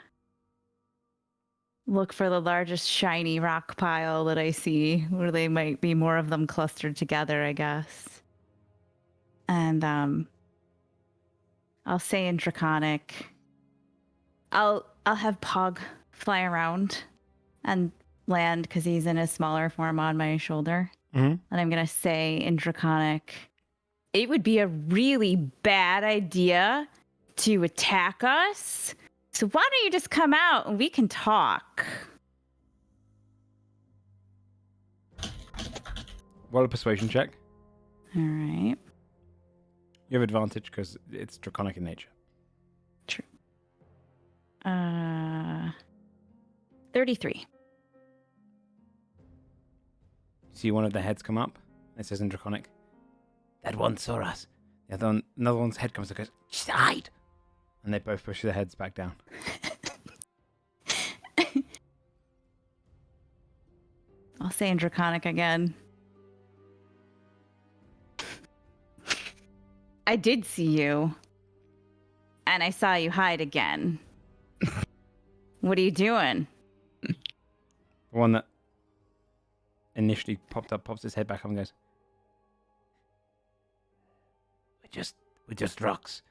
Speaker 2: look for the largest shiny rock pile that I see, where they might be more of them clustered together, I guess. And I'll say in Draconic, I'll have Pog fly around and land because he's in a smaller form on my shoulder.
Speaker 1: Mhm.
Speaker 2: And I'm gonna say in Draconic, it would be a really bad idea to attack us So why don't you just come out and we can talk?
Speaker 1: Roll a persuasion check.
Speaker 2: All right.
Speaker 1: You have advantage because it's draconic in nature.
Speaker 2: True. 33.
Speaker 1: See one of the heads come up. It says in draconic, "That one saw us." The other one, another one's head comes up and goes, "Just hide." And they both push their heads back down.
Speaker 2: I'll say in draconic again. I did see you. And I saw you hide again. What are you doing?
Speaker 1: The one that initially popped up pops his head back up and goes, We're just rocks.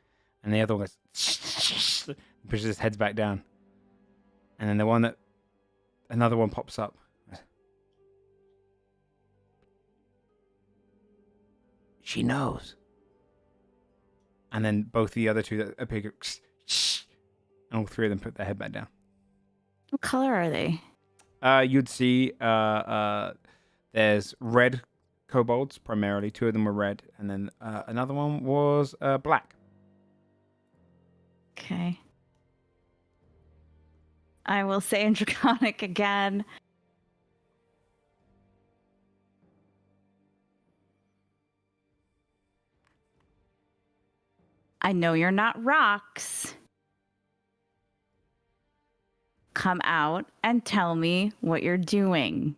Speaker 1: And the other one goes, pushes his heads back down. And then another one pops up. She knows. And then both the other two that appear go, and all three of them put their head back down.
Speaker 2: What color are they?
Speaker 1: You'd see there's red kobolds primarily. Two of them were red, and then another one was black.
Speaker 2: Okay. I will say in draconic again. I know you're not rocks. Come out and tell me what you're doing.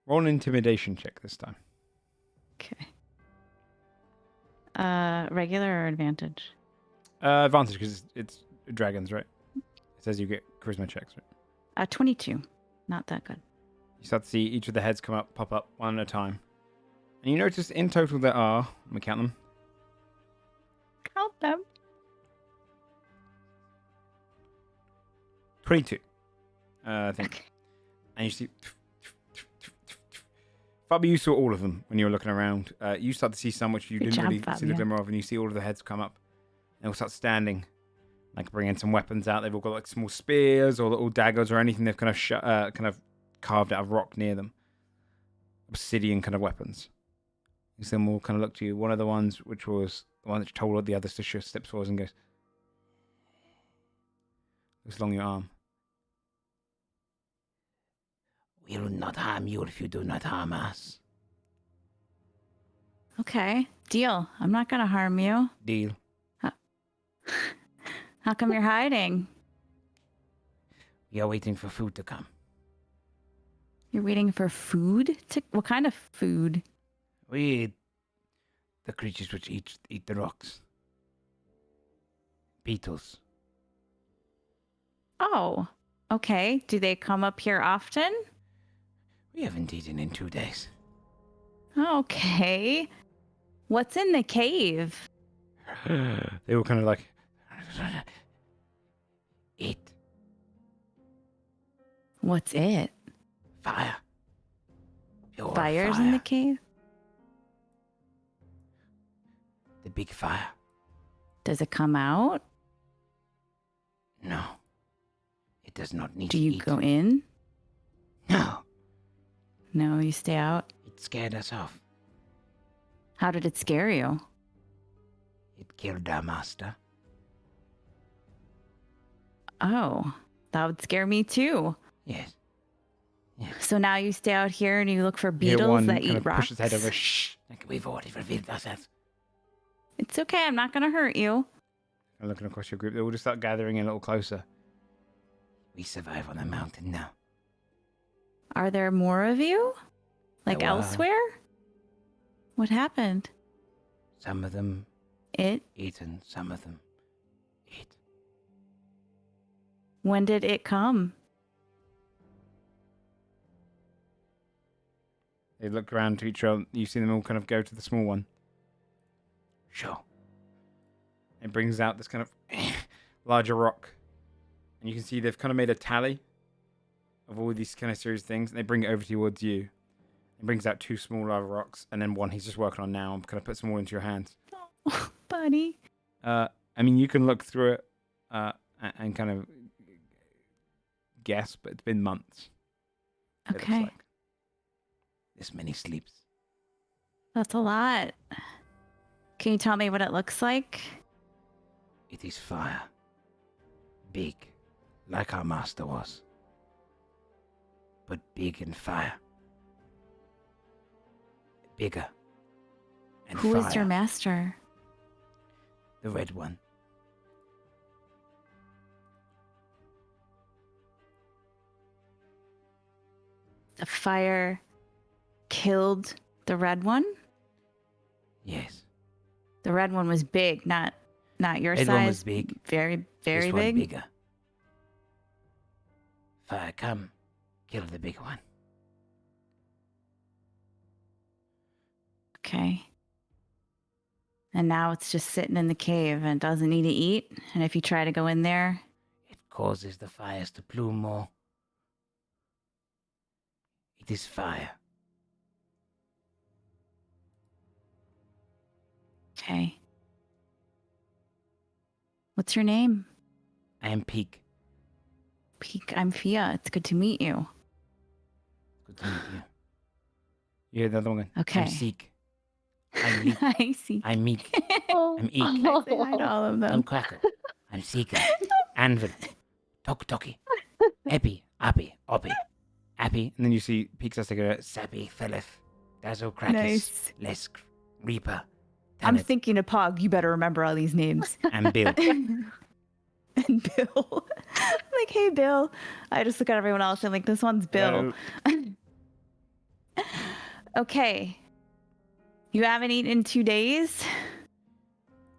Speaker 1: Roll an intimidation check this time.
Speaker 2: Okay. Regular or advantage?
Speaker 1: Advantage because it's dragons, right? It says you get charisma checks, right?
Speaker 2: 22. Not that good.
Speaker 1: You start to see each of the heads pop up one at a time. And you notice in total there are, let me count them,
Speaker 2: Count them.
Speaker 1: 22, I think.
Speaker 2: Okay.
Speaker 1: And you see, Fabi, you saw all of them when you were looking around. You start to see some which you
Speaker 2: Good
Speaker 1: didn't
Speaker 2: job,
Speaker 1: really see the
Speaker 2: Fabi.
Speaker 1: glimmer of, and you see all of the heads come up. They all start standing, like bringing some weapons out. They've all got like small spears or little daggers or anything they've kind of carved out of rock near them. Obsidian kind of weapons. You see them all kind of look to you. One of the ones, which was the one that told the others to shift steps forward and goes, looks along your arm. We will not harm you if you do not harm us.
Speaker 2: Okay. Deal. I'm not going to harm you.
Speaker 1: Deal.
Speaker 2: How come you're hiding?
Speaker 1: We are waiting for food to come.
Speaker 2: You're waiting for food? What kind of food?
Speaker 1: We eat the creatures which eat the rocks. Beetles.
Speaker 2: Oh, okay. Do they come up here often?
Speaker 1: We haven't eaten in 2 days.
Speaker 2: Okay. What's in the cave?
Speaker 1: They were kind of like, eat
Speaker 2: What's it?
Speaker 1: fire. Pure
Speaker 2: Fires
Speaker 1: fire.
Speaker 2: in the cave?
Speaker 1: The big fire.
Speaker 2: Does it come out?
Speaker 1: No. It does not need
Speaker 2: Do
Speaker 1: to
Speaker 2: you
Speaker 1: eat.
Speaker 2: go in?
Speaker 1: No.
Speaker 2: No, you stay out.
Speaker 1: It scared us off.
Speaker 2: How did it scare you?
Speaker 1: It killed our master.
Speaker 2: Oh, that would scare me too.
Speaker 1: Yes.
Speaker 2: So now you stay out here and you look for
Speaker 1: You hear
Speaker 2: beetles
Speaker 1: one
Speaker 2: that
Speaker 1: kind
Speaker 2: eat
Speaker 1: of
Speaker 2: rocks.
Speaker 1: push his head over. Shh. Like we've already revealed ourselves.
Speaker 2: It's okay. I'm not going to hurt you.
Speaker 1: I'm looking across your group. They all just start gathering in a little closer. We survive on the mountain now.
Speaker 2: Are there more of you? Like
Speaker 1: There were.
Speaker 2: elsewhere? What happened?
Speaker 1: Some of them
Speaker 2: It?
Speaker 1: eaten, some of them eat.
Speaker 2: When did it come?
Speaker 1: They look around to each other. You see them all kind of go to the small one. Sure. It brings out this kind of larger rock. And you can see they've kind of made a tally of all these kind of serious things. And they bring it over towards you. It brings out 2 smaller rocks. And then one he's just working on now. I'm going to put some more into your hands.
Speaker 2: Oh, buddy.
Speaker 1: I mean, you can look through it. and kind of guess, but it's been months. it looks
Speaker 2: Okay.
Speaker 1: like. This many sleeps.
Speaker 2: That's a lot. Can you tell me what it looks like?
Speaker 1: It is fire. Big, like our master was. But big and fire. Bigger. And
Speaker 2: Who
Speaker 1: fire.
Speaker 2: is your master?
Speaker 1: The red one.
Speaker 2: The fire killed the red one?
Speaker 1: Yes.
Speaker 2: The red one was big, not your
Speaker 1: Red
Speaker 2: size.
Speaker 1: one was big.
Speaker 2: Very, very
Speaker 1: This one
Speaker 2: big.
Speaker 1: bigger. Fire come, kill the big one.
Speaker 2: Okay. And now it's just sitting in the cave and doesn't need to eat. And if you try to go in there,
Speaker 1: It causes the fires to plume more. It is fire.
Speaker 2: okay. What's your name?
Speaker 1: I am Peak.
Speaker 2: Peak. I'm Fia. It's good to meet you.
Speaker 1: Good to meet you. You hear the other one?
Speaker 2: Okay.
Speaker 1: I'm Seek. I'm Meek.
Speaker 2: I see.
Speaker 1: I'm Meek. I'm Eek.
Speaker 2: I say hi to all of
Speaker 1: I'm
Speaker 2: them.
Speaker 1: Crackle. I'm Seeker. Anvil. Tok Toki. Epi. Api. Opi. Appy. And then you see Peak says like Sappy. Felith. Dazzle. Crackis.
Speaker 2: Nice.
Speaker 1: Lesk. Reaper.
Speaker 2: I'm
Speaker 1: Tannet,
Speaker 2: thinking of Pog. You better remember all these names.
Speaker 1: and Bill.
Speaker 2: And Bill. I'm like, hey, Bill. I just look at everyone else and I'm like, this one's Bill. Okay. You haven't eaten in 2 days?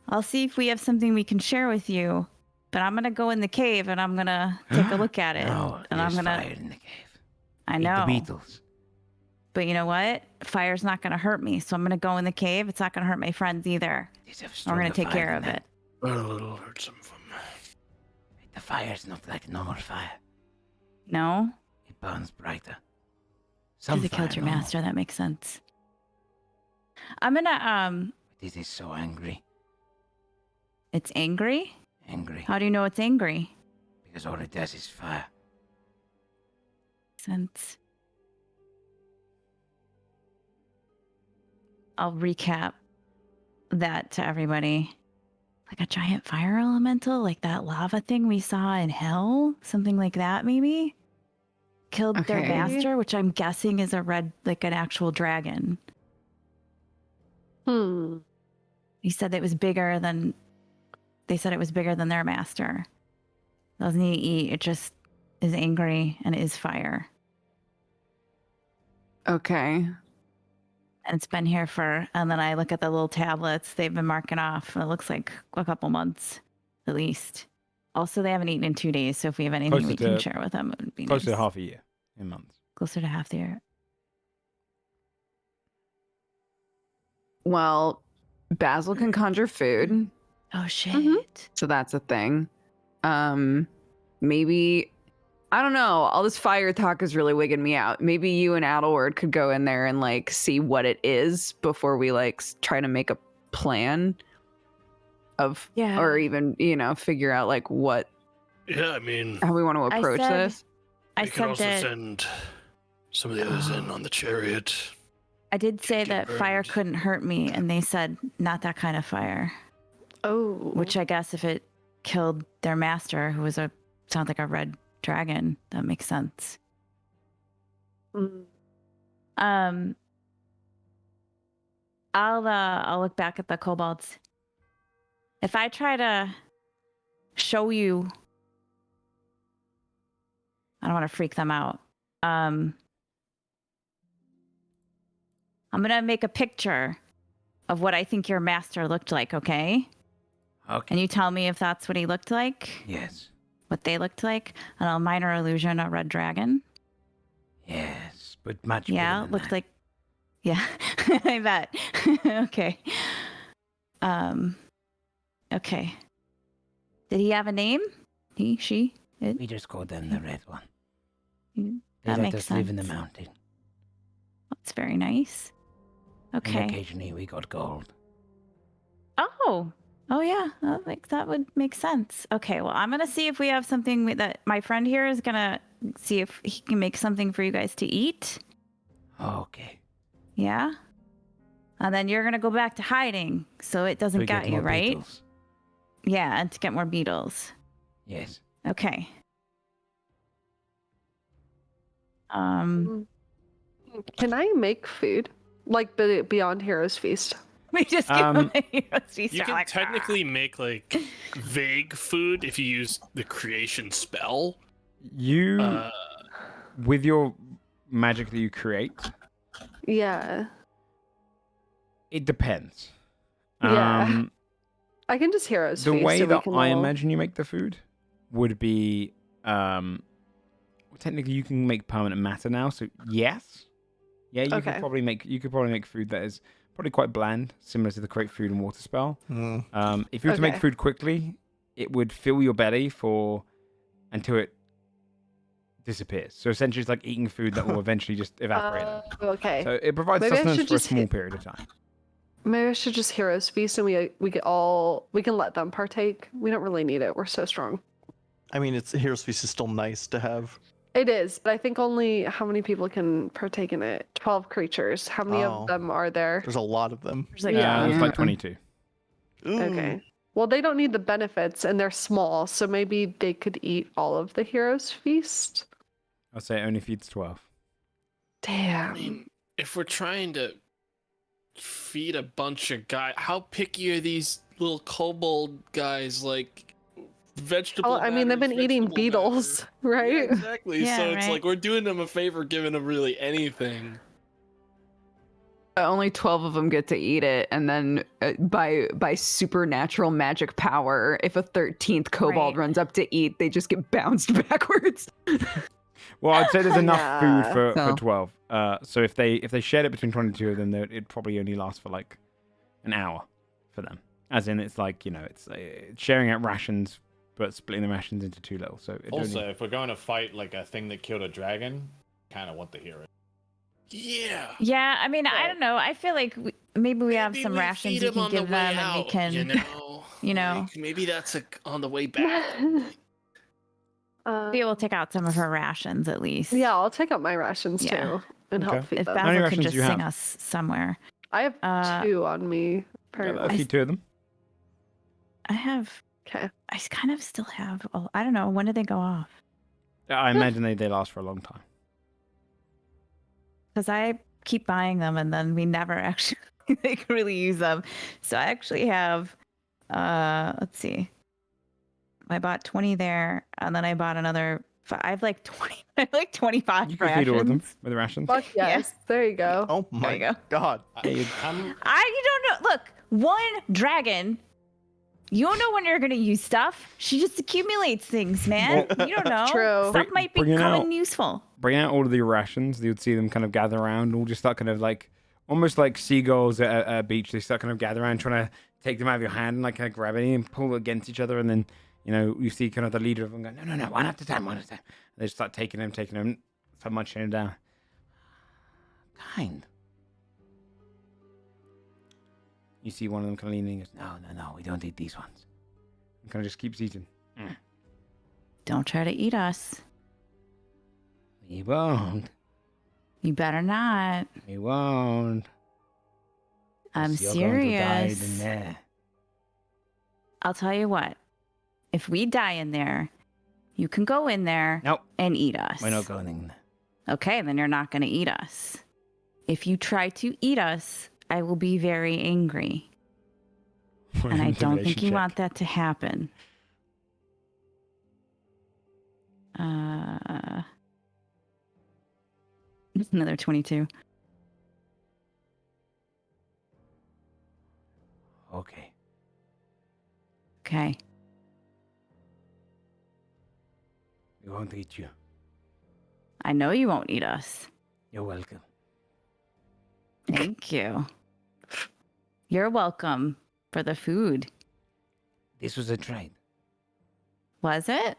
Speaker 2: I'll see if we have something we can share with you. But I'm going to go in the cave and I'm going to take a look at it.
Speaker 1: No,
Speaker 2: and I'm
Speaker 1: there's
Speaker 2: going
Speaker 1: fire
Speaker 2: to...
Speaker 1: in the cave.
Speaker 2: I
Speaker 1: Eat
Speaker 2: know.
Speaker 1: the Beatles.
Speaker 2: But you know what? Fire's not going to hurt me. So I'm going to go in the cave. It's not going to hurt my friends either.
Speaker 1: These have
Speaker 2: We're going
Speaker 1: stronger
Speaker 2: to take
Speaker 1: fire
Speaker 2: care
Speaker 1: than
Speaker 2: of
Speaker 1: that.
Speaker 2: it.
Speaker 4: Well, it'll hurt some of them.
Speaker 1: The fire's not like normal fire.
Speaker 2: No?
Speaker 1: It burns brighter. Some
Speaker 2: Because it killed
Speaker 1: fire
Speaker 2: your
Speaker 1: normal.
Speaker 2: master. That makes sense. I'm going to...
Speaker 1: This is so angry.
Speaker 2: It's angry?
Speaker 1: Angry.
Speaker 2: How do you know it's angry?
Speaker 1: Because all it does is fire.
Speaker 2: Since I'll recap that to everybody. Like a giant fire elemental, like that lava thing we saw in hell, something like that, maybe killed their
Speaker 7: Okay.
Speaker 2: master, which I'm guessing is a red, like an actual dragon. He said it was bigger than. They said it was bigger than their master. Doesn't need to eat. It just is angry and is fire.
Speaker 7: Okay.
Speaker 2: And it's been here for, and then I look at the little tablets they've been marking off, and it looks like a couple months at least. Also, they haven't eaten in 2 days, so if we have anything
Speaker 1: Closer
Speaker 2: we can
Speaker 1: to-
Speaker 2: share with them, it would be
Speaker 1: Close
Speaker 2: nice.
Speaker 1: to half a year in months.
Speaker 2: Closer to half the year.
Speaker 7: Well, Basil can conjure food,
Speaker 2: Oh, shit.
Speaker 7: so that's a thing. Maybe I don't know. All this fire talk is really wigging me out. Maybe you and Adelward could go in there and like see what it is before we like try to make a plan of,
Speaker 2: Yeah.
Speaker 7: or even figure out like what
Speaker 4: Yeah, I mean,
Speaker 7: how we want to
Speaker 2: I
Speaker 7: approach
Speaker 2: said-
Speaker 7: this.
Speaker 2: I
Speaker 4: we could
Speaker 2: said
Speaker 4: also
Speaker 2: that
Speaker 4: send some of the others in on the chariot.
Speaker 2: I did say
Speaker 4: get
Speaker 2: that fire
Speaker 4: burned.
Speaker 2: couldn't hurt me, and they said not that kind of fire.
Speaker 3: Oh.
Speaker 2: Which I guess if it killed their master, who was sounds like a red dragon, that makes sense.
Speaker 3: Mm.
Speaker 2: I'll look back at the kobolds. If I try to show you, I don't want to freak them out. I'm gonna make a picture of what I think your master looked like, okay?
Speaker 1: Okay.
Speaker 2: And you tell me if that's what he looked like,
Speaker 1: Yes.
Speaker 2: what they looked like. And a minor illusion, a red dragon.
Speaker 1: Yes. But much
Speaker 2: Yeah,
Speaker 1: bigger than
Speaker 2: looked
Speaker 1: that.
Speaker 2: like. Yeah, I bet. Okay. Okay. Did he have a name? He, she, it?
Speaker 1: We just call them the red one.
Speaker 2: Mm,
Speaker 1: They
Speaker 2: that
Speaker 1: let
Speaker 2: makes
Speaker 1: us live in the
Speaker 2: sense.
Speaker 1: mountain.
Speaker 2: That's very nice.
Speaker 1: And
Speaker 2: Okay.
Speaker 1: occasionally we got gold.
Speaker 2: Oh, Oh yeah, that would make sense. Okay, well I'm gonna see if we have something that my friend here is gonna see if he can make something for you guys to eat.
Speaker 1: Okay.
Speaker 2: Yeah. And then you're gonna go back to hiding, so it doesn't
Speaker 1: We
Speaker 2: get
Speaker 1: get
Speaker 2: you,
Speaker 1: more
Speaker 2: right?
Speaker 1: beetles.
Speaker 2: Yeah, and to get more beetles.
Speaker 1: Yes.
Speaker 2: Okay.
Speaker 3: Can I make food like beyond Heroes Feast?
Speaker 2: We just give them a hero's feast.
Speaker 4: You
Speaker 2: They're
Speaker 4: can
Speaker 2: like,
Speaker 4: technically make like vague food if you use the creation spell.
Speaker 1: You, with your magic that you create,
Speaker 3: Yeah.
Speaker 1: it depends.
Speaker 3: Yeah. I can just Heroes
Speaker 1: The
Speaker 3: Feast.
Speaker 1: way
Speaker 3: and we
Speaker 1: that
Speaker 3: can
Speaker 1: I
Speaker 3: all-
Speaker 1: imagine you make the food would be, technically you can make permanent matter now. So yes, yeah, you could
Speaker 3: Okay.
Speaker 1: probably make food that is probably quite bland, similar to the create food and water spell. If you were to make
Speaker 3: Okay.
Speaker 1: food quickly, it would fill your belly until it disappears. So essentially, it's like eating food that will eventually just evaporate.
Speaker 3: Okay.
Speaker 1: So it provides
Speaker 3: Maybe I
Speaker 1: sustenance
Speaker 3: should
Speaker 1: for a
Speaker 3: just
Speaker 1: small period of time.
Speaker 3: Maybe I should just Heroes Feast and we can let them partake. We don't really need it. We're so strong.
Speaker 6: I mean, it's Heroes Feast is still nice to have.
Speaker 3: It is, but I think only how many people can partake in it? 12 creatures. How many
Speaker 6: Oh.
Speaker 3: of them are there?
Speaker 6: There's a lot of them.
Speaker 2: There's like,
Speaker 3: Yeah.
Speaker 1: It's like 22.
Speaker 6: Ooh.
Speaker 3: Okay. Well, they don't need the benefits and they're small, so maybe they could eat all of the Heroes Feast.
Speaker 1: I'll say it only feeds 12.
Speaker 4: I
Speaker 3: Damn.
Speaker 4: mean, if we're trying to feed a bunch of guys, how picky are these little kobold guys? Like vegetable.
Speaker 3: Oh, I mean, they've been
Speaker 4: matters,
Speaker 3: eating
Speaker 4: vegetable
Speaker 3: beetles,
Speaker 4: matter.
Speaker 3: right?
Speaker 4: Yeah, exactly.
Speaker 2: Yeah,
Speaker 4: So it's
Speaker 2: right.
Speaker 4: like we're doing them a favor, giving them really anything.
Speaker 7: Only 12 of them get to eat it, and then by supernatural magic power, if a 13th kobold
Speaker 2: Right.
Speaker 7: runs up to eat, they just get bounced backwards.
Speaker 1: Well, I'd say there's enough food for
Speaker 7: So-
Speaker 1: 12. So if they shared it between 22 of them, it'd probably only last for like an hour for them. As in, it's like, it's sharing out rations, but splitting the rations into too little. So it
Speaker 8: Also,
Speaker 1: only...
Speaker 8: if we're going to fight like a thing that killed a dragon, kind of want to hear it.
Speaker 4: Yeah.
Speaker 2: yeah, I mean, I don't know. I feel like maybe we have
Speaker 4: Maybe
Speaker 2: some
Speaker 4: we
Speaker 2: rations
Speaker 4: feed
Speaker 2: we
Speaker 4: 'em
Speaker 2: can
Speaker 4: on the
Speaker 2: give
Speaker 4: way
Speaker 2: them, and we
Speaker 4: out,
Speaker 2: can,
Speaker 4: you know,
Speaker 2: know.
Speaker 4: like, maybe that's on the way back.
Speaker 2: be able to take out some of her rations at least.
Speaker 3: Yeah, I'll take out my rations
Speaker 2: Yeah.
Speaker 3: too and help
Speaker 1: Okay.
Speaker 3: feed
Speaker 2: If
Speaker 3: them.
Speaker 1: How many
Speaker 2: Basil can
Speaker 1: rations
Speaker 2: just
Speaker 1: do you
Speaker 2: sing
Speaker 1: have?
Speaker 2: us somewhere.
Speaker 3: I have 2 on me,
Speaker 1: Yeah,
Speaker 3: apparently.
Speaker 1: I'll feed 2 of them.
Speaker 2: I have.
Speaker 3: Okay.
Speaker 2: I kind of still have. I don't know. When did they go off?
Speaker 1: I imagine they last for a long time.
Speaker 2: Because I keep buying them and then we never actually like really use them. So I actually have. Let's see. I bought 20 there, and then I bought another. I have like 20. I have like 25
Speaker 1: You can
Speaker 2: rations.
Speaker 1: feed all of them with the rations.
Speaker 3: Fuck yes. There you go.
Speaker 6: Oh my
Speaker 2: you go.
Speaker 6: god.
Speaker 2: You don't know. Look, one dragon. You don't know when you're gonna use stuff. She just accumulates things, man. You don't know.
Speaker 3: True.
Speaker 2: Stuff might be
Speaker 1: Bring it
Speaker 2: coming
Speaker 1: out.
Speaker 2: useful.
Speaker 1: Bring out all of the rations. You'd see them kind of gather around, and all just start kind of like, almost like seagulls at a beach. They start kind of gather around, trying to take them out of your hand, and like kind of grab it and pull against each other. And then, you see kind of the leader of them go, no, one at a time. And they just start taking them, start munching them down. Kind. You see one of them kind of leaning and goes, no, we don't eat these ones. And kind of just keeps eating.
Speaker 2: Don't try to eat us.
Speaker 1: We won't.
Speaker 2: You better not.
Speaker 1: We won't.
Speaker 2: I'm
Speaker 1: You're going to die in
Speaker 2: serious.
Speaker 1: there.
Speaker 2: I'll tell you what. If we die in there, you can go in there
Speaker 1: Nope.
Speaker 2: and eat us.
Speaker 1: We're not going in there.
Speaker 2: Okay, then you're not going to eat us. If you try to eat us, I will be very angry. And I don't think you want that to happen. Another 22.
Speaker 1: Okay.
Speaker 2: Okay.
Speaker 1: We won't eat you.
Speaker 2: I know you won't eat us.
Speaker 1: You're welcome.
Speaker 2: Thank you. You're welcome for the food.
Speaker 1: This was a trade.
Speaker 2: Was it?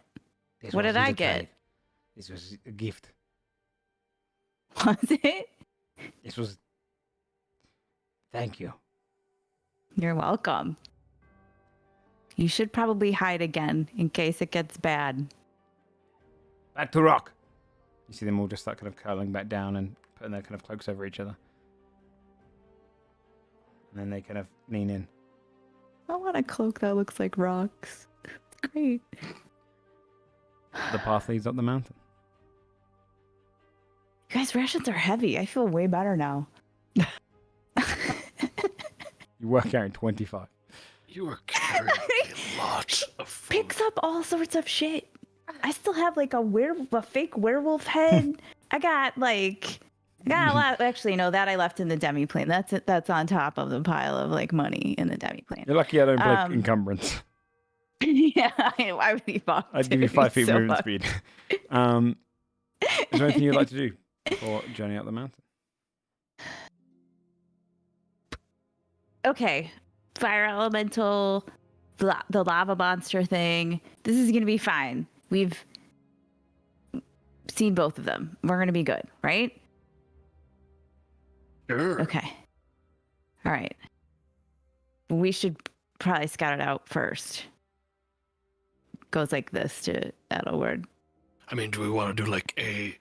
Speaker 1: This
Speaker 2: What did
Speaker 1: wasn't
Speaker 2: I
Speaker 1: a
Speaker 2: get?
Speaker 1: trade. This was a gift.
Speaker 2: Was it?
Speaker 1: This was... Thank you.
Speaker 2: You're welcome. You should probably hide again in case it gets bad.
Speaker 1: Back to rock. You see them all just start kind of curling back down and putting their kind of cloaks over each other. And then they kind of lean in.
Speaker 2: I want a cloak that looks like rocks. It's great.
Speaker 1: The path leads up the mountain.
Speaker 2: You guys, rations are heavy. I feel way better now.
Speaker 1: You work out in 25.
Speaker 4: You are carrying a lot of food.
Speaker 2: Picks up all sorts of shit. I still have like a fake werewolf head. I got a lot. Actually, no, that I left in the demi-plane. That's on top of the pile of like money in the demi-plane.
Speaker 1: You're lucky I don't break encumbrance.
Speaker 2: Yeah, I would be fucked.
Speaker 1: I'd give you 5 feet
Speaker 2: So
Speaker 1: movement
Speaker 2: fucked.
Speaker 1: speed. Is there anything you'd like to do before journeying up the mountain?
Speaker 2: Okay, fire elemental, the lava monster thing. This is gonna be fine. We've seen both of them. We're gonna be good, right?
Speaker 4: Sure.
Speaker 2: Okay. All right. We should probably scout it out first. Goes like this to Edelward.
Speaker 4: I mean, do we want to do like a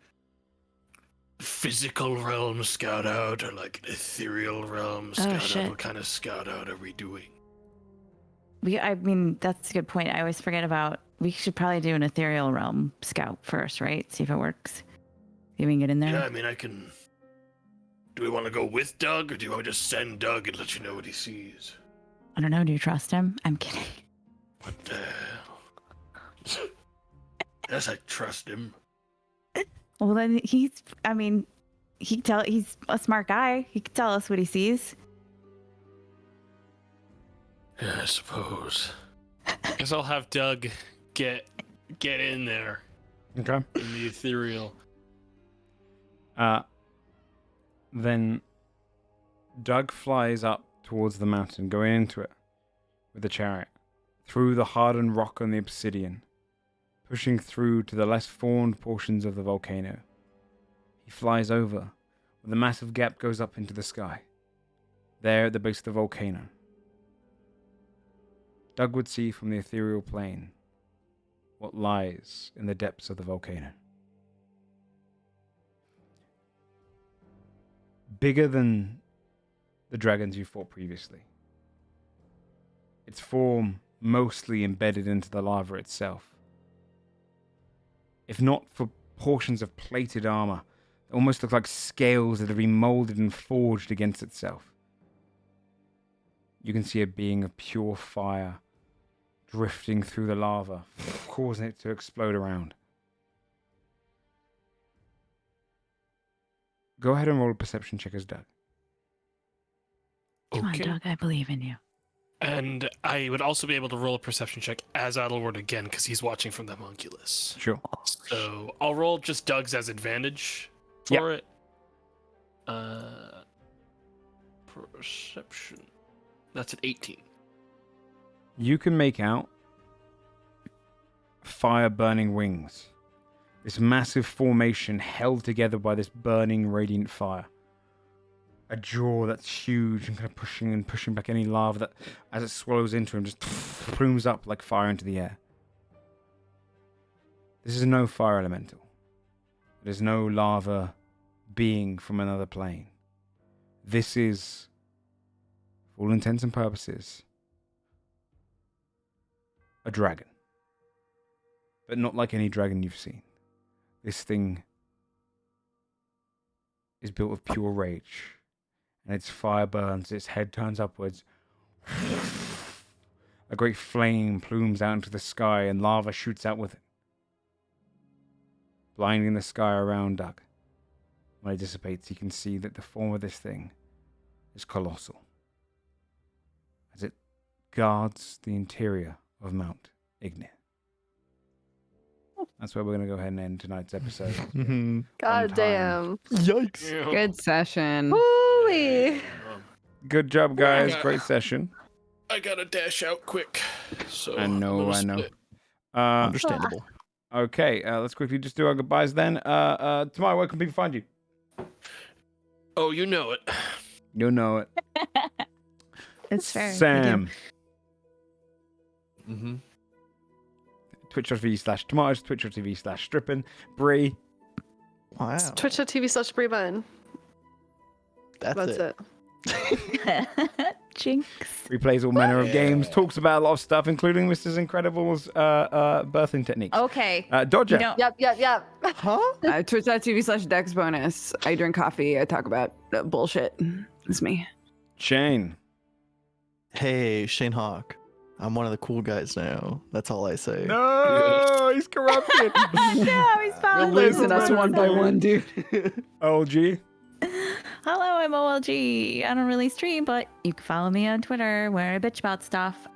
Speaker 4: physical realm scout out or like an ethereal realm scout
Speaker 2: shit.
Speaker 4: out? What kind of scout out are we doing?
Speaker 2: I mean, that's a good point. I always forget about. We should probably do an ethereal realm scout first, right? See if it works. See if we can get in there.
Speaker 4: Yeah, I mean, I can. Do we want to go with Doug or do you want me to just send Doug and let you know what he sees?
Speaker 2: I don't know. Do you trust him? I'm kidding.
Speaker 4: What the hell? Yes, I trust him.
Speaker 2: Well, then he's a smart guy. He can tell us what he sees.
Speaker 4: Yeah, I suppose.
Speaker 9: Guess I'll have Doug get in there
Speaker 1: Okay.
Speaker 9: in the ethereal.
Speaker 1: Then Doug flies up towards the mountain, going into it with the chariot, through the hardened rock and the obsidian, pushing through to the less formed portions of the volcano. He flies over, where the massive gap goes up into the sky. There at the base of the volcano, Doug would see from the ethereal plane what lies in the depths of the volcano. Bigger than the dragons you fought previously. Its form mostly embedded into the lava itself. If not for portions of plated armor that almost look like scales that have been molded and forged against itself. You can see a being of pure fire drifting through the lava, causing it to explode around. Go ahead and roll a perception check as Doug.
Speaker 2: Come on, Doug. I believe in you.
Speaker 9: And I would also be able to roll a perception check as Adelward again because he's watching from the homunculus.
Speaker 1: Sure.
Speaker 9: So I'll roll just Doug's as advantage for it. Perception. That's an 18.
Speaker 1: You can make out fire burning wings. This massive formation held together by this burning radiant fire. A jaw that's huge and kind of pushing back any lava that, as it swallows into him, just plumes up like fire into the air. This is no fire elemental. It is no lava being from another plane. This is, for all intents and purposes, a dragon. But not like any dragon you've seen. This thing is built of pure rage. And its fire burns, its head turns upwards. A great flame plumes out into the sky and lava shoots out with it, blinding the sky around Doug. When it dissipates, he can see that the form of this thing is colossal, as it guards the interior of Mount Igneir. That's where we're going to go ahead and end tonight's episode.
Speaker 3: God damn.
Speaker 6: Yikes.
Speaker 7: Good session.
Speaker 3: Holy.
Speaker 1: Good job, guys. Great session.
Speaker 4: I gotta dash out quick. So
Speaker 1: I know.
Speaker 4: split.
Speaker 6: Understandable.
Speaker 1: Okay, let's quickly just do our goodbyes then. Tomorrow, where can people find you?
Speaker 4: Oh, you know it.
Speaker 1: You'll know it.
Speaker 2: It's fair.
Speaker 1: Sam.
Speaker 8: Mm-hmm.
Speaker 1: Twitch.tv/tomatoes, Twitch.tv/stripping. Bree.
Speaker 6: Wow.
Speaker 3: Twitch.tv/BreeButton.
Speaker 6: That's
Speaker 3: it.
Speaker 2: Jinx.
Speaker 1: Replays all manner of games, talks about a lot of stuff, including Mr. Incredible's birthing techniques.
Speaker 2: Okay.
Speaker 1: Dodger.
Speaker 2: You know-
Speaker 3: Yep.
Speaker 6: Huh?
Speaker 7: Twitch.tv/dexbonus. I drink coffee. I talk about bullshit. It's me.
Speaker 1: Shane.
Speaker 6: Hey, Shane Hawk. I'm one of the cool guys now. That's all I say.
Speaker 1: No, he's corrupted.
Speaker 2: No, he's following
Speaker 7: Losing us one by one, dude.
Speaker 1: OG.
Speaker 2: Hello, I'm OLG. I don't really stream, but you can follow me on Twitter where I bitch about stuff.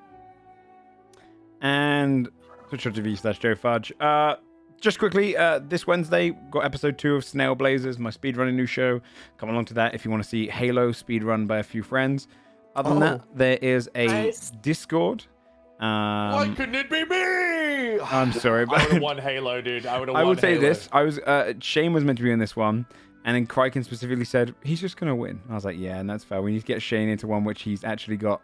Speaker 1: And Twitch.tv/Joe Fudge. Just quickly, this Wednesday, got episode 2 of Snail Blazers, my speedrunning new show. Come along to that if you want to see Halo speedrun by a few friends. Other than that, there is a Discord.
Speaker 8: Why couldn't it be me?
Speaker 1: I'm sorry,
Speaker 8: I would have
Speaker 1: but
Speaker 8: won Halo, dude. I would have
Speaker 1: I
Speaker 8: won
Speaker 1: would say
Speaker 8: Halo.
Speaker 1: this. I was Shane was meant to be in this one, and then Kryken specifically said he's just gonna win. I was like, yeah, and that's fair. We need to get Shane into one which he's actually got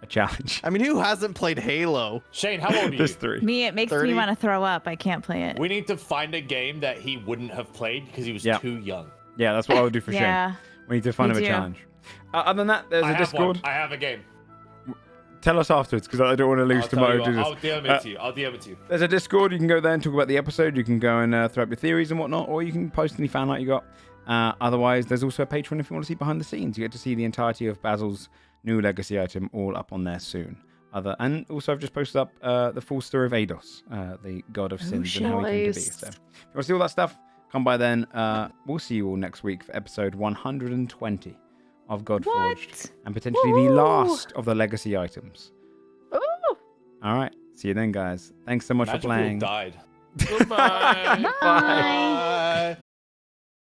Speaker 1: a challenge.
Speaker 6: I mean, who hasn't played Halo?
Speaker 8: Shane, how old are you?
Speaker 1: There's 3.
Speaker 2: Me, it makes
Speaker 6: 30?
Speaker 2: me want to throw up. I can't play it.
Speaker 8: We need to find a game that he wouldn't have played because he was
Speaker 1: Yeah.
Speaker 8: too young.
Speaker 1: Yeah, that's what I would do for
Speaker 2: Yeah.
Speaker 1: Shane. We need to find
Speaker 2: Me
Speaker 1: him a
Speaker 2: too.
Speaker 1: challenge. Other than that, there's
Speaker 8: I
Speaker 1: a
Speaker 8: have
Speaker 1: Discord.
Speaker 8: one. I have a game.
Speaker 1: Tell us afterwards because I don't want to lose
Speaker 8: I'll tell you
Speaker 1: tomorrow. Do
Speaker 8: what,
Speaker 1: this.
Speaker 8: I'll DM it to you. I'll DM it to you.
Speaker 1: There's a Discord. You can go there and talk about the episode. You can go and throw up your theories and whatnot, or you can post any fan art you got. Otherwise, there's also a Patreon if you want to see behind the scenes. You get to see the entirety of Basil's new legacy item all up on there soon. And also, I've just posted up the full story of Eidos, the god of sins and how he came to be.
Speaker 3: nice.
Speaker 1: So if you want to see all that stuff, come by then. We'll see you all next week for episode 120 of Godforged.
Speaker 2: What?
Speaker 1: And potentially the last of the legacy items.
Speaker 3: Ooh.
Speaker 1: All right. See you then, guys. Thanks so much
Speaker 8: Imagine
Speaker 1: for playing.
Speaker 8: people died.
Speaker 9: Goodbye.
Speaker 2: Bye.
Speaker 8: Bye.